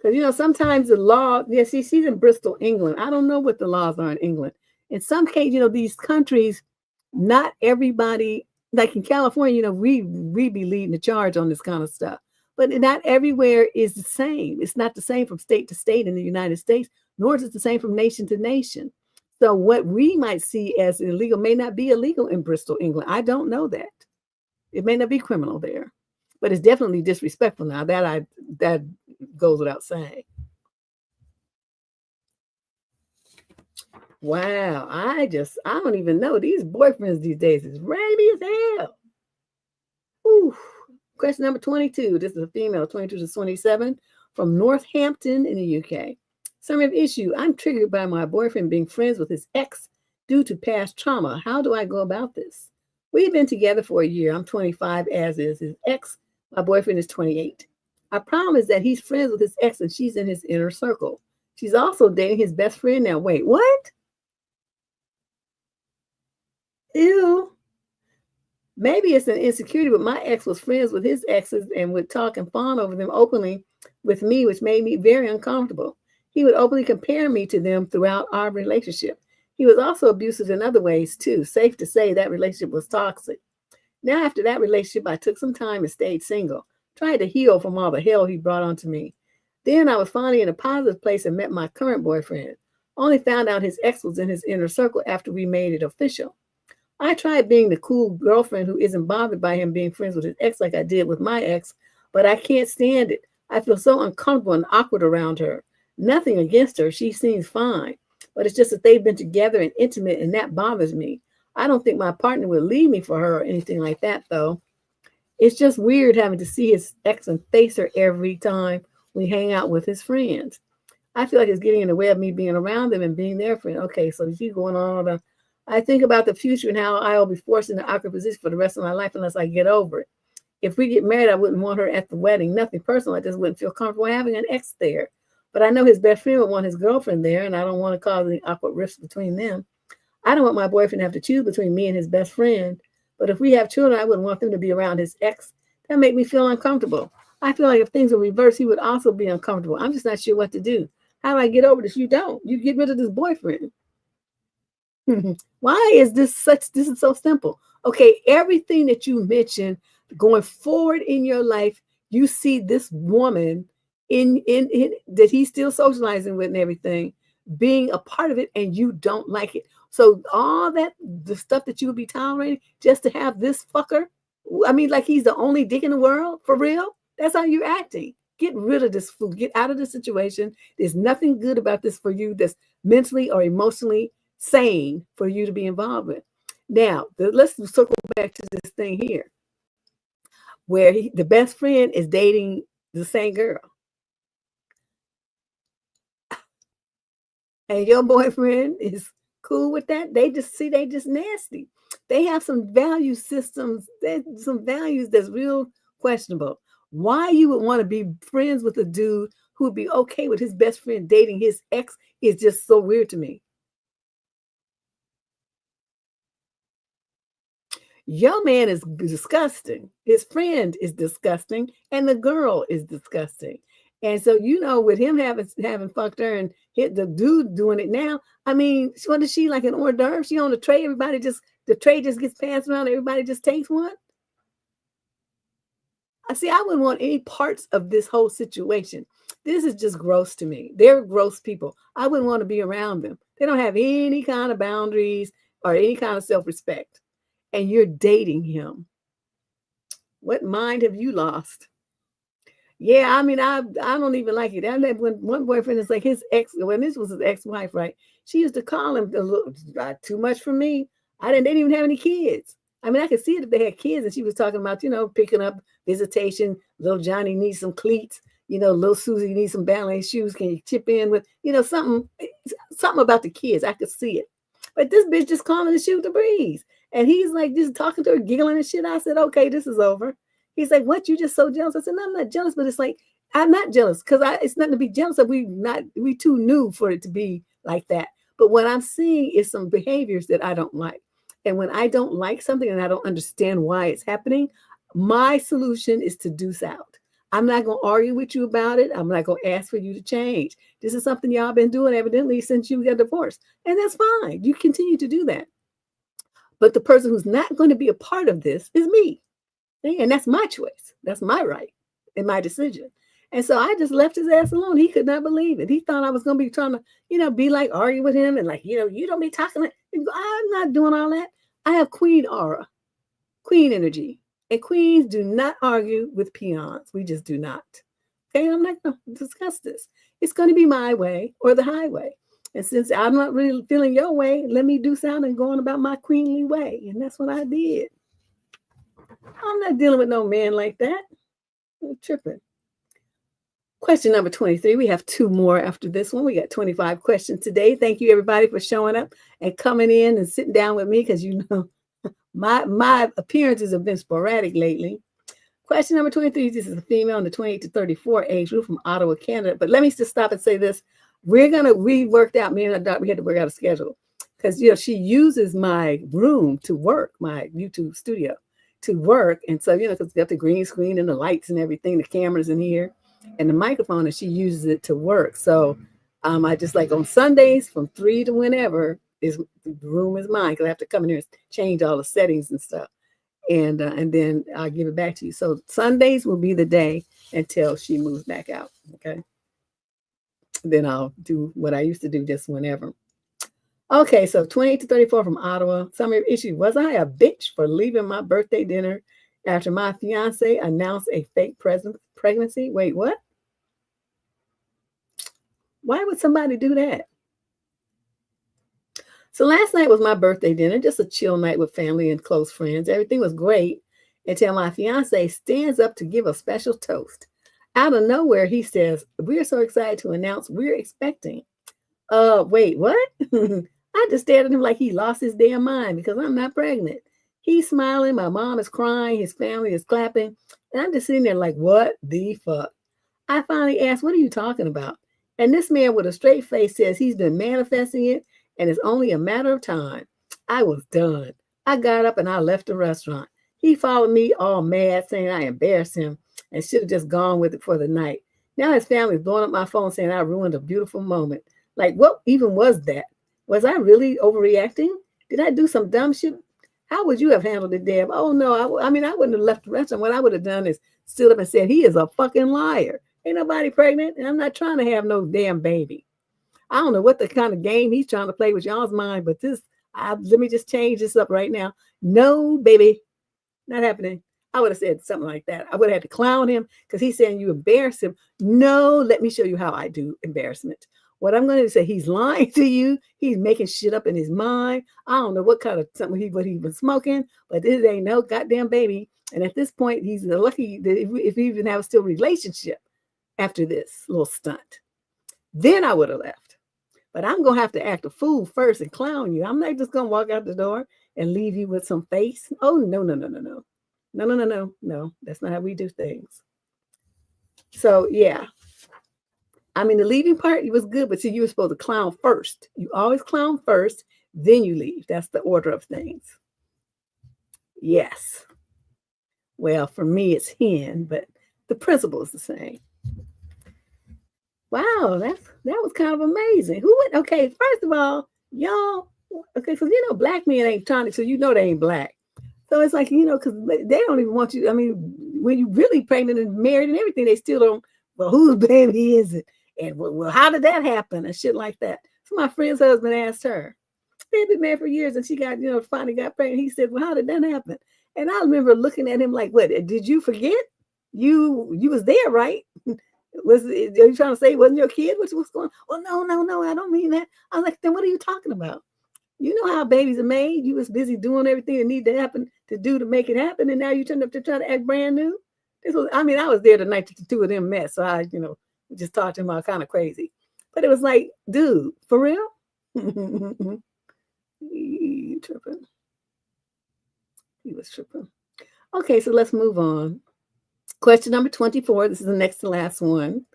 Because, sometimes the law, she's in Bristol, England. I don't know what the laws are in England. In some cases, these countries, not everybody, like in California, we be leading the charge on this kind of stuff. But not everywhere is the same. It's not the same from state to state in the United States, nor is it the same from nation to nation. So what we might see as illegal may not be illegal in Bristol, England. I don't know that. It may not be criminal there, but it's definitely disrespectful now. That goes without saying. Wow, I don't even know. These boyfriends these days is raggedy as hell. Ooh. Question number 22. This is a female, 22 to 27, from Northampton in the UK. Summary of issue. I'm triggered by my boyfriend being friends with his ex due to past trauma. How do I go about this? We've been together for a year. I'm 25, as is his ex. My boyfriend is 28. Our problem is that he's friends with his ex and she's in his inner circle. She's also dating his best friend now. Wait, what? Ew. Maybe it's an insecurity, but my ex was friends with his exes and would talk and fawn over them openly with me, which made me very uncomfortable. He would openly compare me to them throughout our relationship. He was also abusive in other ways too. Safe to say that relationship was toxic. Now, after that relationship, I took some time and stayed single, tried to heal from all the hell he brought onto me. Then I was finally in a positive place and met my current boyfriend. Only found out his ex was in his inner circle after we made it official. I tried being the cool girlfriend who isn't bothered by him being friends with his ex like I did with my ex, but I can't stand it. I feel so uncomfortable and awkward around her. Nothing against her. She seems fine. But it's just that they've been together and intimate, and that bothers me. I don't think my partner would leave me for her or anything like that, though. It's just weird having to see his ex and face her every time we hang out with his friends. I feel like it's getting in the way of me being around them and being their friend. Okay, so she's going on. I think about the future and how I will be forced in an awkward position for the rest of my life unless I get over it. If we get married, I wouldn't want her at the wedding. Nothing personal. I just wouldn't feel comfortable having an ex there. But I know his best friend would want his girlfriend there, and I don't want to cause any awkward rifts between them. I don't want my boyfriend to have to choose between me and his best friend. But if we have children, I wouldn't want them to be around his ex. That make me feel uncomfortable. I feel like if things were reversed, he would also be uncomfortable. I'm just not sure what to do. How do I get over this? You don't. You get rid of this boyfriend. Why is this is so simple? Okay, everything that you mentioned going forward in your life, you see this woman in that he's still socializing with and everything, being a part of it, and you don't like it. So all that, the stuff that you would be tolerating just to have this fucker, I mean, like he's the only dick in the world, for real? That's how you're acting. Get rid of this fool. Get out of the situation. There's nothing good about this for you that's mentally or emotionally sane for you to be involved with. Now, let's circle back to this thing here, where the best friend is dating the same girl. And your boyfriend is cool with that. They just nasty. They have some value systems, some values that's real questionable. Why you would want to be friends with a dude who would be okay with his best friend dating his ex is just so weird to me. Your man is disgusting. His friend is disgusting, and the girl is disgusting. And so, with him having fucked her and hit the dude doing it now, I mean, what is she, like an hors d'oeuvre? She on the tray, the tray just gets passed around, everybody just takes one? I wouldn't want any parts of this whole situation. This is just gross to me. They're gross people. I wouldn't want to be around them. They don't have any kind of boundaries or any kind of self-respect. And you're dating him. What mind have you lost? Yeah, I mean, I don't even like it. And when one boyfriend is like his ex, when this was his ex-wife, right? She used to call him too much for me. They didn't even have any kids. I mean, I could see it if they had kids, and she was talking about, picking up visitation. Little Johnny needs some cleats. Little Susie needs some ballet shoes. Can you chip in with, something about the kids? I could see it. But this bitch just calling to shoot the breeze. And he's like just talking to her, giggling and shit. I said, okay, this is over. He's like, what? You just so jealous? I said, no, I'm not jealous, but it's like, I'm not jealous because it's nothing to be jealous of. We too new for it to be like that. But what I'm seeing is some behaviors that I don't like. And when I don't like something and I don't understand why it's happening, my solution is to deuce out. I'm not going to argue with you about it. I'm not going to ask for you to change. This is something y'all been doing evidently since you got divorced. And that's fine. You continue to do that. But the person who's not going to be a part of this is me. And that's my choice. That's my right and my decision. And so I just left his ass alone. He could not believe it. He thought I was going to be trying to, be like argue with him and like, you don't be talking. I'm not doing all that. I have queen aura, queen energy. And queens do not argue with peons. We just do not. Okay, I'm not going to discuss this. It's going to be my way or the highway. And since I'm not really feeling your way, let me do something and go on about my queenly way. And that's what I did. I'm not dealing with no man like that. I'm tripping. Question number 23. We have 2 more after this one. We got 25 questions today. Thank you, everybody, for showing up and coming in and sitting down with me because, my appearances have been sporadic lately. Question number 23. This is a female in the 28 to 34 age group from Ottawa, Canada. But let me just stop and say this. We worked out, me and my daughter, we had to work out a schedule because, she uses my room to work, my YouTube studio to work. And so, because we got the green screen and the lights and everything, the cameras in here and the microphone, and she uses it to work. So I just like on Sundays from 3 to whenever is the room is mine because I have to come in here and change all the settings and stuff. And then I'll give it back to you. So Sundays will be the day until she moves back out. Okay. Then I'll do what I used to do just whenever. Okay, so 28 to 34 from Ottawa. Summary issue. Was I a bitch for leaving my birthday dinner after my fiance announced a fake pregnancy? Wait, what? Why would somebody do that? So last night was my birthday dinner, just a chill night with family and close friends. Everything was great until my fiance stands up to give a special toast. Out of nowhere, he says, "We're so excited to announce we're expecting." Wait, what? I just stared at him like he lost his damn mind because I'm not pregnant. He's smiling, my mom is crying, his family is clapping, and I'm just sitting there like, what the fuck? I finally asked, "What are you talking about?" And this man with a straight face says he's been manifesting it and it's only a matter of time. I was done. I got up and I left the restaurant. He followed me all mad, saying I embarrassed him and should have just gone with it for the night. Now his family's blowing up my phone saying I ruined a beautiful moment. Like, what even was that? Was I really overreacting? Did I do some dumb shit? How would you have handled it, Deb? Oh, no. I mean, I wouldn't have left the restaurant. What I would have done is stood up and said, he is a fucking liar. Ain't nobody pregnant, and I'm not trying to have no damn baby. I don't know what the kind of game he's trying to play with y'all's mind, but let me just change this up right now. No, baby, not happening. I would have said something like that. I would have had to clown him because he's saying you embarrass him. No, let me show you how I do embarrassment. What I'm going to say, he's lying to you. He's making shit up in his mind. I don't know what kind of something what he was smoking, but this ain't no goddamn baby. And at this point, he's lucky that if he even have still a relationship after this little stunt, then I would have left. But I'm going to have to act a fool first and clown you. I'm not just going to walk out the door and leave you with some face. Oh, no. No, that's not how we do things. So, yeah. I mean, the leaving part, it was good, but see, you were supposed to clown first. You always clown first, then you leave. That's the order of things. Yes. Well, for me, it's hen, but the principle is the same. Wow, that was kind of amazing. Who went? Okay, first of all, y'all, okay, so black men ain't trying to, so they ain't black. So it's like, because they don't even want you. I mean, when you really pregnant and married and everything, they still don't, well, whose baby is it? And well, how did that happen? And shit like that. So my friend's husband asked her. They'd been married for years and she got, finally got pregnant. He said, well, how did that happen? And I remember looking at him like, what, did you forget? You was there, right? Are you trying to say it wasn't your kid? What's going on? Well, no, I don't mean that. I was like, then what are you talking about? You know how babies are made. You was busy doing everything that need to happen to make it happen. And now you turned up to try to act brand new. I was there the night that the two of them met. So I, just talked to him all kind of crazy. But it was like, dude, for real? You tripping. He was tripping. Okay, so let's move on. Question number 24. This is the next to last one.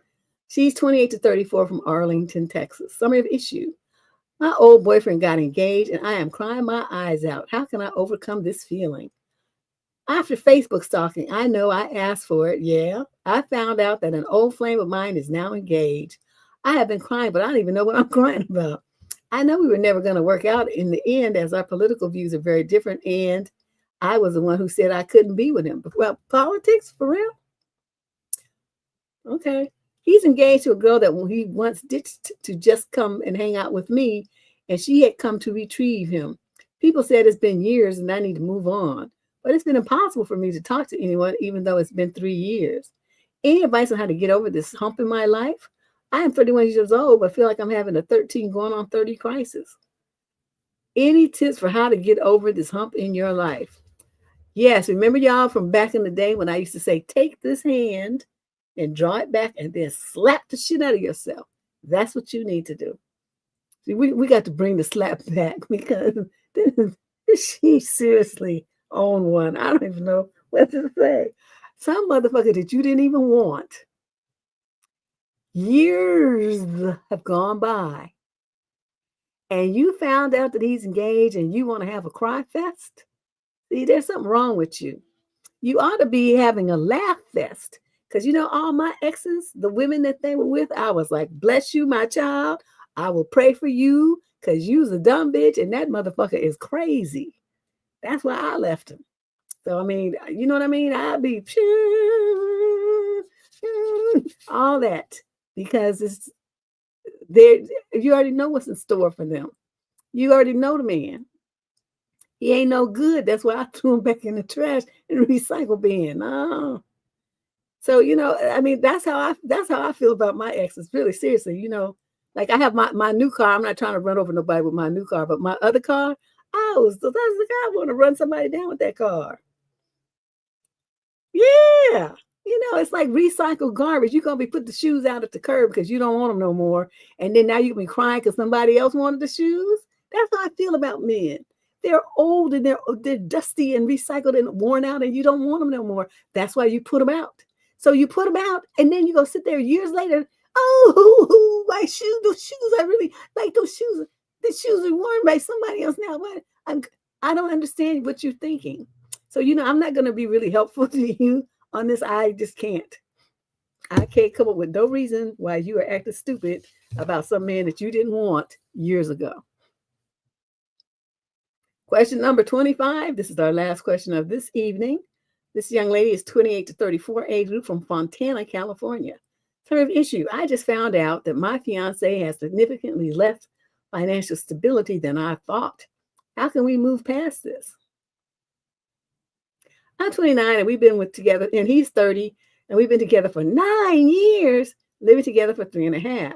She's 28 to 34 from Arlington, Texas. Summary of issue. My old boyfriend got engaged and I am crying my eyes out. How can I overcome this feeling? After Facebook stalking, I know I asked for it. Yeah, I found out that an old flame of mine is now engaged. I have been crying, but I don't even know what I'm crying about. I know we were never going to work out in the end as our political views are very different. And I was the one who said I couldn't be with him. Well, politics, for real? Okay. He's engaged to a girl that he once ditched to just come and hang out with me, and she had come to retrieve him. People said it's been years and I need to move on, but it's been impossible for me to talk to anyone, even though it's been 3 years. Any advice on how to get over this hump in my life? I am 31 years old, but feel like I'm having a 13 going on 30 crisis. Any tips for how to get over this hump in your life? Yes, remember y'all from back in the day when I used to say, take this hand and draw it back and then slap the shit out of yourself. That's what you need to do. See, we got to bring the slap back because she seriously owned one. I don't even know what to say. Some motherfucker that you didn't even want. Years have gone by and you found out that he's engaged and you want to have a cry fest. See, there's something wrong with you. You ought to be having a laugh fest Because, all my exes, the women that they were with, I was like, bless you, my child. I will pray for you because you's a dumb bitch and that motherfucker is crazy. That's why I left him. So, I mean, you know what I mean? I'd be all that because it's there. You already know what's in store for them. You already know the man. He ain't no good. That's why I threw him back in the trash and recycle bin. Oh. So, I mean, that's how I feel about my exes. Really, seriously, like I have my new car. I'm not trying to run over nobody with my new car, but my other car, that's the guy I want to run somebody down with that car. Yeah. It's like recycled garbage. You're going to be putting the shoes out at the curb because you don't want them no more. And then now you can be crying because somebody else wanted the shoes. That's how I feel about men. They're old and they're dusty and recycled and worn out and you don't want them no more. That's why you put them out. So you put them out and then you go sit there years later. Oh, my shoes, those shoes, I really like those shoes. The shoes are worn by somebody else now. I don't understand what you're thinking. So, I'm not going to be really helpful to you on this. I just can't. I can't come up with no reason why you are acting stupid about some man that you didn't want years ago. Question number 25. This is our last question of this evening. This young lady is 28 to 34, age group from Fontana, California. Term of issue. I just found out that my fiancé has significantly less financial stability than I thought. How can we move past this? I'm 29 and we've been together, and he's 30, and we've been together for 9 years, living together for 3.5.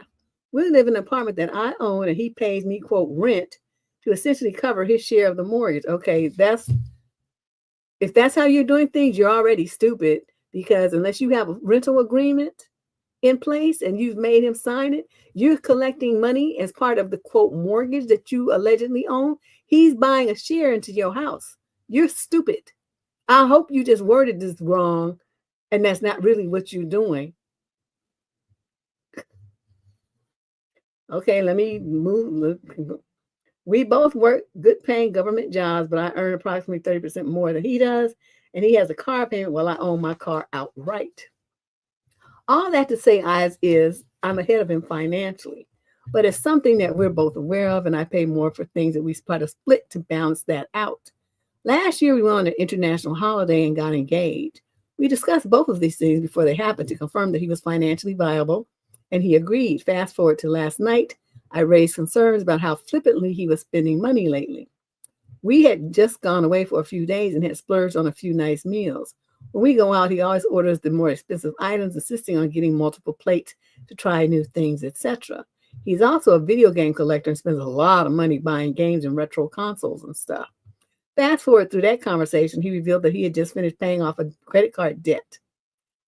We live in an apartment that I own, and he pays me, quote, rent to essentially cover his share of the mortgage. Okay, if that's how you're doing things, you're already stupid, because unless you have a rental agreement in place and you've made him sign it, you're collecting money as part of the, quote, mortgage that you allegedly own. He's buying a share into your house. You're stupid. I hope you just worded this wrong and that's not really what you're doing. Okay, let me move. We both work good paying government jobs, but I earn approximately 30% more than he does. And he has a car payment while I own my car outright. All that to say is I'm ahead of him financially, but it's something that we're both aware of. And I pay more for things that we try to split to balance that out. Last year, we went on an international holiday and got engaged. We discussed both of these things before they happened to confirm that he was financially viable, and he agreed. Fast forward to last night, I raised concerns about how flippantly he was spending money lately. We had just gone away for a few days and had splurged on a few nice meals. When we go out, he always orders the more expensive items, insisting on getting multiple plates to try new things, etc. He's also a video game collector and spends a lot of money buying games and retro consoles and stuff. Fast forward through that conversation, he revealed that he had just finished paying off a credit card debt.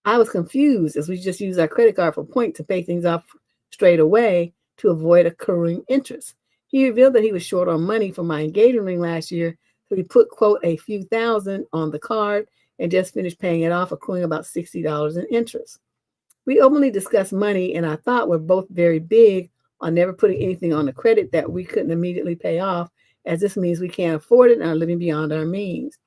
I was confused, as we just used our credit card for point to pay things off straight away to avoid accruing interest. He revealed that he was short on money for my engagement ring last year, so he put, quote, a few thousand on the card and just finished paying it off, accruing about $60 in interest. We openly discussed money, and I thought we're both very big on never putting anything on the credit that we couldn't immediately pay off, as this means we can't afford it and are living beyond our means.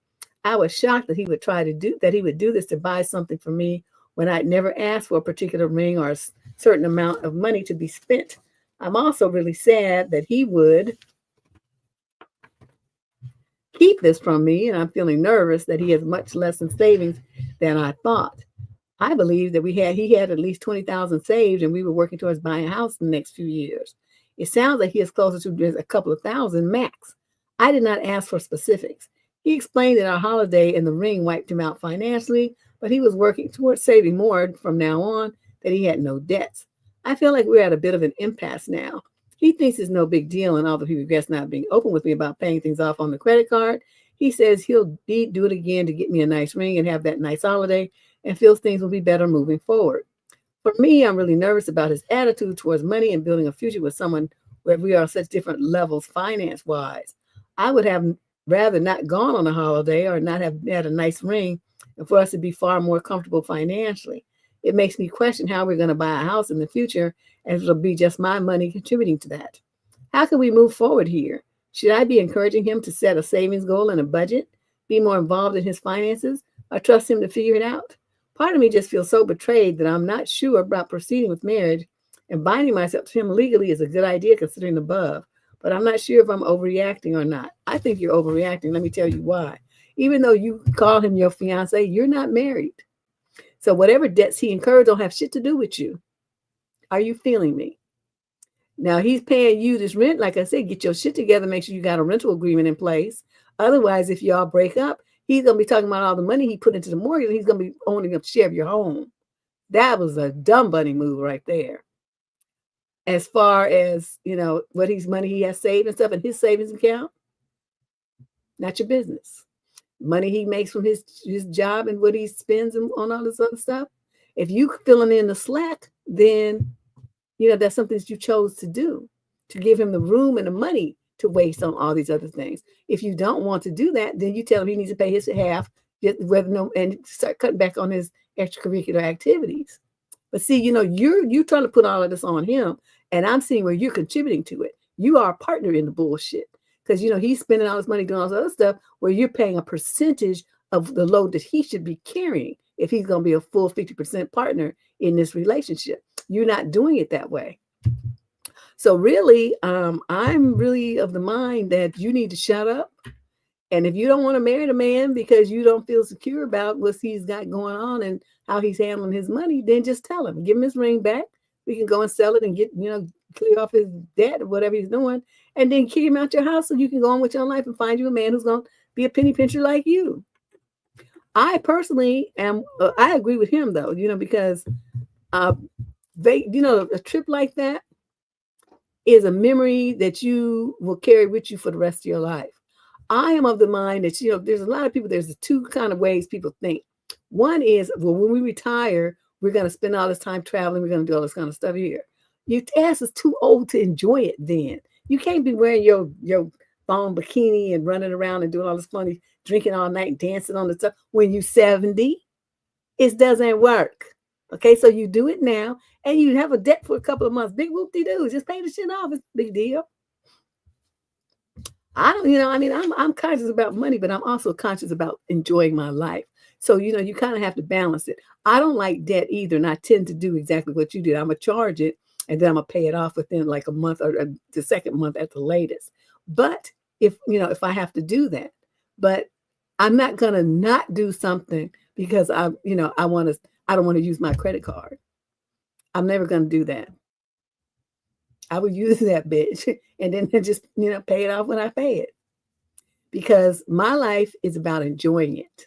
I was shocked that he would do this to buy something for me when I'd never asked for a particular ring or a certain amount of money to be spent. I'm also really sad that he would keep this from me, and I'm feeling nervous that he has much less in savings than I thought. I believe that he had at least $20,000 saved, and we were working towards buying a house in the next few years. It sounds like he is closer to just a couple of thousand max. I did not ask for specifics. He explained that our holiday and the ring wiped him out financially, but he was working towards saving more from now on, that he had no debts. I feel like we're at a bit of an impasse now. He thinks it's no big deal, and although he regrets not being open with me about paying things off on the credit card, he says he'll do it again to get me a nice ring and have that nice holiday, and feels things will be better moving forward. For me, I'm really nervous about his attitude towards money and building a future with someone where we are on such different levels finance-wise. I would have rather not gone on a holiday or not have had a nice ring, and for us to be far more comfortable financially. It makes me question how we're going to buy a house in the future, and it'll be just my money contributing to that. How can we move forward here? Should I be encouraging him to set a savings goal and a budget, be more involved in his finances, or trust him to figure it out? Part of me just feels so betrayed that I'm not sure about proceeding with marriage, and binding myself to him legally is a good idea considering the above. But I'm not sure if I'm overreacting or not. I think you're overreacting. Let me tell you why. Even though you call him your fiance, you're not married. So whatever debts he incurs don't have shit to do with you. Are you feeling me? Now he's paying you this rent. Like I said, get your shit together. Make sure you got a rental agreement in place. Otherwise, if y'all break up, he's going to be talking about all the money he put into the mortgage, and he's going to be owning a share of your home. That was a dumb bunny move right there. As far as, what money he has saved and stuff in his savings account, not your business. Money he makes from his job and what he spends on all this other stuff. If you filling in the slack, then, that's something that you chose to do, to give him the room and the money to waste on all these other things. If you don't want to do that, then you tell him he needs to pay his half, and start cutting back on his extracurricular activities. But see, you're trying to put all of this on him, and I'm seeing where you're contributing to it. You are a partner in the bullshit because, he's spending all this money doing all this other stuff where you're paying a percentage of the load that he should be carrying if he's going to be a full 50% partner in this relationship. You're not doing it that way. So really, I'm really of the mind that you need to shut up. And if you don't want to marry the man because you don't feel secure about what he's got going on and how he's handling his money, then just tell him, give him his ring back. We can go and sell it and get, clear off his debt or whatever he's doing, and then kick him out your house so you can go on with your life and find you a man who's going to be a penny pincher like you. I personally am, I agree with him though, because a trip like that is a memory that you will carry with you for the rest of your life. I am of the mind that, there's a lot of people, there's two kind of ways people think. One is, well, when we retire, we're going to spend all this time traveling. We're going to do all this kind of stuff here. Your ass is too old to enjoy it then. You can't be wearing your thong bikini and running around and doing all this funny, drinking all night, dancing on the stuff when you're 70. It doesn't work. Okay, so you do it now, and you have a debt for a couple of months. Big whoop-de-doo. Just pay the shit off. It's a big deal. I don't, I'm conscious about money, but I'm also conscious about enjoying my life. So, you kind of have to balance it. I don't like debt either, and I tend to do exactly what you did. I'm going to charge it, and then I'm going to pay it off within like a month or the second month at the latest. But if I have to do that, but I'm not going to not do something because I don't want to use my credit card. I'm never going to do that. I would use that bitch and then just, pay it off when I pay it. Because my life is about enjoying it.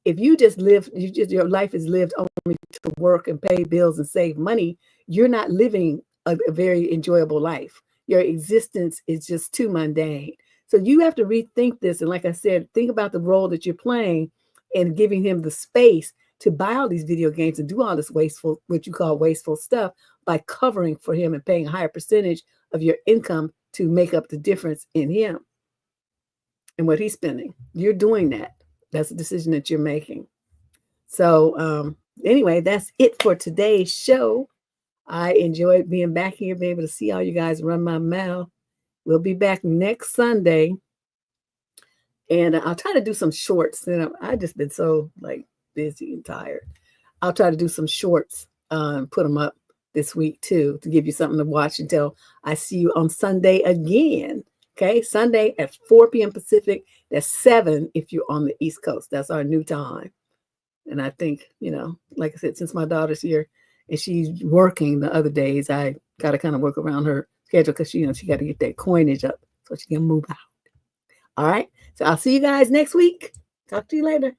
If you just live, your life is lived only to work and pay bills and save money, you're not living a very enjoyable life. Your existence is just too mundane. So you have to rethink this. And like I said, think about the role that you're playing and giving him the space to buy all these video games and do all this wasteful, what you call wasteful stuff, by covering for him and paying a higher percentage of your income to make up the difference in him and what he's spending. You're doing that. That's a decision that you're making. So anyway, that's it for today's show. I enjoyed being back here, being able to see all you guys run my mouth. We'll be back next Sunday. And I'll try to do some shorts. I've just been so busy and tired. I'll try to do some shorts and put them up this week too, to give you something to watch until I see you on Sunday again. Okay, Sunday at 4 p.m. Pacific. That's 7 if you're on the East Coast. That's our new time. And I think, like I said, since my daughter's here and she's working the other days, I got to kind of work around her schedule because she got to get that coinage up so she can move out. All right. So I'll see you guys next week. Talk to you later.